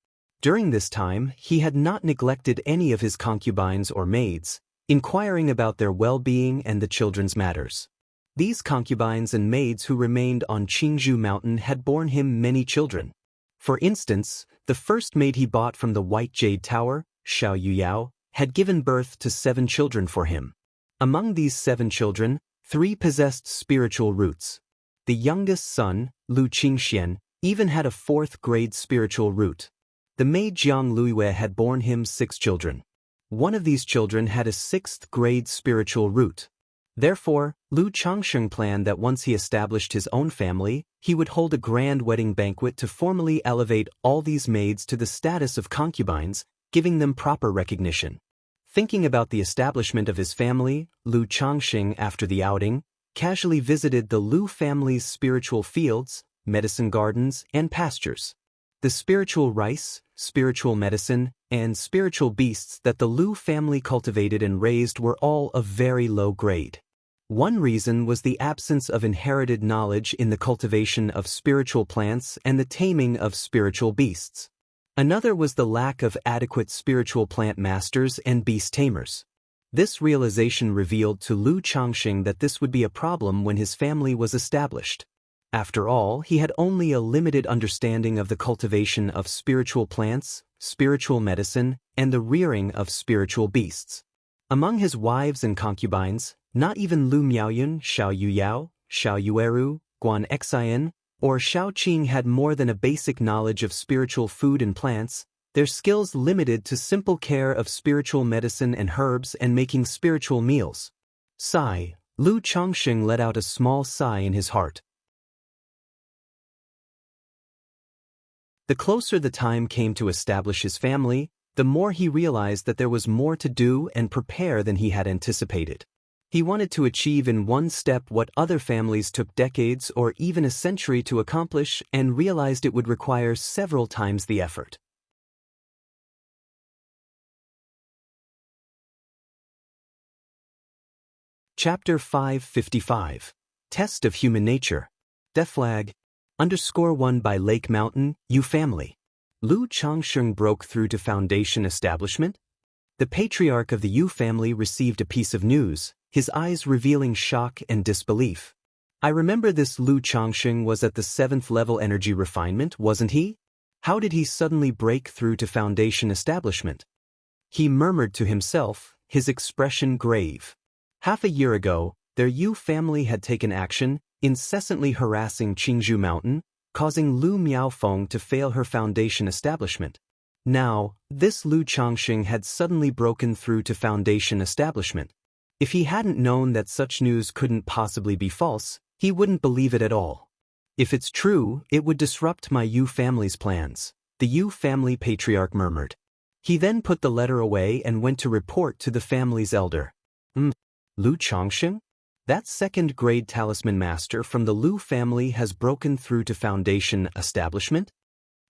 A: During this time, he had not neglected any of his concubines or maids, inquiring about their well-being and the children's matters. These concubines and maids who remained on Qingzhou Mountain had borne him many children. For instance, the first maid he bought from the White Jade Tower, Xiao Yuyao, had given birth to 7 children for him. Among these 7 children, 3 possessed spiritual roots. The youngest son, Lu Qingxian, even had a 4th-grade spiritual root. The maid Jiang Luiyue had borne him 6 children. One of these children had a 6th-grade spiritual root. Therefore, Lu Changsheng planned that once he established his own family, he would hold a grand wedding banquet to formally elevate all these maids to the status of concubines, giving them proper recognition. Thinking about the establishment of his family, Lu Changsheng, after the outing, casually visited the Lu family's spiritual fields, medicine gardens, and pastures. The spiritual rice, spiritual medicine, and spiritual beasts that the Lu family cultivated and raised were all of very low grade. One reason was the absence of inherited knowledge in the cultivation of spiritual plants and the taming of spiritual beasts. Another was the lack of adequate spiritual plant masters and beast tamers. This realization revealed to Lu Changsheng that this would be a problem when his family was established. After all, he had only a limited understanding of the cultivation of spiritual plants, spiritual medicine, and the rearing of spiritual beasts. Among his wives and concubines, not even Lu Miaoyun, Xiao Yuyao, Xiao Yueru, Guan Xian, or Xiao Qing had more than a basic knowledge of spiritual food and plants, their skills limited to simple care of spiritual medicine and herbs and making spiritual meals. Sigh, Lu Changsheng let out a small sigh in his heart. The closer the time came to establish his family, the more he realized that there was more to do and prepare than he had anticipated. He wanted to achieve in one step what other families took decades or even a century to accomplish and realized it would require several times the effort. Chapter 555. Test of Human Nature. Death Flag. _1 by Lake Mountain, Yu Family. Lu Changsheng broke through to foundation establishment? The patriarch of the Yu family received a piece of news, his eyes revealing shock and disbelief. I remember this Lu Changsheng was at the 7th level energy refinement, wasn't he? How did he suddenly break through to foundation establishment? He murmured to himself, his expression grave. Half a year ago, their Yu family had taken action, incessantly harassing Qingzhou Mountain, causing Lu Miaofeng to fail her foundation establishment. Now, this Lu Changsheng had suddenly broken through to foundation establishment. If he hadn't known that such news couldn't possibly be false, he wouldn't believe it at all. If it's true, it would disrupt my Yu family's plans, the Yu family patriarch murmured. He then put the letter away and went to report to the family's elder. Lu Changsheng? That 2nd-grade talisman master from the Lu family has broken through to foundation establishment?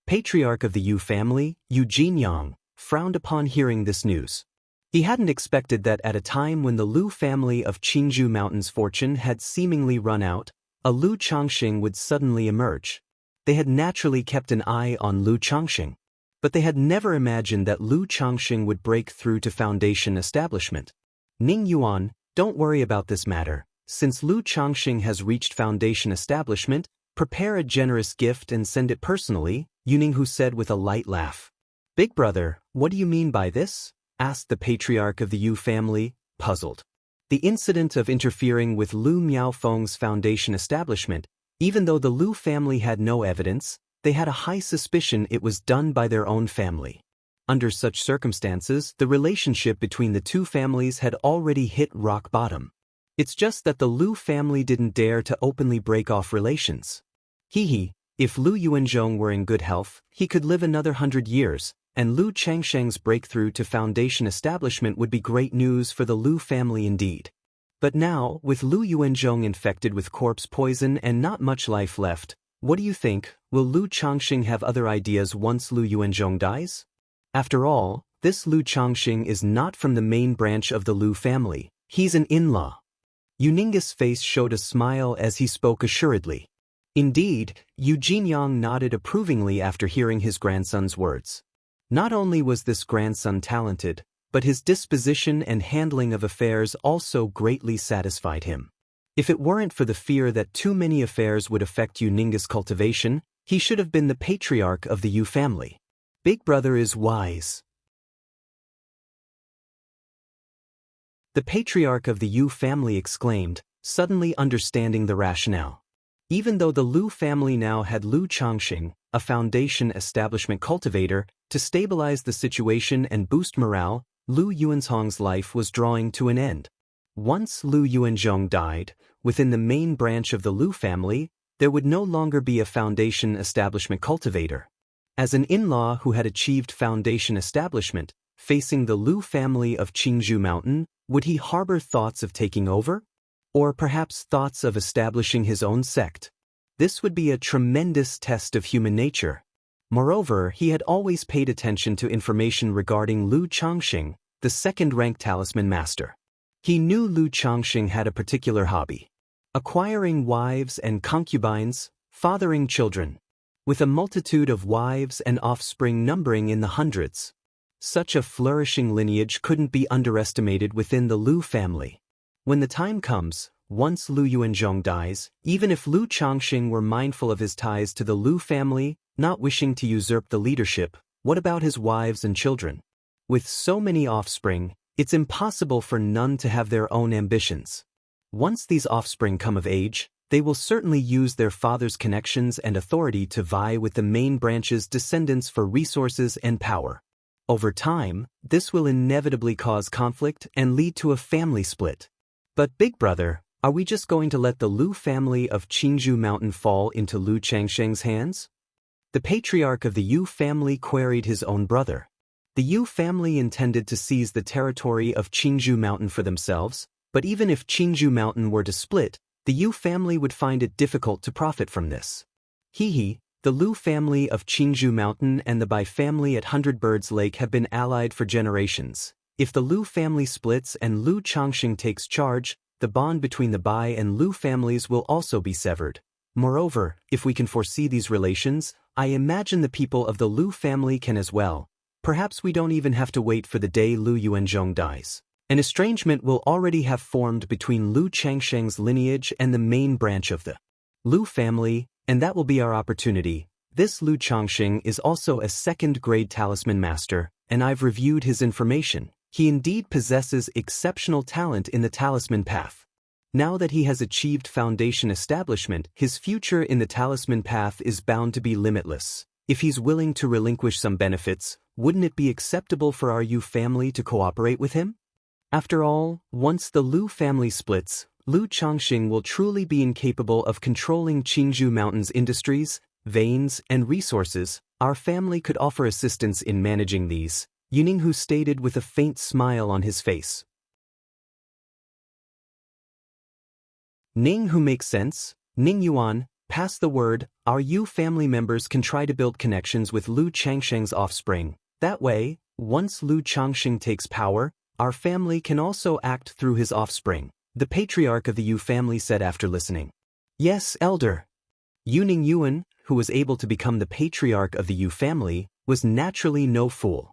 A: Patriarch of the Yu family, Yu Jinyang, frowned upon hearing this news. He hadn't expected that at a time when the Lu family of Qingzhou Mountain's fortune had seemingly run out, a Lu Changxing would suddenly emerge. They had naturally kept an eye on Lu Changxing, but they had never imagined that Lu Changxing would break through to foundation establishment. Ning Yuan, don't worry about this matter. Since Lu Changxing has reached foundation establishment, prepare a generous gift and send it personally, Yuninghu said with a light laugh. Big brother, what do you mean by this? Asked the patriarch of the Yu family, puzzled. The incident of interfering with Lu Miaofeng's foundation establishment, even though the Lu family had no evidence, they had a high suspicion it was done by their own family. Under such circumstances, the relationship between the two families had already hit rock bottom. It's just that the Lu family didn't dare to openly break off relations. If Lu Yuanzhong were in good health, he could live another 100 years, and Lu Changsheng's breakthrough to foundation establishment would be great news for the Lu family indeed. But now, with Lu Yuanzhong infected with corpse poison and not much life left, what do you think, will Lu Changxing have other ideas once Lu Yuanzhong dies? After all, this Lu Changxing is not from the main branch of the Lu family, he's an in-law. Yuninga's face showed a smile as he spoke assuredly. Indeed, Yu Jinyang nodded approvingly after hearing his grandson's words. Not only was this grandson talented, but his disposition and handling of affairs also greatly satisfied him. If it weren't for the fear that too many affairs would affect Yuninga's cultivation, he should have been the patriarch of the Yu family. Big brother is wise. The patriarch of the Yu family exclaimed, suddenly understanding the rationale. Even though the Lu family now had Lu Changxing, a foundation establishment cultivator, to stabilize the situation and boost morale, Lu Yuanzhong's life was drawing to an end. Once Lu Yuanzhong died, within the main branch of the Lu family, there would no longer be a foundation establishment cultivator. As an in-law who had achieved foundation establishment, facing the Lu family of Qingzhou Mountain, would he harbor thoughts of taking over? Or perhaps thoughts of establishing his own sect? This would be a tremendous test of human nature. Moreover, he had always paid attention to information regarding Lu Changxing, the second-ranked talisman master. He knew Lu Changxing had a particular hobby: acquiring wives and concubines, fathering children. With a multitude of wives and offspring numbering in the hundreds, such a flourishing lineage couldn't be underestimated within the Lu family. When the time comes, once Lu Yuanzhong dies, even if Lu Changxing were mindful of his ties to the Lu family, not wishing to usurp the leadership, what about his wives and children? With so many offspring, it's impossible for none to have their own ambitions. Once these offspring come of age, they will certainly use their father's connections and authority to vie with the main branch's descendants for resources and power. Over time, this will inevitably cause conflict and lead to a family split. But big brother, are we just going to let the Lu family of Qingzhou Mountain fall into Lu Changsheng's hands? The patriarch of the Yu family queried his own brother. The Yu family intended to seize the territory of Qingzhou Mountain for themselves, but even if Qingzhou Mountain were to split, the Yu family would find it difficult to profit from this. The Lu family of Qingzhou Mountain and the Bai family at Hundred Birds Lake have been allied for generations. If the Lu family splits and Lu Changxing takes charge, the bond between the Bai and Lu families will also be severed. Moreover, if we can foresee these relations, I imagine the people of the Lu family can as well. Perhaps we don't even have to wait for the day Lu Yuanzhong dies. An estrangement will already have formed between Lu Changsheng's lineage and the main branch of the Lu family, and that will be our opportunity. This Lu Changxing is also a second-grade talisman master, and I've reviewed his information. He indeed possesses exceptional talent in the talisman path. Now that he has achieved foundation establishment, his future in the talisman path is bound to be limitless. If he's willing to relinquish some benefits, wouldn't it be acceptable for our Yu family to cooperate with him? After all, once the Lu family splits, Lu Changxing will truly be incapable of controlling Qingzhou Mountain's industries, veins, and resources. Our family could offer assistance in managing these, Yuninghu stated with a faint smile on his face. Ning, who makes sense? Ning Yuan, pass the word. Our Yu family members can try to build connections with Lu Changsheng's offspring. That way, once Lu Changxing takes power, our family can also act through his offspring, the patriarch of the Yu family said after listening. Yes, elder. Yuning Yuan, who was able to become the patriarch of the Yu family, was naturally no fool.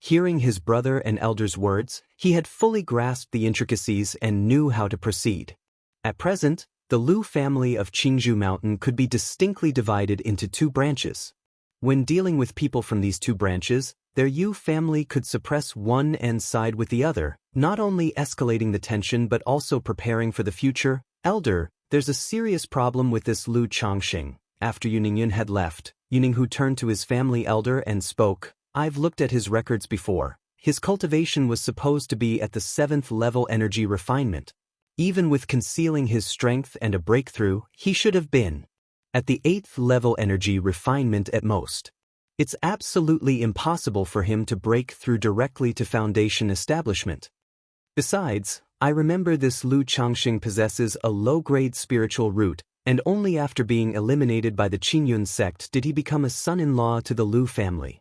A: Hearing his brother and elder's words, he had fully grasped the intricacies and knew how to proceed. At present, the Lu family of Qingzhou Mountain could be distinctly divided into two branches. When dealing with people from these two branches, their Yu family could suppress one and side with the other, not only escalating the tension but also preparing for the future. Elder, there's a serious problem with this Lu Changxing. After Yuningyun had left, Yuninghu turned to his family elder and spoke. I've looked at his records before. His cultivation was supposed to be at the 7th level energy refinement. Even with concealing his strength and a breakthrough, he should have been at the 8th level energy refinement at most. It's absolutely impossible for him to break through directly to foundation establishment. Besides, I remember this Lu Changxing possesses a low-grade spiritual root, and only after being eliminated by the Qingyun sect did he become a son-in-law to the Lu family.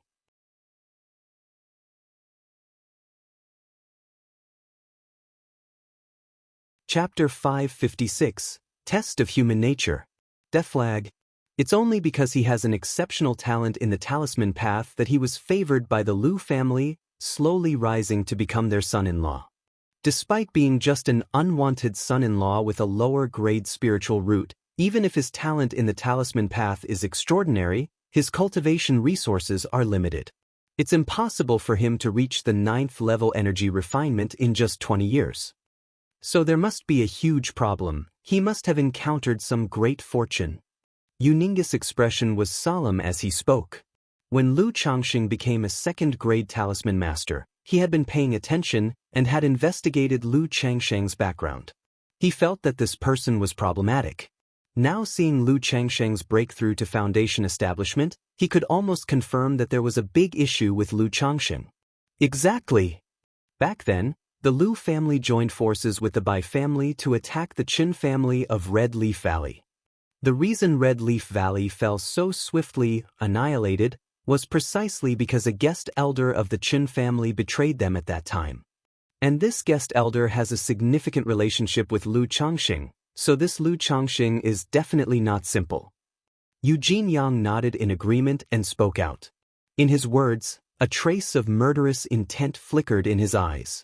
A: Chapter 556, Test of Human Nature. Death Flag. It's only because he has an exceptional talent in the talisman path that he was favored by the Lu family, slowly rising to become their son-in-law. Despite being just an unwanted son-in-law with a lower-grade spiritual root, even if his talent in the talisman path is extraordinary, his cultivation resources are limited. It's impossible for him to reach the 9th level energy refinement in just 20 years. So there must be a huge problem. He must have encountered some great fortune. Yuningus' expression was solemn as he spoke. When Lu Changxing became a 2nd-grade talisman master, he had been paying attention and had investigated Lu Changsheng's background. He felt that this person was problematic. Now seeing Lu Changsheng's breakthrough to foundation establishment, he could almost confirm that there was a big issue with Lu Changxing. Exactly. Back then, the Lu family joined forces with the Bai family to attack the Qin family of Red Leaf Valley. The reason Red Leaf Valley fell so swiftly annihilated was precisely because a guest elder of the Qin family betrayed them at that time. And this guest elder has a significant relationship with Lu Changxing, so this Lu Changxing is definitely not simple. Eugene Yang nodded in agreement and spoke out. In his words, a trace of murderous intent flickered in his eyes.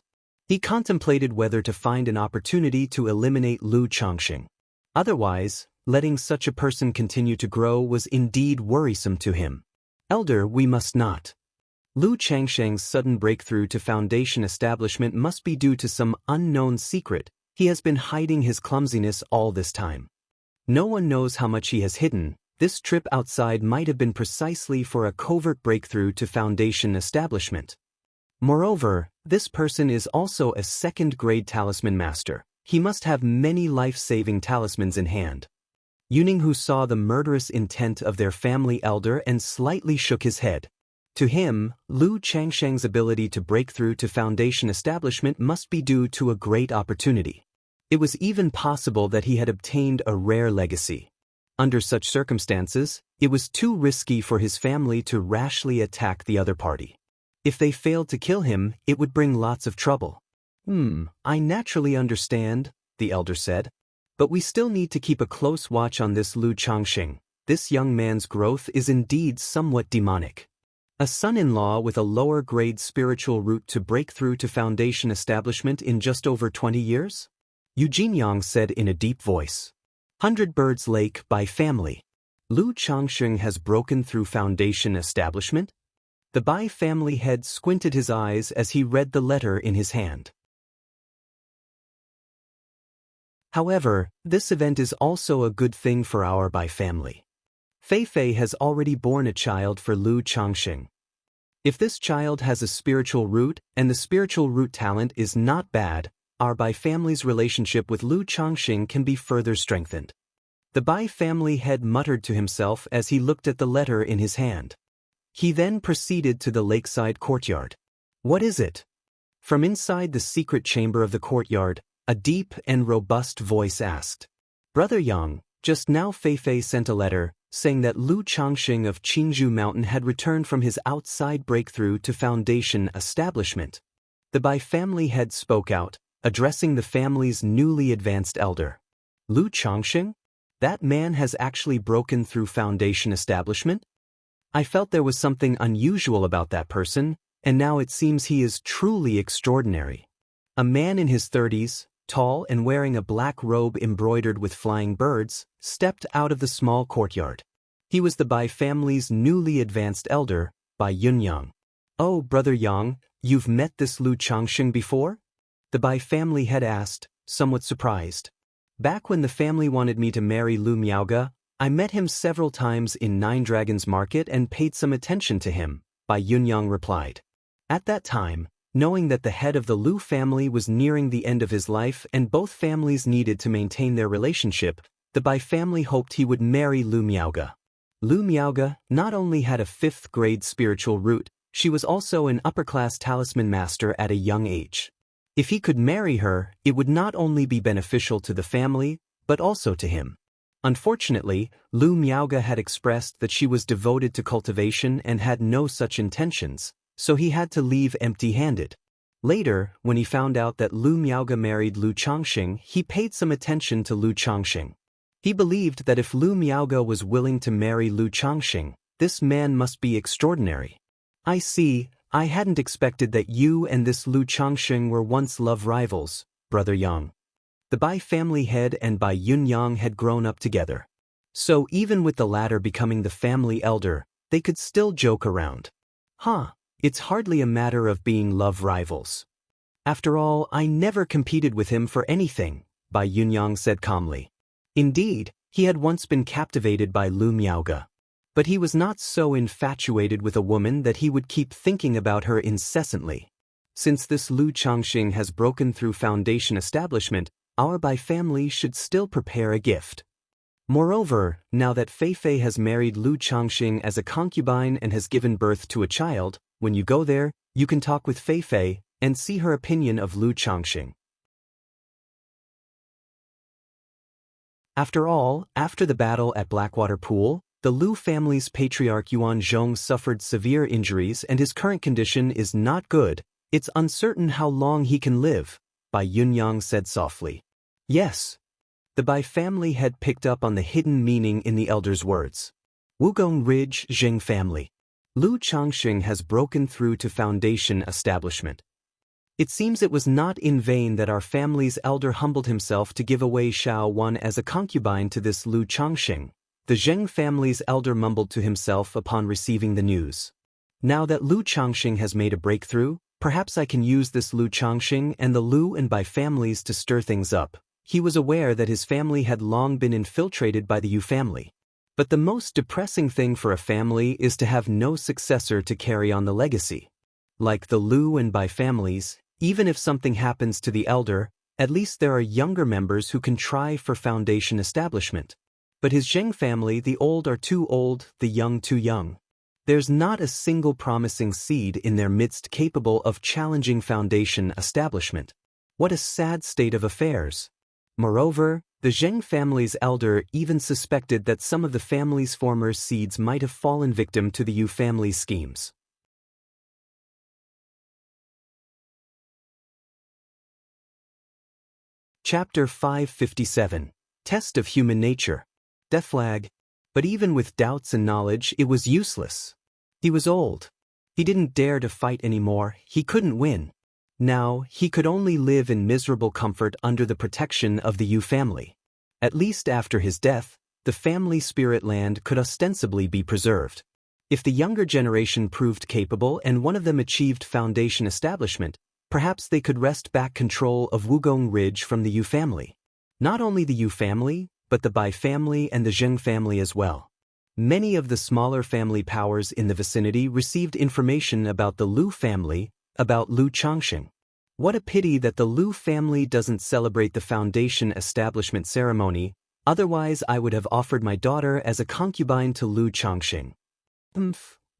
A: He contemplated whether to find an opportunity to eliminate Lu Changxing. Otherwise, letting such a person continue to grow was indeed worrisome to him. Elder, we must not. Lu Changsheng's sudden breakthrough to foundation establishment must be due to some unknown secret. He has been hiding his clumsiness all this time. No one knows how much he has hidden. This trip outside might have been precisely for a covert breakthrough to foundation establishment. Moreover, this person is also a 2nd-grade talisman master. He must have many life-saving talismans in hand. Yuninghu saw the murderous intent of their family elder and slightly shook his head. To him, Lu Changsheng's ability to break through to foundation establishment must be due to a great opportunity. It was even possible that he had obtained a rare legacy. Under such circumstances, it was too risky for his family to rashly attack the other party. If they failed to kill him, it would bring lots of trouble. I naturally understand, the elder said. But we still need to keep a close watch on this Lu Changxing. This young man's growth is indeed somewhat demonic. A son-in-law with a lower-grade spiritual root to break through to foundation establishment in just over 20 years? Eugene Yang said in a deep voice. 100 Birds Lake by family. Lu Changxing has broken through foundation establishment? The Bai family head squinted his eyes as he read the letter in his hand. However, this event is also a good thing for our Bai family. Fei Fei has already borne a child for Lu Changxing. If this child has a spiritual root, and the spiritual root talent is not bad, our Bai family's relationship with Lu Changxing can be further strengthened. The Bai family head muttered to himself as he looked at the letter in his hand. He then proceeded to the lakeside courtyard. What is it? From inside the secret chamber of the courtyard, a deep and robust voice asked. Brother Yang, just now Fei Fei sent a letter, saying that Lu Changxing of Qingzhou Mountain had returned from his outside breakthrough to foundation establishment. The Bai family head spoke out, addressing the family's newly advanced elder. Lu Changxing? That man has actually broken through foundation establishment? I felt there was something unusual about that person, and now it seems he is truly extraordinary. A man in his 30s, tall and wearing a black robe embroidered with flying birds, stepped out of the small courtyard. He was the Bai family's newly advanced elder, Bai Yunyang. "Oh, Brother Yang, you've met this Lu Changxing before?" The Bai family had asked, somewhat surprised. "Back when the family wanted me to marry Lu Miaoge, I met him several times in Nine Dragons Market and paid some attention to him," Bai Yunyang replied. At that time, knowing that the head of the Lu family was nearing the end of his life and both families needed to maintain their relationship, the Bai family hoped he would marry Lu Miaoge. Lu Miaoge not only had a 5th grade spiritual root, she was also an upper-class talisman master at a young age. If he could marry her, it would not only be beneficial to the family, but also to him. Unfortunately, Lu Miaoge had expressed that she was devoted to cultivation and had no such intentions, so he had to leave empty-handed. Later, when he found out that Lu Miaoge married Lu Changxing, he paid some attention to Lu Changxing. He believed that if Lu Miaoge was willing to marry Lu Changxing, this man must be extraordinary. "I see, I hadn't expected that you and this Lu Changxing were once love rivals, Brother Yang." The Bai family head and Bai Yunyang had grown up together. So even with the latter becoming the family elder, they could still joke around. It's hardly a matter of being love rivals. After all, I never competed with him for anything, Bai Yunyang said calmly. Indeed, he had once been captivated by Lu Miaoge. But he was not so infatuated with a woman that he would keep thinking about her incessantly. Since this Lu Changxing has broken through foundation establishment, our Bai family should still prepare a gift. Moreover, now that Feifei has married Lu Changxing as a concubine and has given birth to a child, when you go there, you can talk with Feifei and see her opinion of Lu Changxing. After all, after the battle at Blackwater Pool, the Lu family's patriarch Yuan Zhong suffered severe injuries and his current condition is not good. It's uncertain how long he can live, Bai Yunyang said softly. Yes. The Bai family had picked up on the hidden meaning in the elder's words. Wugong Ridge Zheng family. Lu Changxing has broken through to foundation establishment. It seems it was not in vain that our family's elder humbled himself to give away Xiao Wan as a concubine to this Lu Changxing. The Zheng family's elder mumbled to himself upon receiving the news. Now that Lu Changxing has made a breakthrough, perhaps I can use this Lu Changxing and the Lu and Bai families to stir things up. He was aware that his family had long been infiltrated by the Yu family. But the most depressing thing for a family is to have no successor to carry on the legacy. Like the Lu and Bai families, even if something happens to the elder, at least there are younger members who can try for foundation establishment. But his Zheng family, the old are too old, the young too young. There's not a single promising seed in their midst capable of challenging foundation establishment. What a sad state of affairs. Moreover, the Zheng family's elder even suspected that some of the family's former seeds might have fallen victim to the Yu family's schemes. Chapter 557. Test of Human Nature. Death flag. But even with doubts and knowledge, it was useless. He was old. He didn't dare to fight anymore, he couldn't win. Now, he could only live in miserable comfort under the protection of the Yu family. At least after his death, the family spirit land could ostensibly be preserved. If the younger generation proved capable and one of them achieved foundation establishment, perhaps they could wrest back control of Wugong Ridge from the Yu family. Not only the Yu family, but the Bai family and the Zheng family as well. Many of the smaller family powers in the vicinity received information about the Lu family, about Lu Changxing. What a pity that the Lu family doesn't celebrate the foundation establishment ceremony, otherwise I would have offered my daughter as a concubine to Lu Changxing.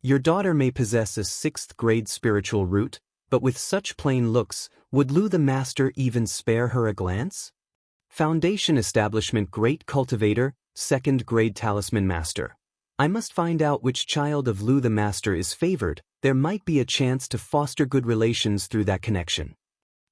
A: Your daughter may possess a 6th grade spiritual root, but with such plain looks, would Lu the master even spare her a glance? Foundation establishment great cultivator, 2nd grade talisman master. I must find out which child of Lu the Master is favored. There might be a chance to foster good relations through that connection.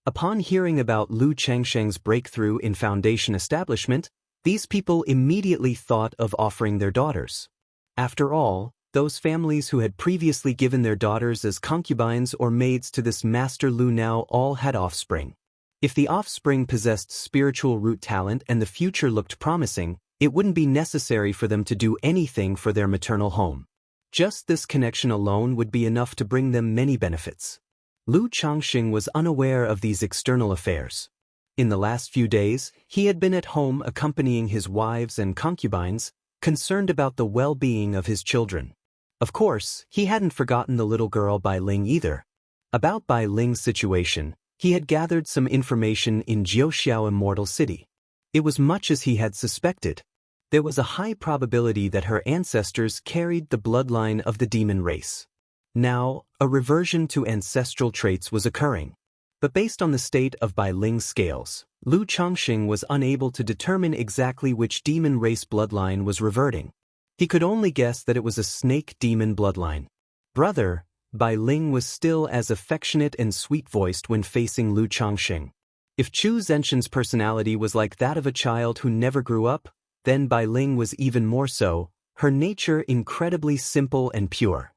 A: Upon hearing about Lu Chengsheng's breakthrough in foundation establishment, these people immediately thought of offering their daughters. After all, those families who had previously given their daughters as concubines or maids to this Master Lu now all had offspring. If the offspring possessed spiritual root talent and the future looked promising, it wouldn't be necessary for them to do anything for their maternal home. Just this connection alone would be enough to bring them many benefits. Lu Changxing was unaware of these external affairs. In the last few days, he had been at home accompanying his wives and concubines, concerned about the well-being of his children. Of course, he hadn't forgotten the little girl Bai Ling either. About Bai Ling's situation, he had gathered some information in Jiuxiao Immortal City. It was much as he had suspected. There was a high probability that her ancestors carried the bloodline of the demon race. Now, a reversion to ancestral traits was occurring. But based on the state of Bai Ling's scales, Lu Changxing was unable to determine exactly which demon race bloodline was reverting. He could only guess that it was a snake demon bloodline. Brother, Bai Ling was still as affectionate and sweet-voiced when facing Lu Changxing. If Chu Zhenshen's personality was like that of a child who never grew up, then Bai Ling was even more so, her nature incredibly simple and pure.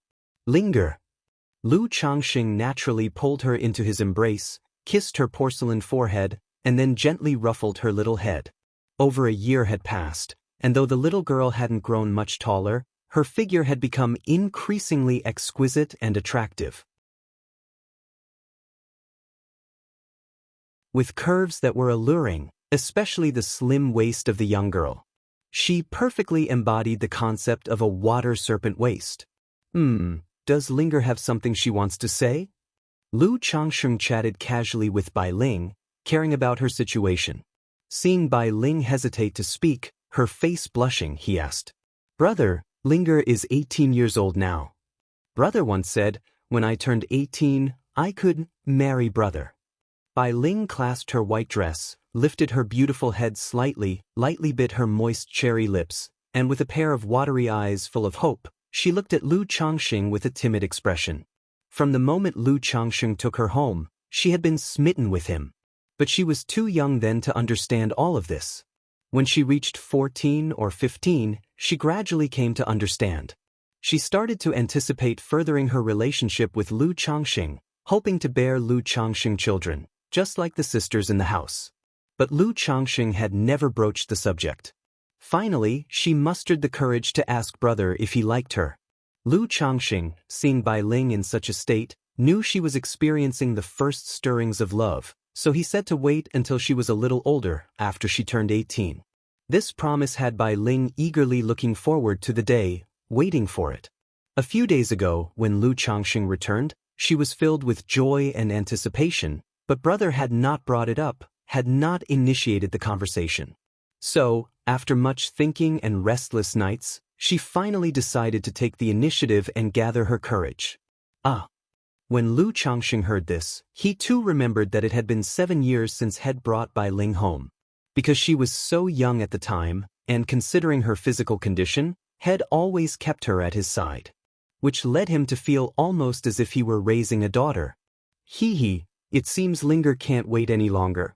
A: Linger. Lu Changxing naturally pulled her into his embrace, kissed her porcelain forehead, and then gently ruffled her little head. Over a year had passed, and though the little girl hadn't grown much taller, her figure had become increasingly exquisite and attractive. With curves that were alluring, especially the slim waist of the young girl. She perfectly embodied the concept of a water serpent waist. Does Linger have something she wants to say? Lu Changxing chatted casually with Bai Ling, caring about her situation. Seeing Bai Ling hesitate to speak, her face blushing, he asked, "Brother, Linger is 18 years old now. Brother once said, when I turned 18, I could marry brother." Bai Ling clasped her white dress, lifted her beautiful head slightly, lightly bit her moist cherry lips, and with a pair of watery eyes full of hope, she looked at Lu Changxing with a timid expression. From the moment Lu Changxing took her home, she had been smitten with him. But she was too young then to understand all of this. When she reached 14 or 15, she gradually came to understand. She started to anticipate furthering her relationship with Lu Changxing, hoping to bear Lu Changxing children, just like the sisters in the house. But Lu Changxing had never broached the subject. Finally, she mustered the courage to ask brother if he liked her. Lu Changxing, seeing Bai Ling in such a state, knew she was experiencing the first stirrings of love, so he said to wait until she was a little older, after she turned 18. This promise had Bai Ling eagerly looking forward to the day, waiting for it. A few days ago, when Lu Changxing returned, she was filled with joy and anticipation, but brother had not brought it up, had not initiated the conversation. So, after much thinking and restless nights, she finally decided to take the initiative and gather her courage. When Lu Changxing heard this, he too remembered that it had been 7 years since had brought Bai Ling home. Because she was so young at the time, and considering her physical condition, had always kept her at his side. Which led him to feel almost as if he were raising a daughter. It seems Linger can't wait any longer.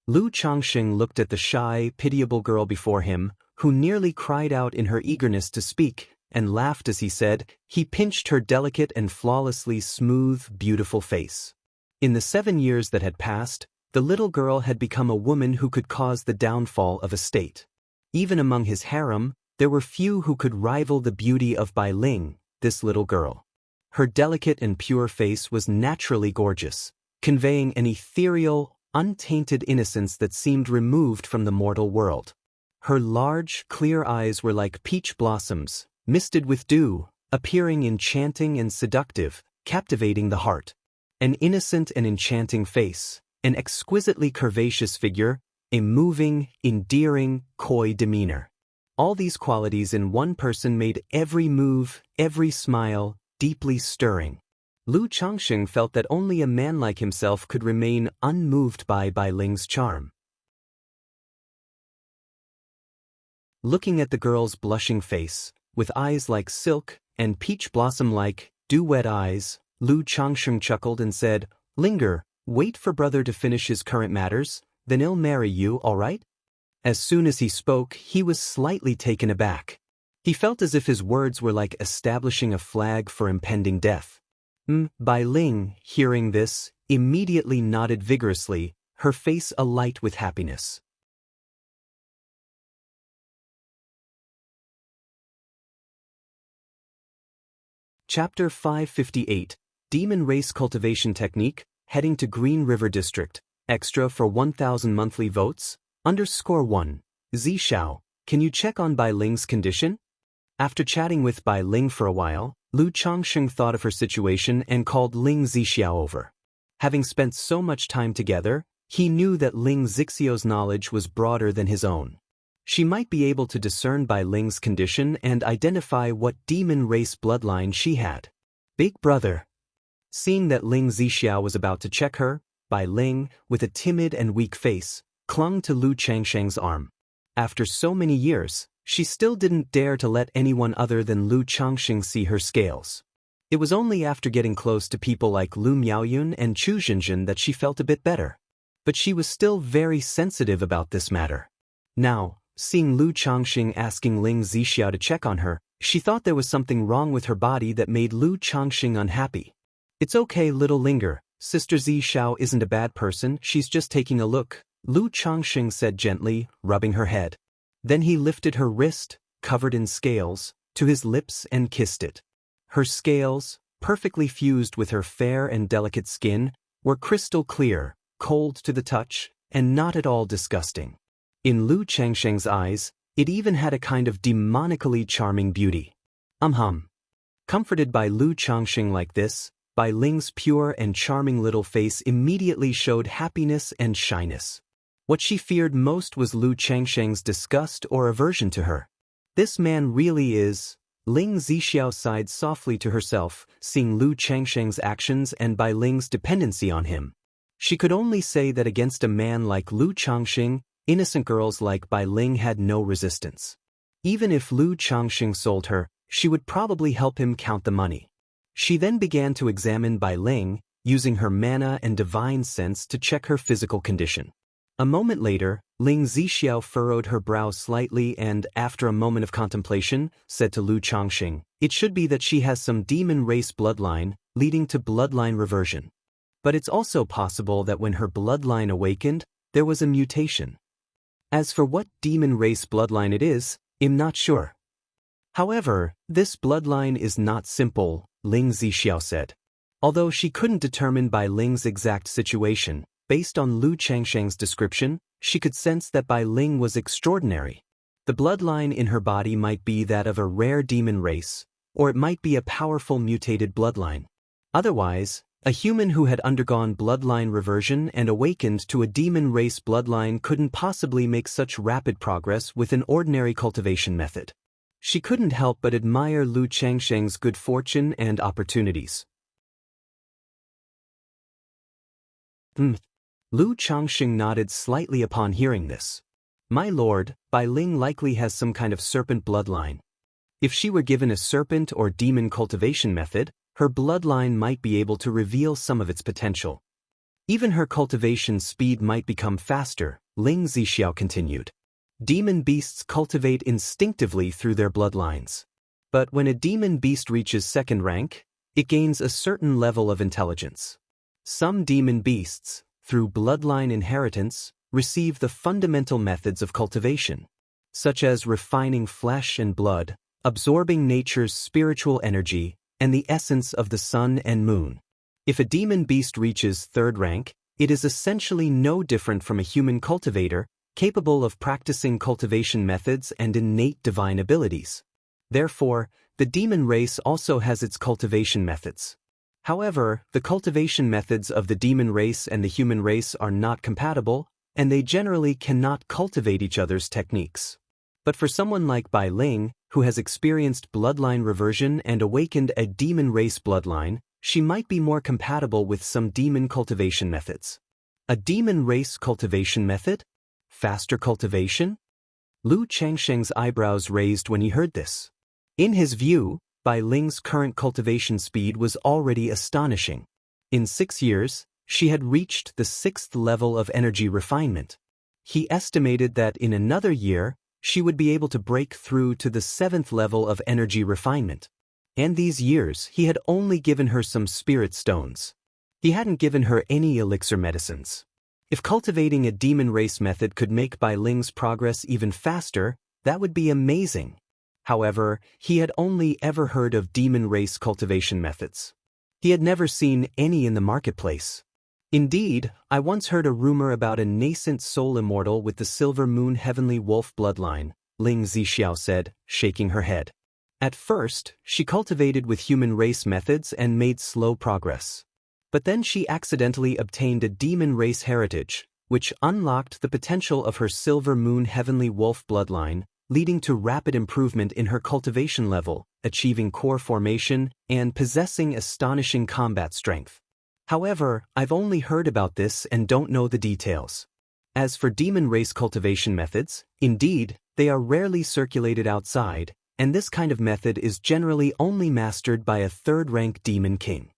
A: Lu Changxing looked at the shy, pitiable girl before him, who nearly cried out in her eagerness to speak, and laughed as he said, he pinched her delicate and flawlessly smooth, beautiful face. In the 7 years that had passed, the little girl had become a woman who could cause the downfall of a state. Even among his harem, there were few who could rival the beauty of Bai Ling, this little girl. Her delicate and pure face was naturally gorgeous, conveying an ethereal, untainted innocence that seemed removed from the mortal world. Her large, clear eyes were like peach blossoms, misted with dew, appearing enchanting and seductive, captivating the heart. An innocent and enchanting face, an exquisitely curvaceous figure, a moving, endearing, coy demeanor. All these qualities in one person made every move, every smile, deeply stirring. Lu Changxing felt that only a man like himself could remain unmoved by Bai Ling's charm. Looking at the girl's blushing face, with eyes like silk and peach blossom like dew-wet eyes. Lu Changsheng chuckled and said, "Linger, wait for brother to finish his current matters, then he'll marry you, all right?" As soon as he spoke, he was slightly taken aback. He felt as if his words were like establishing a flag for impending death. Bai Ling, hearing this, immediately nodded vigorously, her face alight with happiness. Chapter 558, Demon Race Cultivation Technique, heading to Green River District, extra for 1,000 monthly votes, _1. Zishao, can you check on Bai Ling's condition? After chatting with Bai Ling for a while, Lu Changsheng thought of her situation and called Ling Zixiao over. Having spent so much time together, he knew that Ling Zixiao's knowledge was broader than his own. She might be able to discern Bai Ling's condition and identify what demon race bloodline she had. Big brother. Seeing that Ling Zixiao was about to check her, Bai Ling, with a timid and weak face, clung to Lu Changsheng's arm. After so many years, she still didn't dare to let anyone other than Lu Changsheng see her scales. It was only after getting close to people like Lu Miaoyun and Chu Zhenjin that she felt a bit better. But she was still very sensitive about this matter. Now, seeing Lu Changsheng asking Ling Zixiao to check on her, she thought there was something wrong with her body that made Lu Changsheng unhappy. "It's okay, little Linger. Sister Zixiao isn't a bad person, she's just taking a look," Lu Changsheng said gently, rubbing her head. Then he lifted her wrist, covered in scales, to his lips and kissed it. Her scales, perfectly fused with her fair and delicate skin, were crystal clear, cold to the touch, and not at all disgusting. In Lu Changsheng's eyes, it even had a kind of demonically charming beauty. Comforted by Lu Changsheng like this, Bai Ling's pure and charming little face immediately showed happiness and shyness. What she feared most was Lu Changsheng's disgust or aversion to her. "This man really is..." Ling Zixiao sighed softly to herself, seeing Lu Changsheng's actions and Bai Ling's dependency on him. She could only say that against a man like Lu Changsheng, innocent girls like Bai Ling had no resistance. Even if Lu Changsheng sold her, she would probably help him count the money. She then began to examine Bai Ling, using her mana and divine sense to check her physical condition. A moment later, Ling Zixiao furrowed her brow slightly and, after a moment of contemplation, said to Lu Changsheng, "It should be that she has some demon race bloodline, leading to bloodline reversion. But it's also possible that when her bloodline awakened, there was a mutation. As for what demon race bloodline it is, I'm not sure. However, this bloodline is not simple," Ling Zixiao said. Although she couldn't determine Bai Ling's exact situation, based on Lu Changsheng's description, she could sense that Bai Ling was extraordinary. The bloodline in her body might be that of a rare demon race, or it might be a powerful mutated bloodline. Otherwise, a human who had undergone bloodline reversion and awakened to a demon race bloodline couldn't possibly make such rapid progress with an ordinary cultivation method. She couldn't help but admire Lu Changsheng's good fortune and opportunities. Lu Changsheng nodded slightly upon hearing this. "My lord, Bai Ling likely has some kind of serpent bloodline. If she were given a serpent or demon cultivation method, her bloodline might be able to reveal some of its potential. Even her cultivation speed might become faster," Ling Zixiao continued. "Demon beasts cultivate instinctively through their bloodlines. But when a demon beast reaches second rank, it gains a certain level of intelligence. Some demon beasts, through bloodline inheritance, receive the fundamental methods of cultivation, such as refining flesh and blood, absorbing nature's spiritual energy, and the essence of the sun and moon. If a demon beast reaches third rank, it is essentially no different from a human cultivator, capable of practicing cultivation methods and innate divine abilities. Therefore, the demon race also has its cultivation methods. However, the cultivation methods of the demon race and the human race are not compatible, and they generally cannot cultivate each other's techniques. But for someone like Bai Ling, who has experienced bloodline reversion and awakened a demon race bloodline, she might be more compatible with some demon cultivation methods." "A demon race cultivation method? Faster cultivation?" Lu Changsheng's eyebrows raised when he heard this. In his view, Bai Ling's current cultivation speed was already astonishing. In 6 years, she had reached the 6th level of energy refinement. He estimated that in another year, she would be able to break through to the 7th level of energy refinement. And these years he had only given her some spirit stones. He hadn't given her any elixir medicines. If cultivating a demon race method could make Bai Ling's progress even faster, that would be amazing. However, he had only ever heard of demon race cultivation methods. He had never seen any in the marketplace. Indeed, I once heard a rumor about a nascent soul immortal with the silver moon heavenly wolf bloodline, Ling Zixiao said, shaking her head. At first, she cultivated with human race methods and made slow progress. But then she accidentally obtained a demon race heritage, which unlocked the potential of her silver moon heavenly wolf bloodline, leading to rapid improvement in her cultivation level, achieving core formation, and possessing astonishing combat strength. However, I've only heard about this and don't know the details. As for demon race cultivation methods, indeed, they are rarely circulated outside, and this kind of method is generally only mastered by a third-rank demon king.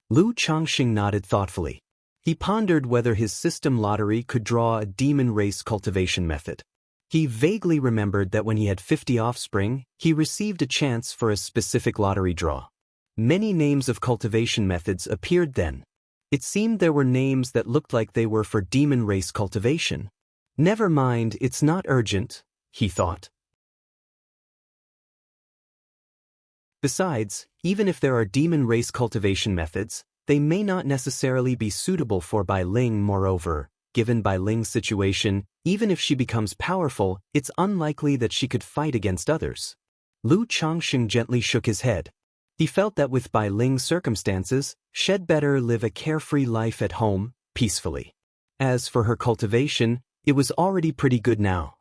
A: Lu Changxing nodded thoughtfully. He pondered whether his system lottery could draw a demon race cultivation method. He vaguely remembered that when he had 50 offspring, he received a chance for a specific lottery draw. Many names of cultivation methods appeared then. It seemed there were names that looked like they were for demon race cultivation. Never mind, it's not urgent, he thought. Besides, even if there are demon race cultivation methods, they may not necessarily be suitable for Bai Ling. Moreover, given Bai Ling's situation, even if she becomes powerful, it's unlikely that she could fight against others. Lu Changxing gently shook his head. He felt that with Bai Ling's circumstances, she'd better live a carefree life at home, peacefully. As for her cultivation, it was already pretty good now.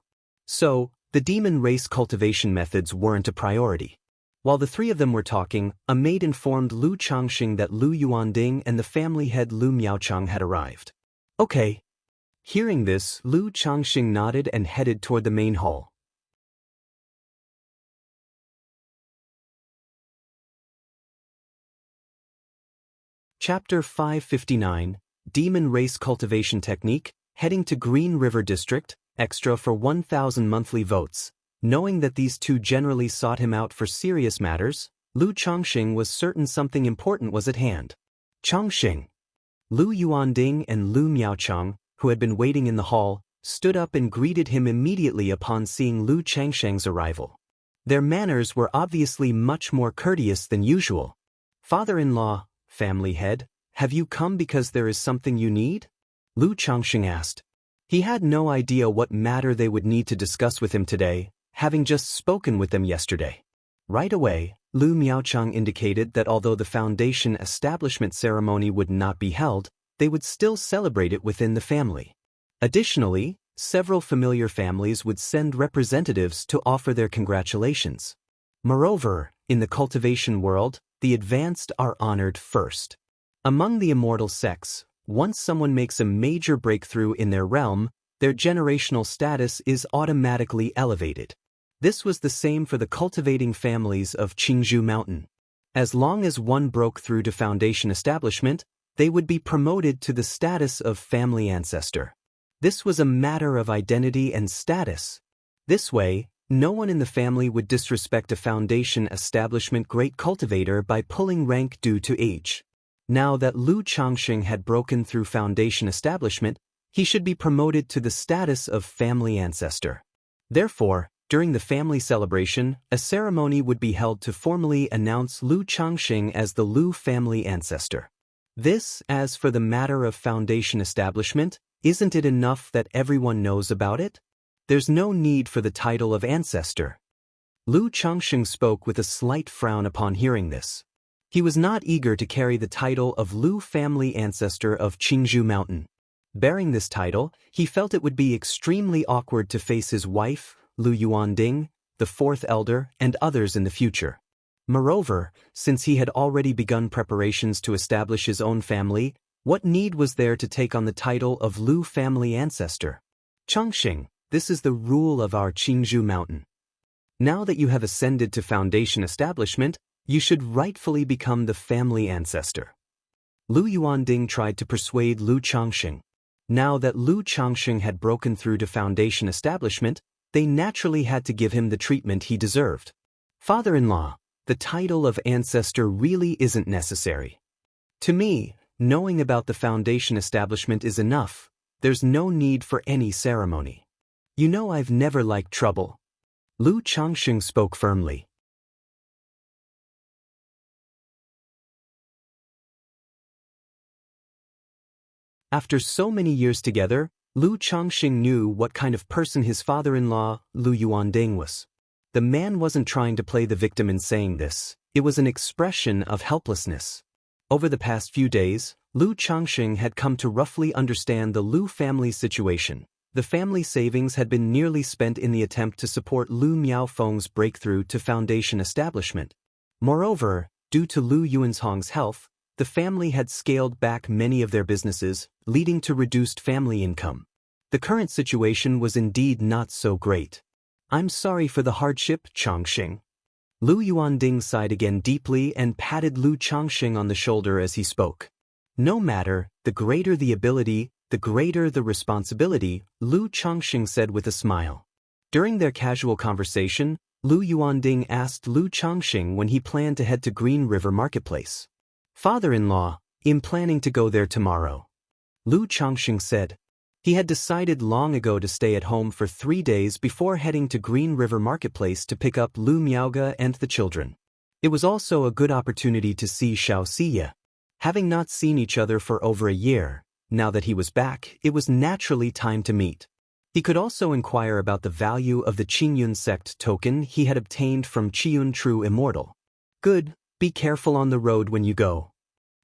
A: So, the demon race cultivation methods weren't a priority. While the three of them were talking, a maid informed Lu Changxing that Lu Yuanding and the family head Lu Miaochang had arrived. Okay. Hearing this, Lu Changxing nodded and headed toward the main hall. Chapter 559, Demon Race Cultivation Technique, heading to Green River District, extra for 1,000 monthly votes. Knowing that these two generally sought him out for serious matters, Lu Changxing was certain something important was at hand. Changxing. Lu Yuanding and Lu Miaochang, who had been waiting in the hall, stood up and greeted him immediately upon seeing Lu Changxing's arrival. Their manners were obviously much more courteous than usual. Father-in-law, family head, have you come because there is something you need? Lu Changxing asked. He had no idea what matter they would need to discuss with him today, having just spoken with them yesterday. Right away, Lu Miaochang indicated that although the foundation establishment ceremony would not be held, they would still celebrate it within the family. Additionally, several familiar families would send representatives to offer their congratulations. Moreover, in the cultivation world, the advanced are honored first. Among the immortal sects, once someone makes a major breakthrough in their realm, their generational status is automatically elevated. This was the same for the cultivating families of Qingzhou Mountain. As long as one broke through to foundation establishment, they would be promoted to the status of family ancestor. This was a matter of identity and status. This way, no one in the family would disrespect a foundation establishment great cultivator by pulling rank due to age. Now that Lu Changxing had broken through foundation establishment, he should be promoted to the status of family ancestor. Therefore, during the family celebration, a ceremony would be held to formally announce Lu Changxing as the Lu family ancestor. This, as for the matter of foundation establishment, isn't it enough that everyone knows about it? There's no need for the title of ancestor. Lu Changxing spoke with a slight frown upon hearing this. He was not eager to carry the title of Lu family ancestor of Qingzhou Mountain. Bearing this title, he felt it would be extremely awkward to face his wife, Lu Yuanding, the fourth elder, and others in the future. Moreover, since he had already begun preparations to establish his own family, what need was there to take on the title of Lu family ancestor? Changxing, this is the rule of our Qingzhou Mountain. Now that you have ascended to foundation establishment, you should rightfully become the family ancestor. Lu Yuanding tried to persuade Lu Changxing. Now that Lu Changxing had broken through to foundation establishment, they naturally had to give him the treatment he deserved. Father-in-law, the title of ancestor really isn't necessary. To me, knowing about the foundation establishment is enough. There's no need for any ceremony. You know I've never liked trouble. Lu Changxing spoke firmly. After so many years together, Lu Changxing knew what kind of person his father-in-law, Lu Yuanding, was. The man wasn't trying to play the victim in saying this. It was an expression of helplessness. Over the past few days, Lu Changxing had come to roughly understand the Lu family's situation. The family savings had been nearly spent in the attempt to support Lu Miaofeng's breakthrough to foundation establishment. Moreover, due to Lu Yuanhong's health, the family had scaled back many of their businesses, leading to reduced family income. The current situation was indeed not so great. I'm sorry for the hardship, Changxing. Lu Yuanding sighed again deeply and patted Lu Changxing on the shoulder as he spoke. No matter, the greater the ability, the greater the responsibility, Lu Changxing said with a smile. During their casual conversation, Lu Yuanding asked Lu Changxing when he planned to head to Green River Marketplace. Father-in-law, I'm planning to go there tomorrow. Lu Changxing said. He had decided long ago to stay at home for 3 days before heading to Green River Marketplace to pick up Lu Miaoge and the children. It was also a good opportunity to see Xiaoxia. Having not seen each other for over a year, now that he was back, it was naturally time to meet. He could also inquire about the value of the Qingyun sect token he had obtained from Qiyun True Immortal. Good, be careful on the road when you go.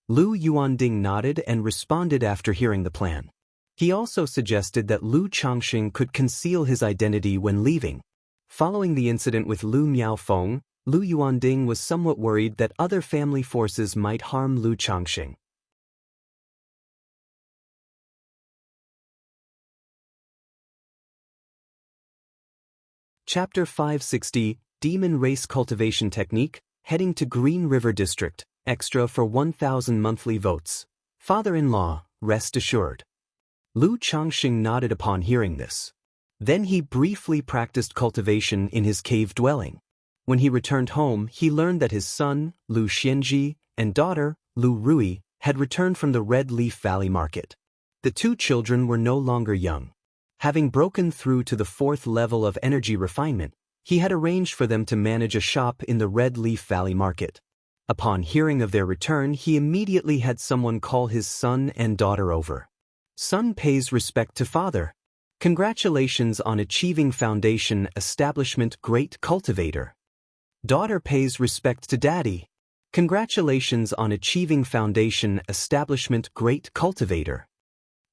A: Lu Yuanding nodded and responded after hearing the plan. He also suggested that Lu Changxing could conceal his identity when leaving. Following the incident with Lu Miaofeng, Lu Yuanding was somewhat worried that other family forces might harm Lu Changxing. Chapter 560, Demon Race Cultivation Technique, heading to Green River District, extra for 1,000 monthly votes. Father-in-law, rest assured. Lu Changxing nodded upon hearing this. Then he briefly practiced cultivation in his cave dwelling. When he returned home, he learned that his son, Lu Xianji, and daughter, Lu Rui, had returned from the Red Leaf Valley Market. The 2 children were no longer young. Having broken through to the 4th level of energy refinement, he had arranged for them to manage a shop in the Red Leaf Valley Market. Upon hearing of their return, he immediately had someone call his son and daughter over. Son pays respect to father. Congratulations on achieving foundation establishment great cultivator. Daughter pays respect to daddy. Congratulations on achieving foundation establishment great cultivator.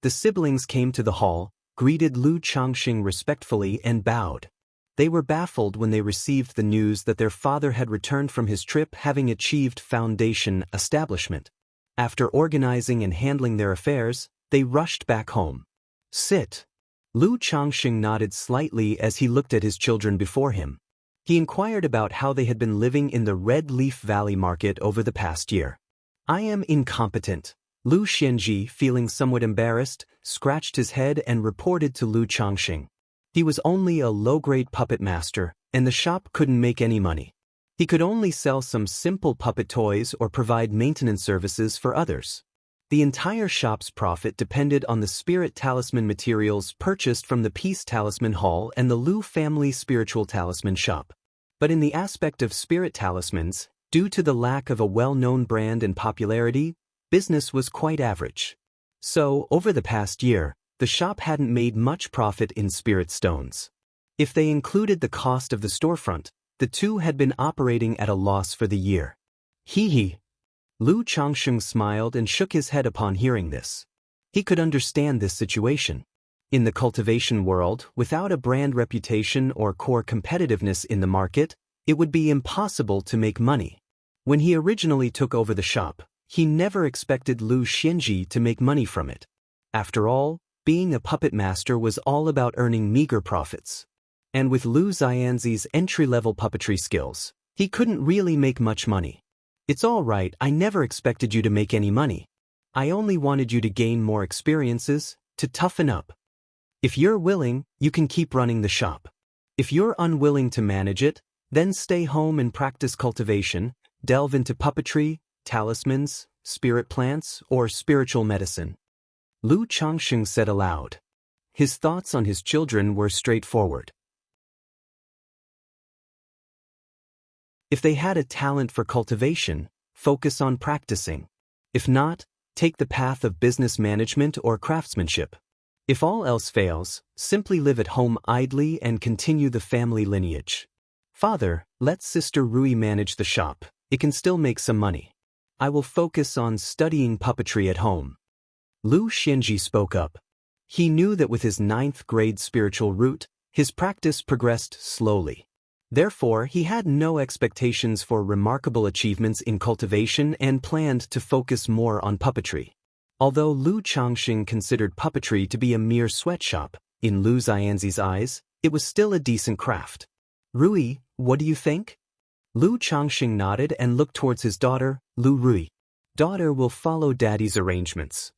A: The siblings came to the hall, greeted Lu Changxing respectfully and bowed. They were baffled when they received the news that their father had returned from his trip having achieved foundation establishment. After organizing and handling their affairs, they rushed back home. Sit. Lu Changxing nodded slightly as he looked at his children before him. He inquired about how they had been living in the Red Leaf Valley Market over the past year. I am incompetent. Lu Xianji, feeling somewhat embarrassed, scratched his head and reported to Lu Changxing. He was only a low-grade puppet master, and the shop couldn't make any money. He could only sell some simple puppet toys or provide maintenance services for others. The entire shop's profit depended on the spirit talisman materials purchased from the Peace Talisman Hall and the Lu family spiritual talisman shop. But in the aspect of spirit talismans, due to the lack of a well-known brand and popularity, business was quite average. So, over the past year, the shop hadn't made much profit in spirit stones. If they included the cost of the storefront, the 2 had been operating at a loss for the year. Hee. Lu Changxing smiled and shook his head upon hearing this. He could understand this situation. In the cultivation world, without a brand reputation or core competitiveness in the market, it would be impossible to make money. When he originally took over the shop, he never expected Lu Xianji to make money from it. After all, being a puppet master was all about earning meager profits. And with Lu Xianxi's entry-level puppetry skills, he couldn't really make much money. It's all right, I never expected you to make any money. I only wanted you to gain more experiences, to toughen up. If you're willing, you can keep running the shop. If you're unwilling to manage it, then stay home and practice cultivation, delve into puppetry, talismans, spirit plants, or spiritual medicine. Lu Changsheng said aloud. His thoughts on his children were straightforward. If they had a talent for cultivation, focus on practicing. If not, take the path of business management or craftsmanship. If all else fails, simply live at home idly and continue the family lineage. Father, let Sister Rui manage the shop. It can still make some money. I will focus on studying puppetry at home. Lu Xianji spoke up. He knew that with his 9th grade spiritual root, his practice progressed slowly. Therefore, he had no expectations for remarkable achievements in cultivation and planned to focus more on puppetry. Although Lu Changsheng considered puppetry to be a mere sweatshop, in Lu Xianzi's eyes, it was still a decent craft. Rui, what do you think? Lu Changsheng nodded and looked towards his daughter, Lu Rui. Daughter will follow daddy's arrangements.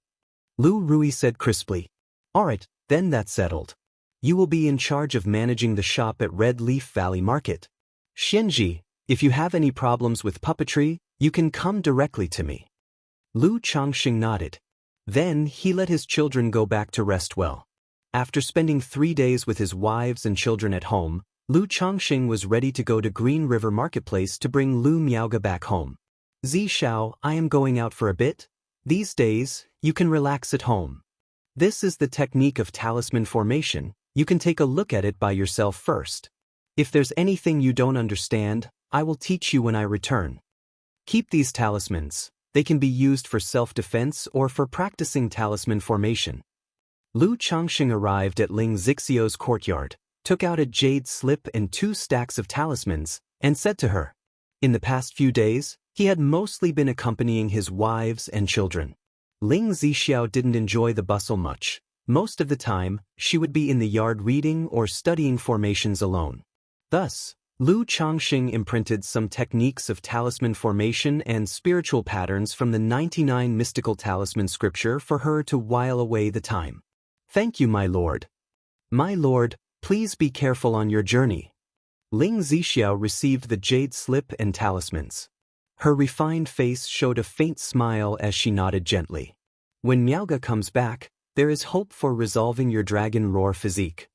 A: Lu Rui said crisply. Alright, then that's settled. You will be in charge of managing the shop at Red Leaf Valley Market. Xianji, if you have any problems with puppetry, you can come directly to me. Lu Changsheng nodded. Then he let his children go back to rest well. After spending 3 days with his wives and children at home, Lu Changsheng was ready to go to Green River Marketplace to bring Lu Miaoga back home. Zishao, I am going out for a bit. These days, you can relax at home. This is the technique of talisman formation. You can take a look at it by yourself first. If there's anything you don't understand, I will teach you when I return. Keep these talismans. They can be used for self-defense or for practicing talisman formation. Lu Changsheng arrived at Ling Zixio's courtyard, took out a jade slip and 2 stacks of talismans, and said to her. In the past few days, he had mostly been accompanying his wives and children. Ling Zixiao didn't enjoy the bustle much. Most of the time, she would be in the yard reading or studying formations alone. Thus, Lu Changsheng imprinted some techniques of talisman formation and spiritual patterns from the 99 mystical talisman scripture for her to while away the time. Thank you, my lord. My lord, please be careful on your journey. Ling Zixiao received the jade slip and talismans. Her refined face showed a faint smile as she nodded gently. When Miaoga comes back, there is hope for resolving your dragon roar physique.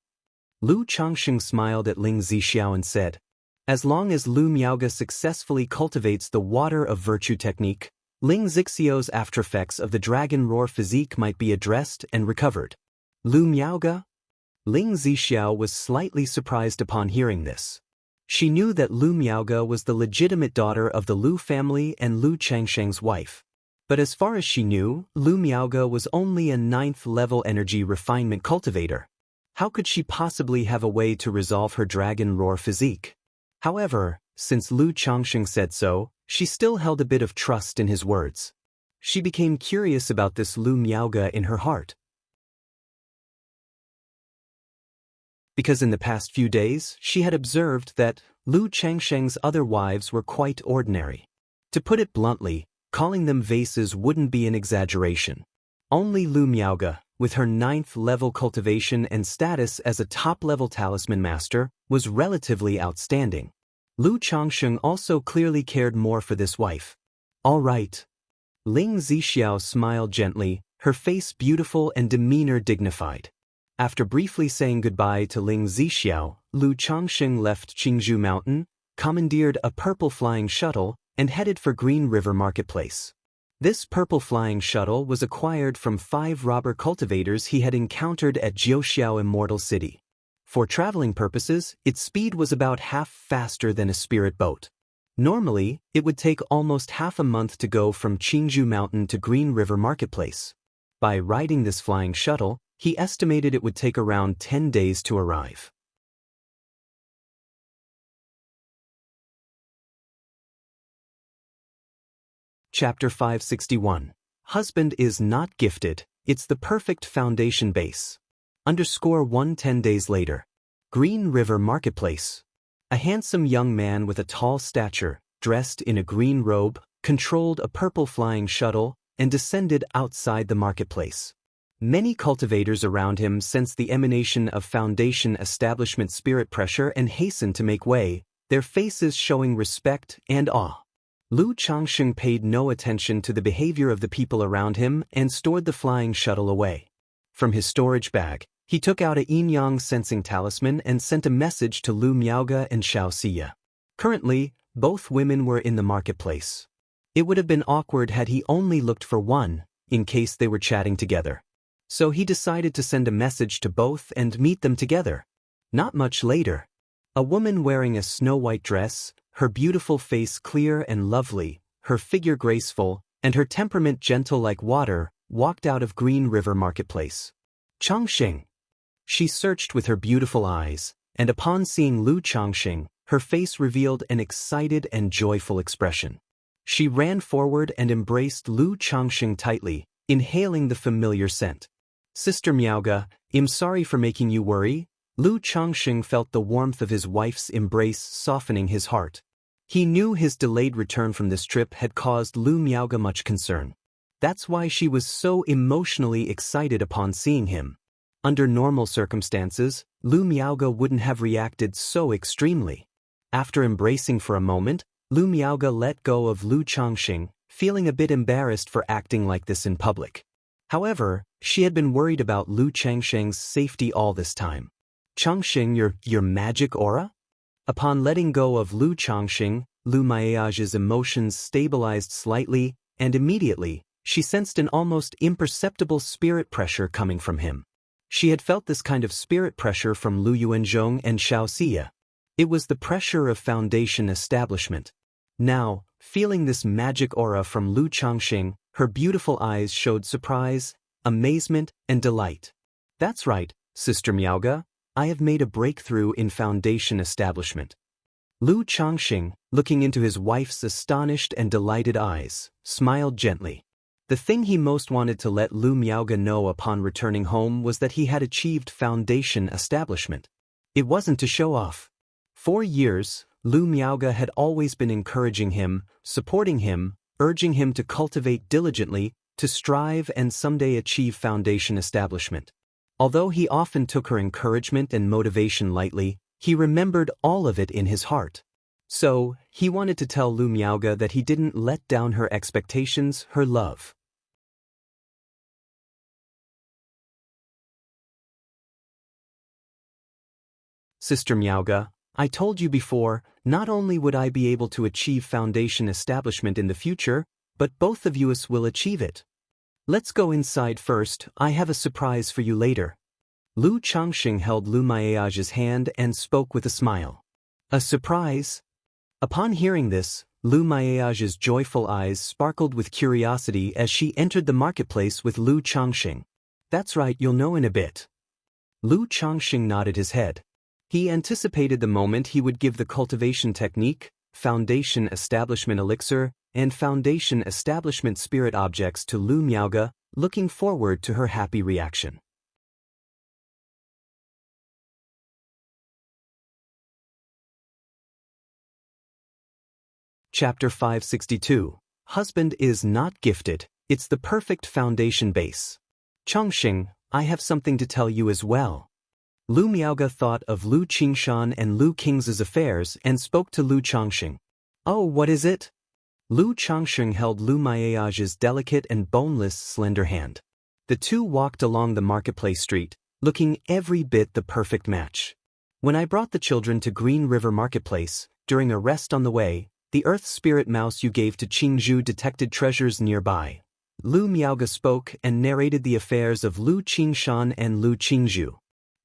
A: Lu Changsheng smiled at Ling Zixiao and said, as long as Lu Miaoga successfully cultivates the water of virtue technique, Ling Zixio's aftereffects of the dragon roar physique might be addressed and recovered. Lu Miaoga? Ling Zixiao was slightly surprised upon hearing this. She knew that Lu Miaoga was the legitimate daughter of the Lu family and Lu Changsheng's wife. But as far as she knew, Lu Miaoga was only a 9th-level energy refinement cultivator. How could she possibly have a way to resolve her dragon roar physique? However, since Lu Changsheng said so, she still held a bit of trust in his words. She became curious about this Lu Miaoga in her heart. Because in the past few days, she had observed that Lu Changsheng's other wives were quite ordinary. To put it bluntly, calling them vases wouldn't be an exaggeration. Only Lu Miaoga, with her 9th-level cultivation and status as a top-level talisman master, was relatively outstanding. Lu Changsheng also clearly cared more for this wife. All right. Ling Zixiao smiled gently, her face beautiful and demeanor dignified. After briefly saying goodbye to Ling Zixiao, Lu Changsheng left Qingzhou Mountain, commandeered a purple flying shuttle, and headed for Green River Marketplace. This purple flying shuttle was acquired from 5 robber cultivators he had encountered at Jiuxiao Immortal City. For traveling purposes, its speed was about half faster than a spirit boat. Normally, it would take almost half a month to go from Qingzhou Mountain to Green River Marketplace. By riding this flying shuttle, he estimated it would take around 10 days to arrive. Chapter 561. Husband is not gifted, it's the perfect foundation base. _1 10 days later. Green River Marketplace. A handsome young man with a tall stature, dressed in a green robe, controlled a purple flying shuttle and descended outside the marketplace. Many cultivators around him sensed the emanation of Foundation establishment spirit pressure and hastened to make way, their faces showing respect and awe. Lu Changsheng paid no attention to the behavior of the people around him and stored the flying shuttle away. From his storage bag, he took out a yin-yang sensing talisman and sent a message to Lu Miaoge and Xiaoxia. Currently, both women were in the marketplace. It would have been awkward had he only looked for one, in case they were chatting together. So he decided to send a message to both and meet them together. Not much later, a woman wearing a snow-white dress, her beautiful face clear and lovely, her figure graceful, and her temperament gentle like water, walked out of Green River Marketplace. Changsheng. She searched with her beautiful eyes, and upon seeing Lu Changsheng, her face revealed an excited and joyful expression. She ran forward and embraced Lu Changsheng tightly, inhaling the familiar scent. Sister Miaoge, I'm sorry for making you worry. Lu Changsheng felt the warmth of his wife's embrace softening his heart. He knew his delayed return from this trip had caused Lu Miaoge much concern. That's why she was so emotionally excited upon seeing him. Under normal circumstances, Lu Miaoge wouldn't have reacted so extremely. After embracing for a moment, Lu Miaoge let go of Lu Changsheng, feeling a bit embarrassed for acting like this in public. However, she had been worried about Lu Changsheng's safety all this time. Changsheng, your magic aura? Upon letting go of Lu Changsheng, Lu Miaoge's emotions stabilized slightly, and immediately, she sensed an almost imperceptible spirit pressure coming from him. She had felt this kind of spirit pressure from Lu Yuanzhong and Xiaoxia. It was the pressure of Foundation establishment. Now, feeling this magic aura from Lu Changsheng, her beautiful eyes showed surprise, amazement, and delight. That's right, Sister Miaoge, I have made a breakthrough in Foundation establishment. Lu Changsheng, looking into his wife's astonished and delighted eyes, smiled gently. The thing he most wanted to let Lu Miaoge know upon returning home was that he had achieved Foundation establishment. It wasn't to show off. For years, Lu Miaoge had always been encouraging him, supporting him, urging him to cultivate diligently, to strive and someday achieve Foundation establishment. Although he often took her encouragement and motivation lightly, he remembered all of it in his heart. So, he wanted to tell Lu Miaoge that he didn't let down her expectations, her love. Sister Miaoge, I told you before, not only would I be able to achieve Foundation establishment in the future, but both of you will achieve it. Let's go inside first, I have a surprise for you later. Lu Changsheng held Lu Miaoge's hand and spoke with a smile. A surprise? Upon hearing this, Lu Miaoge's joyful eyes sparkled with curiosity as she entered the marketplace with Lu Changsheng. That's right, you'll know in a bit. Lu Changsheng nodded his head. He anticipated the moment he would give the cultivation technique, Foundation establishment elixir, and Foundation establishment spirit objects to Lu Miaoge, looking forward to her happy reaction. Chapter 562. Husband is not gifted, it's the perfect foundation base. Changsheng, I have something to tell you as well. Lu Miaoge thought of Lu Qingshan and Lu King's affairs and spoke to Lu Changsheng. Oh, what is it? Lu Changsheng held Lu Miaoge's delicate and boneless slender hand. The two walked along the marketplace street, looking every bit the perfect match. When I brought the children to Green River Marketplace, during a rest on the way, the earth spirit mouse you gave to Qingzhu detected treasures nearby. Lu Miaoge spoke and narrated the affairs of Lu Qingshan and Lu Qingzhu.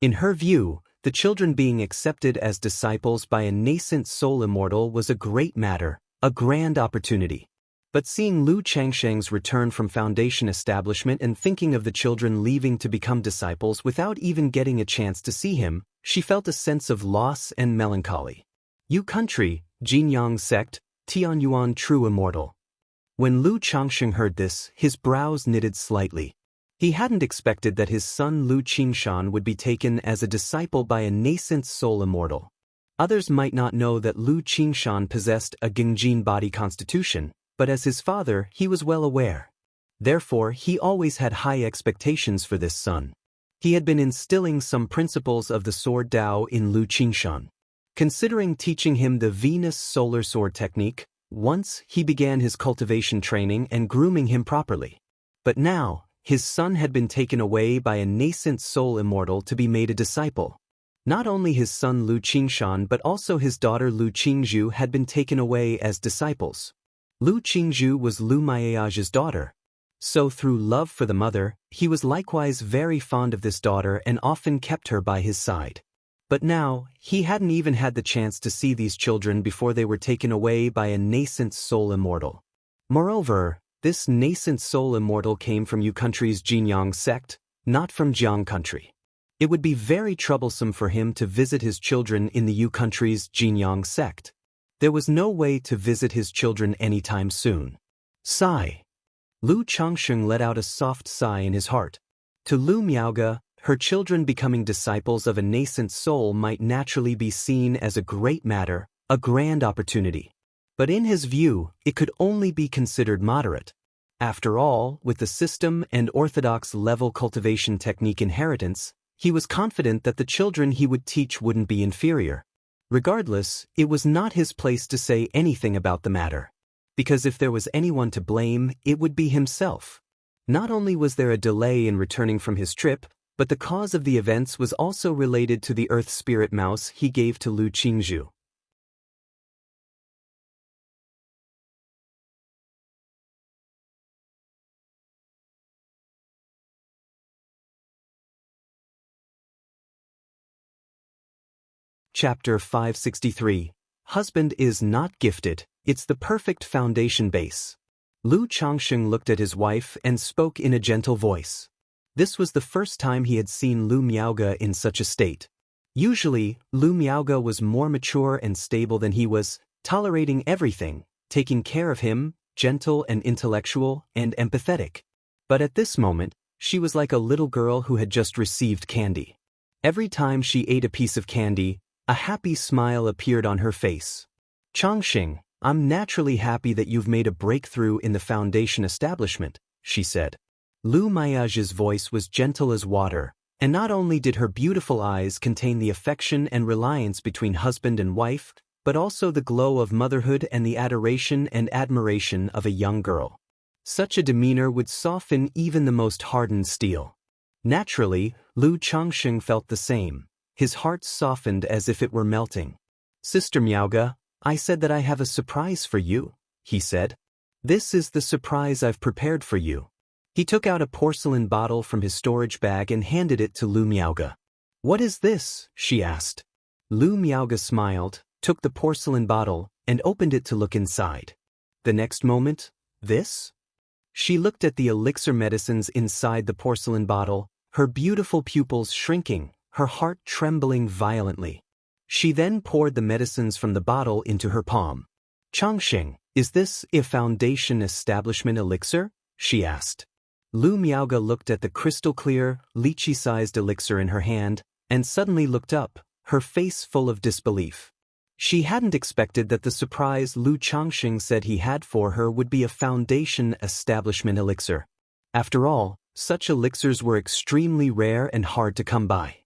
A: In her view, the children being accepted as disciples by a nascent soul immortal was a great matter, a grand opportunity. But seeing Lu Changsheng's return from Foundation establishment and thinking of the children leaving to become disciples without even getting a chance to see him, she felt a sense of loss and melancholy. You country, Jinyang sect, Tianyuan true immortal. When Lu Changsheng heard this, his brows knitted slightly. He hadn't expected that his son Lu Qingshan would be taken as a disciple by a nascent soul immortal. Others might not know that Lu Qingshan possessed a Gengjin body constitution, but as his father, he was well aware. Therefore, he always had high expectations for this son. He had been instilling some principles of the sword Dao in Lu Qingshan. Considering teaching him the Venus solar sword technique, once he began his cultivation training and grooming him properly. But now, his son had been taken away by a nascent soul immortal to be made a disciple. Not only his son Lu Qingshan but also his daughter Lu Qingzhu had been taken away as disciples. Lu Qingzhu was Lu Maiage's daughter. So through love for the mother, he was likewise very fond of this daughter and often kept her by his side. But now, he hadn't even had the chance to see these children before they were taken away by a nascent soul immortal. Moreover, this nascent soul immortal came from Yu country's Jinyang sect, not from Jiang country. It would be very troublesome for him to visit his children in the Yu country's Jinyang sect. There was no way to visit his children anytime soon. Sigh. Lu Changsheng let out a soft sigh in his heart. To Lu Miaoge, her children becoming disciples of a nascent soul might naturally be seen as a great matter, a grand opportunity. But in his view, it could only be considered moderate. After all, with the system and orthodox level cultivation technique inheritance, he was confident that the children he would teach wouldn't be inferior. Regardless, it was not his place to say anything about the matter. Because if there was anyone to blame, it would be himself. Not only was there a delay in returning from his trip, but the cause of the events was also related to the earth spirit mouse he gave to Lu Qingzhu. Chapter 563. Husband is not gifted, it's the perfect foundation base. Lu Changsheng looked at his wife and spoke in a gentle voice. This was the first time he had seen Lu Miaoge in such a state. Usually, Lu Miaoge was more mature and stable than he was, tolerating everything, taking care of him, gentle and intellectual and empathetic. But at this moment, she was like a little girl who had just received candy. Every time she ate a piece of candy, a happy smile appeared on her face. Changsheng, I'm naturally happy that you've made a breakthrough in the foundation establishment, she said. Lu Maiage's voice was gentle as water, and not only did her beautiful eyes contain the affection and reliance between husband and wife, but also the glow of motherhood and the adoration and admiration of a young girl. Such a demeanor would soften even the most hardened steel. Naturally, Lu Changsheng felt the same. His heart softened as if it were melting. Sister Miaoge, I said that I have a surprise for you, he said. This is the surprise I've prepared for you. He took out a porcelain bottle from his storage bag and handed it to Lu Miaoge. What is this? She asked. Lu Miaoge smiled, took the porcelain bottle, and opened it to look inside. The next moment, this? She looked at the elixir medicines inside the porcelain bottle, her beautiful pupils shrinking, her heart trembling violently. She then poured the medicines from the bottle into her palm. Changsheng, is this a foundation establishment elixir? She asked. Lu Miaoge looked at the crystal-clear, lychee-sized elixir in her hand, and suddenly looked up, her face full of disbelief. She hadn't expected that the surprise Lu Changsheng said he had for her would be a foundation establishment elixir. After all, such elixirs were extremely rare and hard to come by.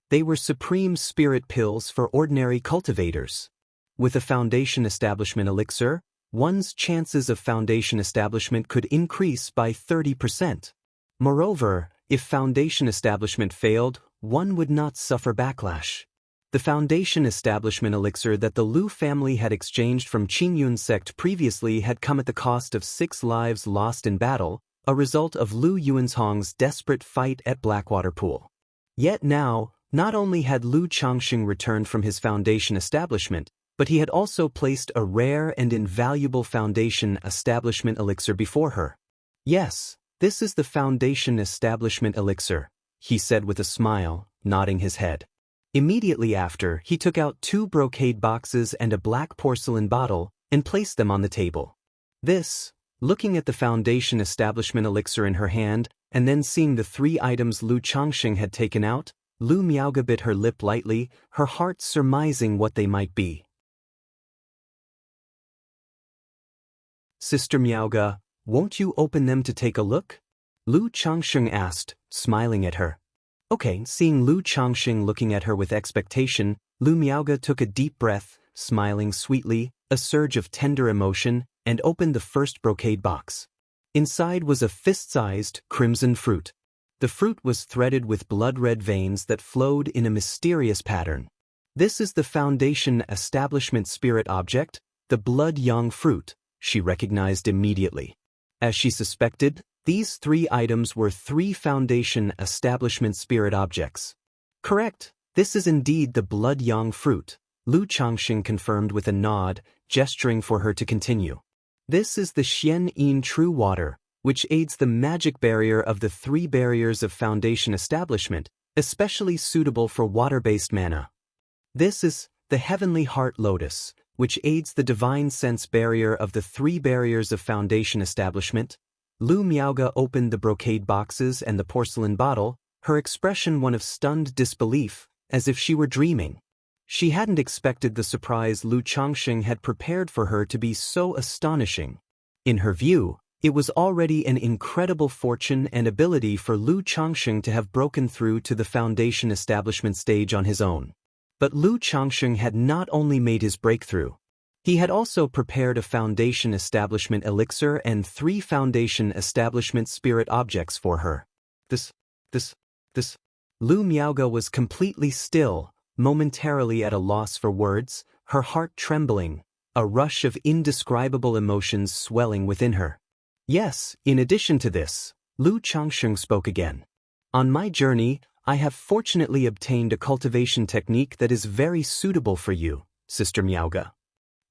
A: They were supreme spirit pills for ordinary cultivators. With a foundation establishment elixir, one's chances of foundation establishment could increase by 30%. Moreover, if foundation establishment failed, one would not suffer backlash. The foundation establishment elixir that the Lu family had exchanged from Qingyun sect previously had come at the cost of 6 lives lost in battle, a result of Lu Yuanzhong's desperate fight at Blackwater Pool. Yet now, not only had Lu Changsheng returned from his foundation establishment, but he had also placed a rare and invaluable foundation establishment elixir before her. Yes, this is the foundation establishment elixir, he said with a smile, nodding his head. Immediately after, he took out 2 brocade boxes and a black porcelain bottle, and placed them on the table. This, looking at the foundation establishment elixir in her hand, and then seeing the 3 items Lu Changxing had taken out, Lu Miaoge bit her lip lightly, her heart surmising what they might be. Sister Miaoge, won't you open them to take a look? Lu Changxing asked, smiling at her. Okay, seeing Lu Changxing looking at her with expectation, Lu Miaoge took a deep breath, smiling sweetly, a surge of tender emotion, and opened the first brocade box. Inside was a fist-sized, crimson fruit. The fruit was threaded with blood-red veins that flowed in a mysterious pattern. This is the Foundation Establishment Spirit object, the Blood Yang fruit, she recognized immediately. As she suspected, these 3 items were 3 Foundation Establishment Spirit objects. Correct, this is indeed the Blood Yang fruit, Lu Changxing confirmed with a nod, gesturing for her to continue. This is the Xian Yin True Water, which aids the magic barrier of the 3 barriers of Foundation Establishment, especially suitable for water-based mana. This is the Heavenly Heart Lotus, which aids the Divine Sense barrier of the 3 barriers of Foundation Establishment. Lu Miaoge opened the brocade boxes and the porcelain bottle, her expression one of stunned disbelief, as if she were dreaming. She hadn't expected the surprise Lu Changxing had prepared for her to be so astonishing. In her view, it was already an incredible fortune and ability for Lu Changxing to have broken through to the Foundation Establishment stage on his own. But Lu Changxing had not only made his breakthrough. He had also prepared a Foundation Establishment elixir and 3 Foundation Establishment spirit objects for her. This. Lu Miaoge was completely still, momentarily at a loss for words, her heart trembling, a rush of indescribable emotions swelling within her. Yes, in addition to this, Lu Changxing spoke again. On my journey, I have fortunately obtained a cultivation technique that is very suitable for you, Sister Miaoge.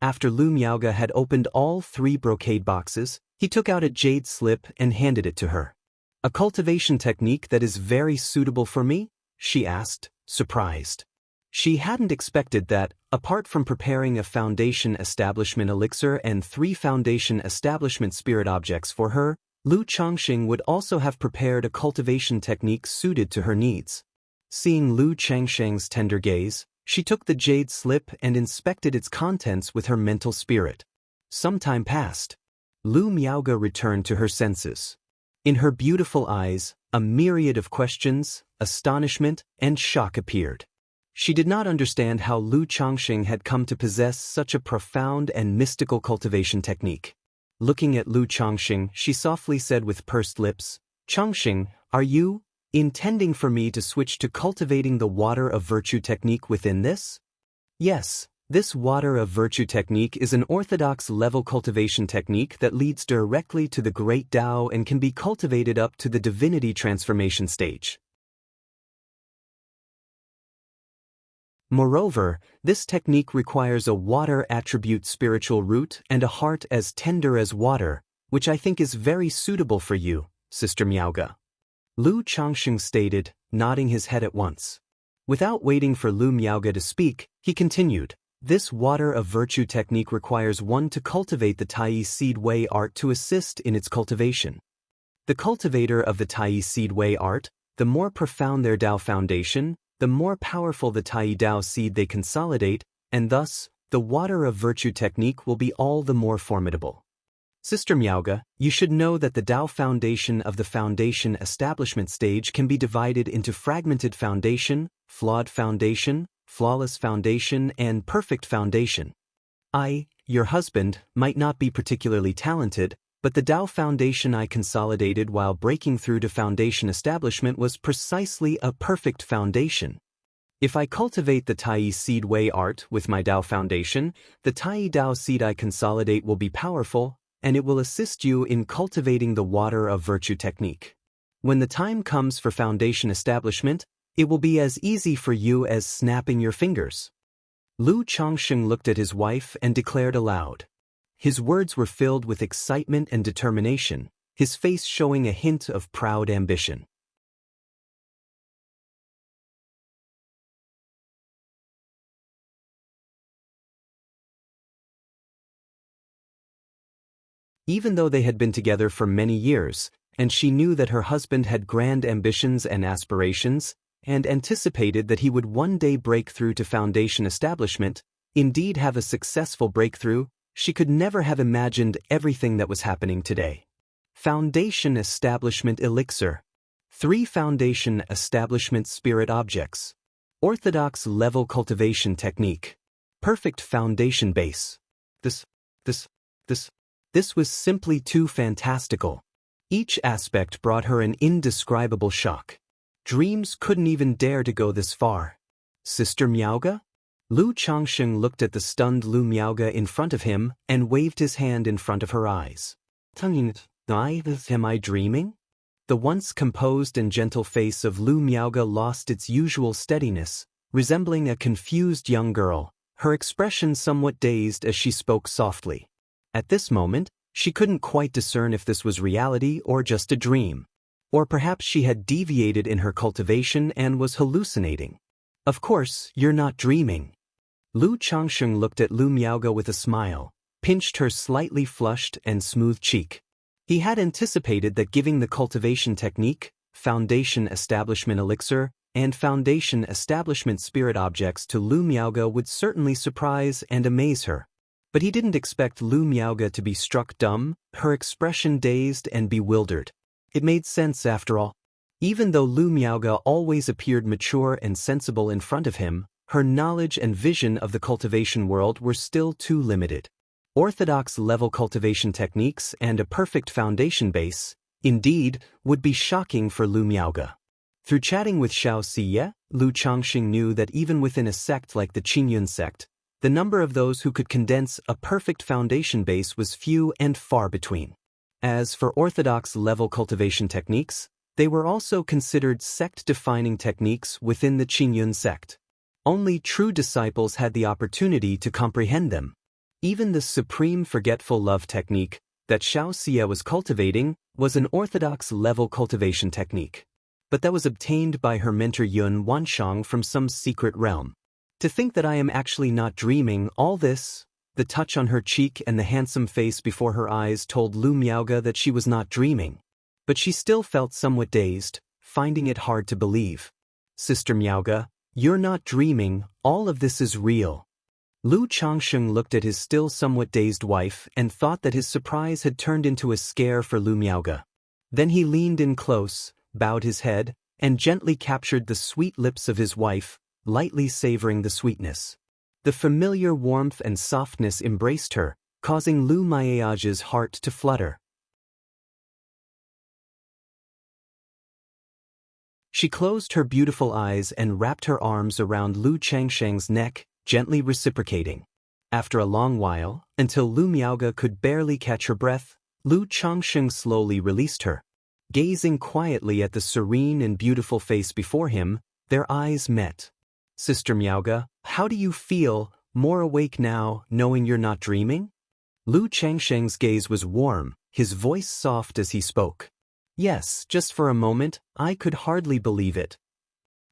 A: After Lu Miaoge had opened all 3 brocade boxes, he took out a jade slip and handed it to her. A cultivation technique that is very suitable for me? She asked, surprised. She hadn't expected that, apart from preparing a Foundation Establishment elixir and 3 Foundation Establishment spirit objects for her, Lu Changxing would also have prepared a cultivation technique suited to her needs. Seeing Lu Changxing's tender gaze, she took the jade slip and inspected its contents with her mental spirit. Some time passed. Lu Miaoge returned to her senses. In her beautiful eyes, a myriad of questions, astonishment, and shock appeared. She did not understand how Lu Changxing had come to possess such a profound and mystical cultivation technique. Looking at Lu Changxing, she softly said with pursed lips, "Changxing, are you intending for me to switch to cultivating the water of virtue technique within this?" Yes, this water of virtue technique is an orthodox level cultivation technique that leads directly to the great Tao and can be cultivated up to the divinity transformation stage. Moreover, this technique requires a water attribute spiritual root and a heart as tender as water, which I think is very suitable for you, Sister Miaoge. Lu Changxing stated, nodding his head at once. Without waiting for Lu Miaoge to speak, he continued, "This water of virtue technique requires one to cultivate the Tai Seed Way art to assist in its cultivation. The cultivator of the Tai Seed Way art, the more profound their Tao foundation, the more powerful the Tai Tao seed they consolidate, and thus, the water of virtue technique will be all the more formidable. Sister Miaoge, you should know that the Tao foundation of the Foundation Establishment stage can be divided into fragmented foundation, flawed foundation, flawless foundation, and perfect foundation. I, your husband, might not be particularly talented, but the Tao foundation I consolidated while breaking through to Foundation Establishment was precisely a perfect foundation. If I cultivate the Tai Seed Way art with my Tao foundation, the Tai Tao seed I consolidate will be powerful, and it will assist you in cultivating the water of virtue technique. When the time comes for Foundation Establishment, it will be as easy for you as snapping your fingers." Lu Changxing looked at his wife and declared aloud. His words were filled with excitement and determination, his face showing a hint of proud ambition. Even though they had been together for many years, and she knew that her husband had grand ambitions and aspirations, and anticipated that he would one day break through to foundation establishment, indeed have a successful breakthrough. She could never have imagined everything that was happening today. Foundation Establishment Elixir. 3 Foundation Establishment Spirit Objects. Orthodox Level Cultivation Technique. Perfect Foundation Base. This was simply too fantastical. Each aspect brought her an indescribable shock. Dreams couldn't even dare to go this far. Sister Miaoga? Lu Changsheng looked at the stunned Lu Miaoga in front of him and waved his hand in front of her eyes. Am I dreaming? The once composed and gentle face of Lu Miaoga lost its usual steadiness, resembling a confused young girl, her expression somewhat dazed as she spoke softly. At this moment, she couldn't quite discern if this was reality or just a dream. Or perhaps she had deviated in her cultivation and was hallucinating. Of course, you're not dreaming. Lu Changsheng looked at Lu Miaoga with a smile, pinched her slightly flushed and smooth cheek. He had anticipated that giving the cultivation technique, foundation establishment elixir, and foundation establishment spirit objects to Lu Miaoga would certainly surprise and amaze her. But he didn't expect Lu Miaoga to be struck dumb, her expression dazed and bewildered. It made sense after all. Even though Lu Miaoga always appeared mature and sensible in front of him, her knowledge and vision of the cultivation world were still too limited. Orthodox level cultivation techniques and a perfect foundation base, indeed, would be shocking for Lu Miaoga. Through chatting with Xianxia, Lu Changxing knew that even within a sect like the Qingyun sect, the number of those who could condense a perfect foundation base was few and far between. As for orthodox level cultivation techniques, they were also considered sect-defining techniques within the Qingyun sect. Only true disciples had the opportunity to comprehend them. Even the supreme forgetful love technique that Xianxia was cultivating was an orthodox level cultivation technique. But that was obtained by her mentor Yun Wanshang from some secret realm. To think that I am actually not dreaming all this, the touch on her cheek and the handsome face before her eyes told Lu Miaoga that she was not dreaming. But she still felt somewhat dazed, finding it hard to believe. Sister Miaoga, you're not dreaming, all of this is real. Lu Changsheng looked at his still somewhat dazed wife and thought that his surprise had turned into a scare for Lu Miaoga. Then he leaned in close, bowed his head, and gently captured the sweet lips of his wife, lightly savoring the sweetness. The familiar warmth and softness embraced her, causing Lu Miaoga's heart to flutter. She closed her beautiful eyes and wrapped her arms around Lu Changsheng's neck, gently reciprocating. After a long while, until Lu Miaoga could barely catch her breath, Lu Changsheng slowly released her. Gazing quietly at the serene and beautiful face before him, their eyes met. Sister Miaoga, how do you feel, more awake now, knowing you're not dreaming? Lu Changsheng's gaze was warm, his voice soft as he spoke. Yes, just for a moment, I could hardly believe it.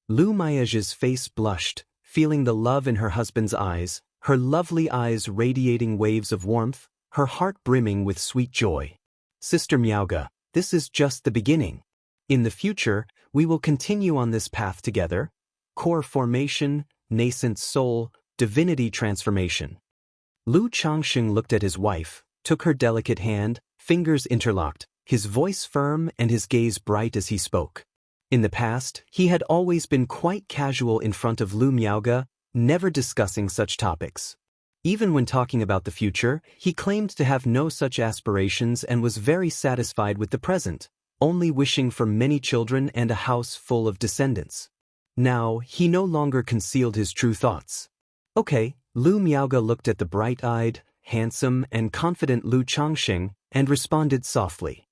A: Lu Miaoga's face blushed, feeling the love in her husband's eyes, her lovely eyes radiating waves of warmth, her heart brimming with sweet joy. Sister Miaoga, this is just the beginning. In the future, we will continue on this path together. Core formation, nascent soul, divinity transformation. Lu Changsheng looked at his wife, took her delicate hand, fingers interlocked, his voice firm and his gaze bright as he spoke. In the past, he had always been quite casual in front of Lu Miaoga, never discussing such topics. Even when talking about the future, he claimed to have no such aspirations and was very satisfied with the present, only wishing for many children and a house full of descendants. Now, he no longer concealed his true thoughts. Okay, Lu Miaoga looked at the bright-eyed, handsome, and confident Lu Changsheng and responded softly.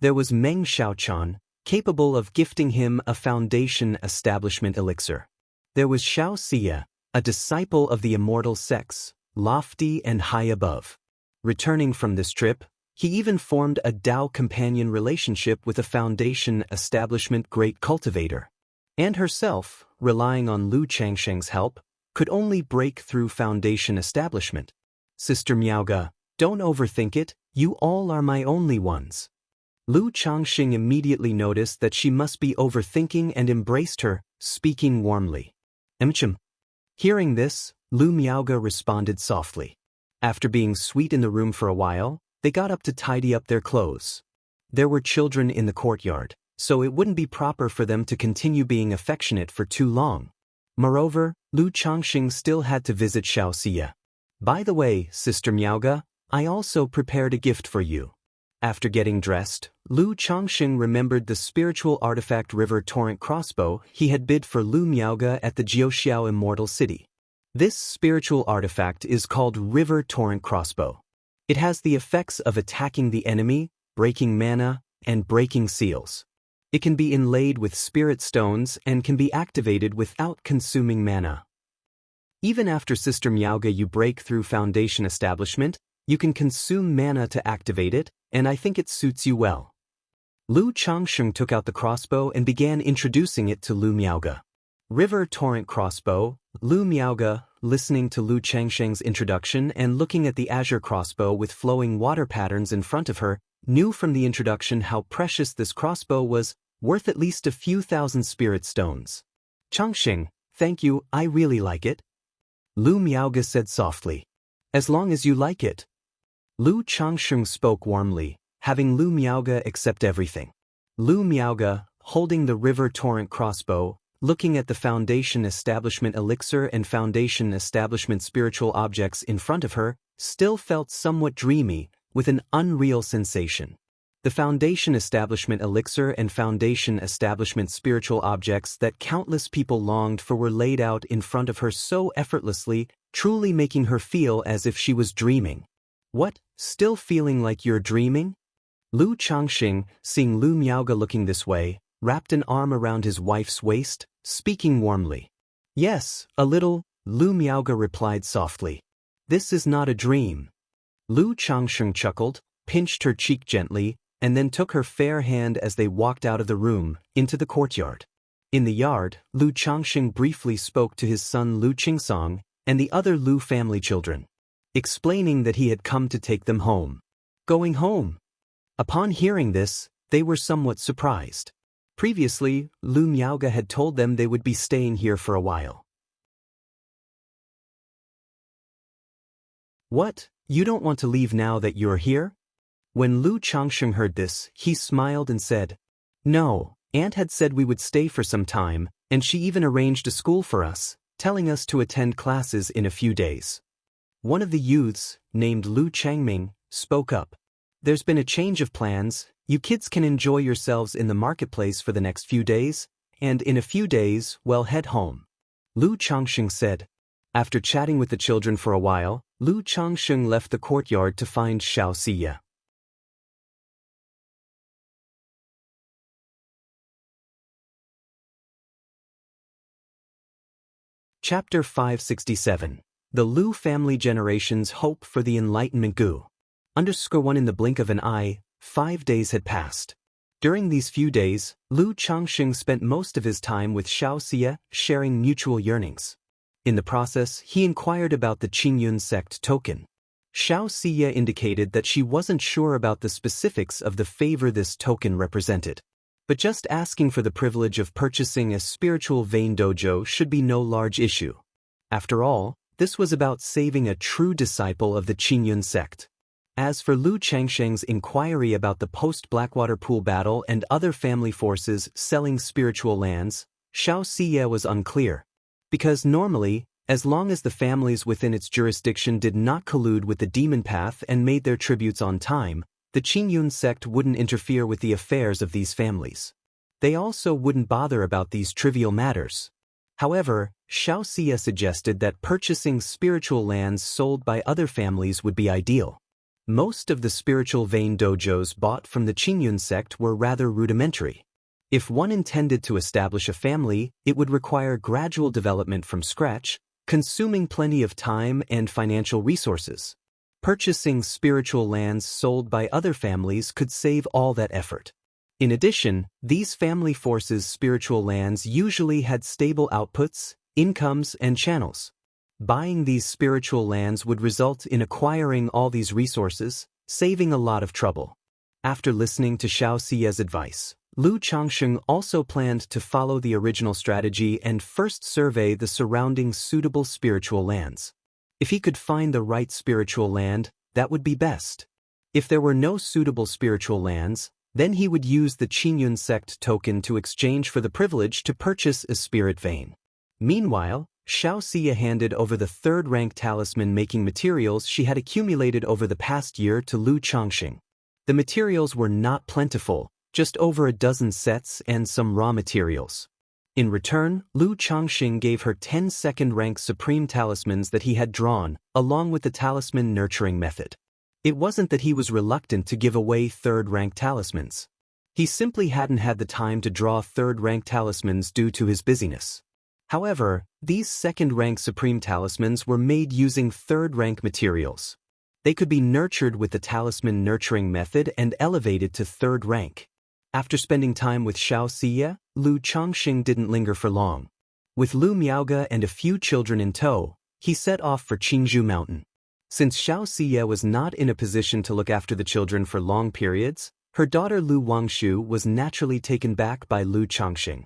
A: There was Meng Xiaochan, capable of gifting him a foundation establishment elixir. There was Xianxia, a disciple of the Immortal sects, lofty and high above. Returning from this trip, he even formed a Dao companion relationship with a foundation establishment great cultivator. And herself, relying on Lu Changsheng's help, could only break through foundation establishment. Sister Miaoge, don't overthink it, you all are my only ones. Lu Changsheng immediately noticed that she must be overthinking and embraced her, speaking warmly. Emchim. Hearing this, Lu Miaoge responded softly. After being sweet in the room for a while, they got up to tidy up their clothes. There were children in the courtyard, so it wouldn't be proper for them to continue being affectionate for too long. Moreover, Lu Changsheng still had to visit Xianxia. By the way, Sister Miaoge, I also prepared a gift for you. After getting dressed, Lu Changsheng remembered the spiritual artifact river torrent crossbow he had bid for Lu Miaoge at the Jiuxiao Immortal City. This spiritual artifact is called river torrent crossbow. It has the effects of attacking the enemy, breaking mana, and breaking seals. It can be inlaid with spirit stones and can be activated without consuming mana. Even after Sister Miaoge you break through foundation establishment, you can consume mana to activate it, and I think it suits you well. Lu Changsheng took out the crossbow and began introducing it to Lu Miaoge. River torrent crossbow. Lu Miaoge, listening to Lu Changsheng's introduction and looking at the azure crossbow with flowing water patterns in front of her, knew from the introduction how precious this crossbow was, worth at least a few thousand spirit stones. Changsheng, thank you, I really like it. Lu Miaoge said softly. As long as you like it. Lu Changsheng spoke warmly, having Lu Miaoge accept everything. Lu Miaoge, holding the river torrent crossbow, looking at the foundation establishment elixir and foundation establishment spiritual objects in front of her, still felt somewhat dreamy, with an unreal sensation. The foundation establishment elixir and foundation establishment spiritual objects that countless people longed for were laid out in front of her so effortlessly, truly making her feel as if she was dreaming. What, still feeling like you're dreaming? Lu Changsheng, seeing Lu Miaoge looking this way, wrapped an arm around his wife's waist, speaking warmly. Yes, a little, Lu Miaoge replied softly. This is not a dream. Lu Changsheng chuckled, pinched her cheek gently, and then took her fair hand as they walked out of the room, into the courtyard. In the yard, Lu Changsheng briefly spoke to his son Lu Qingsong and the other Lu family children, explaining that he had come to take them home. Going home? Upon hearing this, they were somewhat surprised. Previously, Lu Miaoge had told them they would be staying here for a while. What, you don't want to leave now that you're here? When Lu Changsheng heard this, he smiled and said, No, Aunt had said we would stay for some time, and she even arranged a school for us, telling us to attend classes in a few days. One of the youths, named Lu Changming, spoke up. There's been a change of plans. You kids can enjoy yourselves in the marketplace for the next few days, and in a few days, well, head home. Lu Changsheng said. After chatting with the children for a while, Lu Changsheng left the courtyard to find Xianxia. Chapter 567. The Lu Family Generation's Hope for the Enlightenment Gu. _1 In the blink of an eye, 5 days had passed. During these few days, Lu Changsheng spent most of his time with Xianxia, sharing mutual yearnings. In the process, he inquired about the Qingyun sect token. Xianxia indicated that she wasn't sure about the specifics of the favor this token represented. But just asking for the privilege of purchasing a spiritual vein dojo should be no large issue. After all, this was about saving a true disciple of the Qingyun sect. As for Lu Changsheng's inquiry about the post-Blackwater Pool battle and other family forces selling spiritual lands, Xianxia was unclear. Because normally, as long as the families within its jurisdiction did not collude with the demon path and made their tributes on time, the Qingyun sect wouldn't interfere with the affairs of these families. They also wouldn't bother about these trivial matters. However, Xianxia suggested that purchasing spiritual lands sold by other families would be ideal. Most of the spiritual vein dojos bought from the Qingyun sect were rather rudimentary. If one intended to establish a family, it would require gradual development from scratch, consuming plenty of time and financial resources. Purchasing spiritual lands sold by other families could save all that effort. In addition, these family forces' spiritual lands usually had stable outputs, incomes, and channels. Buying these spiritual lands would result in acquiring all these resources, saving a lot of trouble. After listening to Xiaoxia's advice, Lu Changsheng also planned to follow the original strategy and first survey the surrounding suitable spiritual lands. If he could find the right spiritual land, that would be best. If there were no suitable spiritual lands, then he would use the Qingyun sect token to exchange for the privilege to purchase a spirit vein. Meanwhile, Xiaoxia handed over the third-rank talisman-making materials she had accumulated over the past year to Lu Changsheng. The materials were not plentiful, just over a dozen sets and some raw materials. In return, Lu Changxing gave her 10 second-rank supreme talismans that he had drawn, along with the talisman nurturing method. It wasn't that he was reluctant to give away third-rank talismans. He simply hadn't had the time to draw third-rank talismans due to his busyness. However, these second-rank supreme talismans were made using third-rank materials. They could be nurtured with the talisman nurturing method and elevated to third rank. After spending time with Xiaoxia, Lu Changxing didn't linger for long. With Lu Miaoge and a few children in tow, he set off for Qingzhou Mountain. Since Xiaoxia was not in a position to look after the children for long periods, her daughter Lu Wangshu was naturally taken back by Lu Changxing.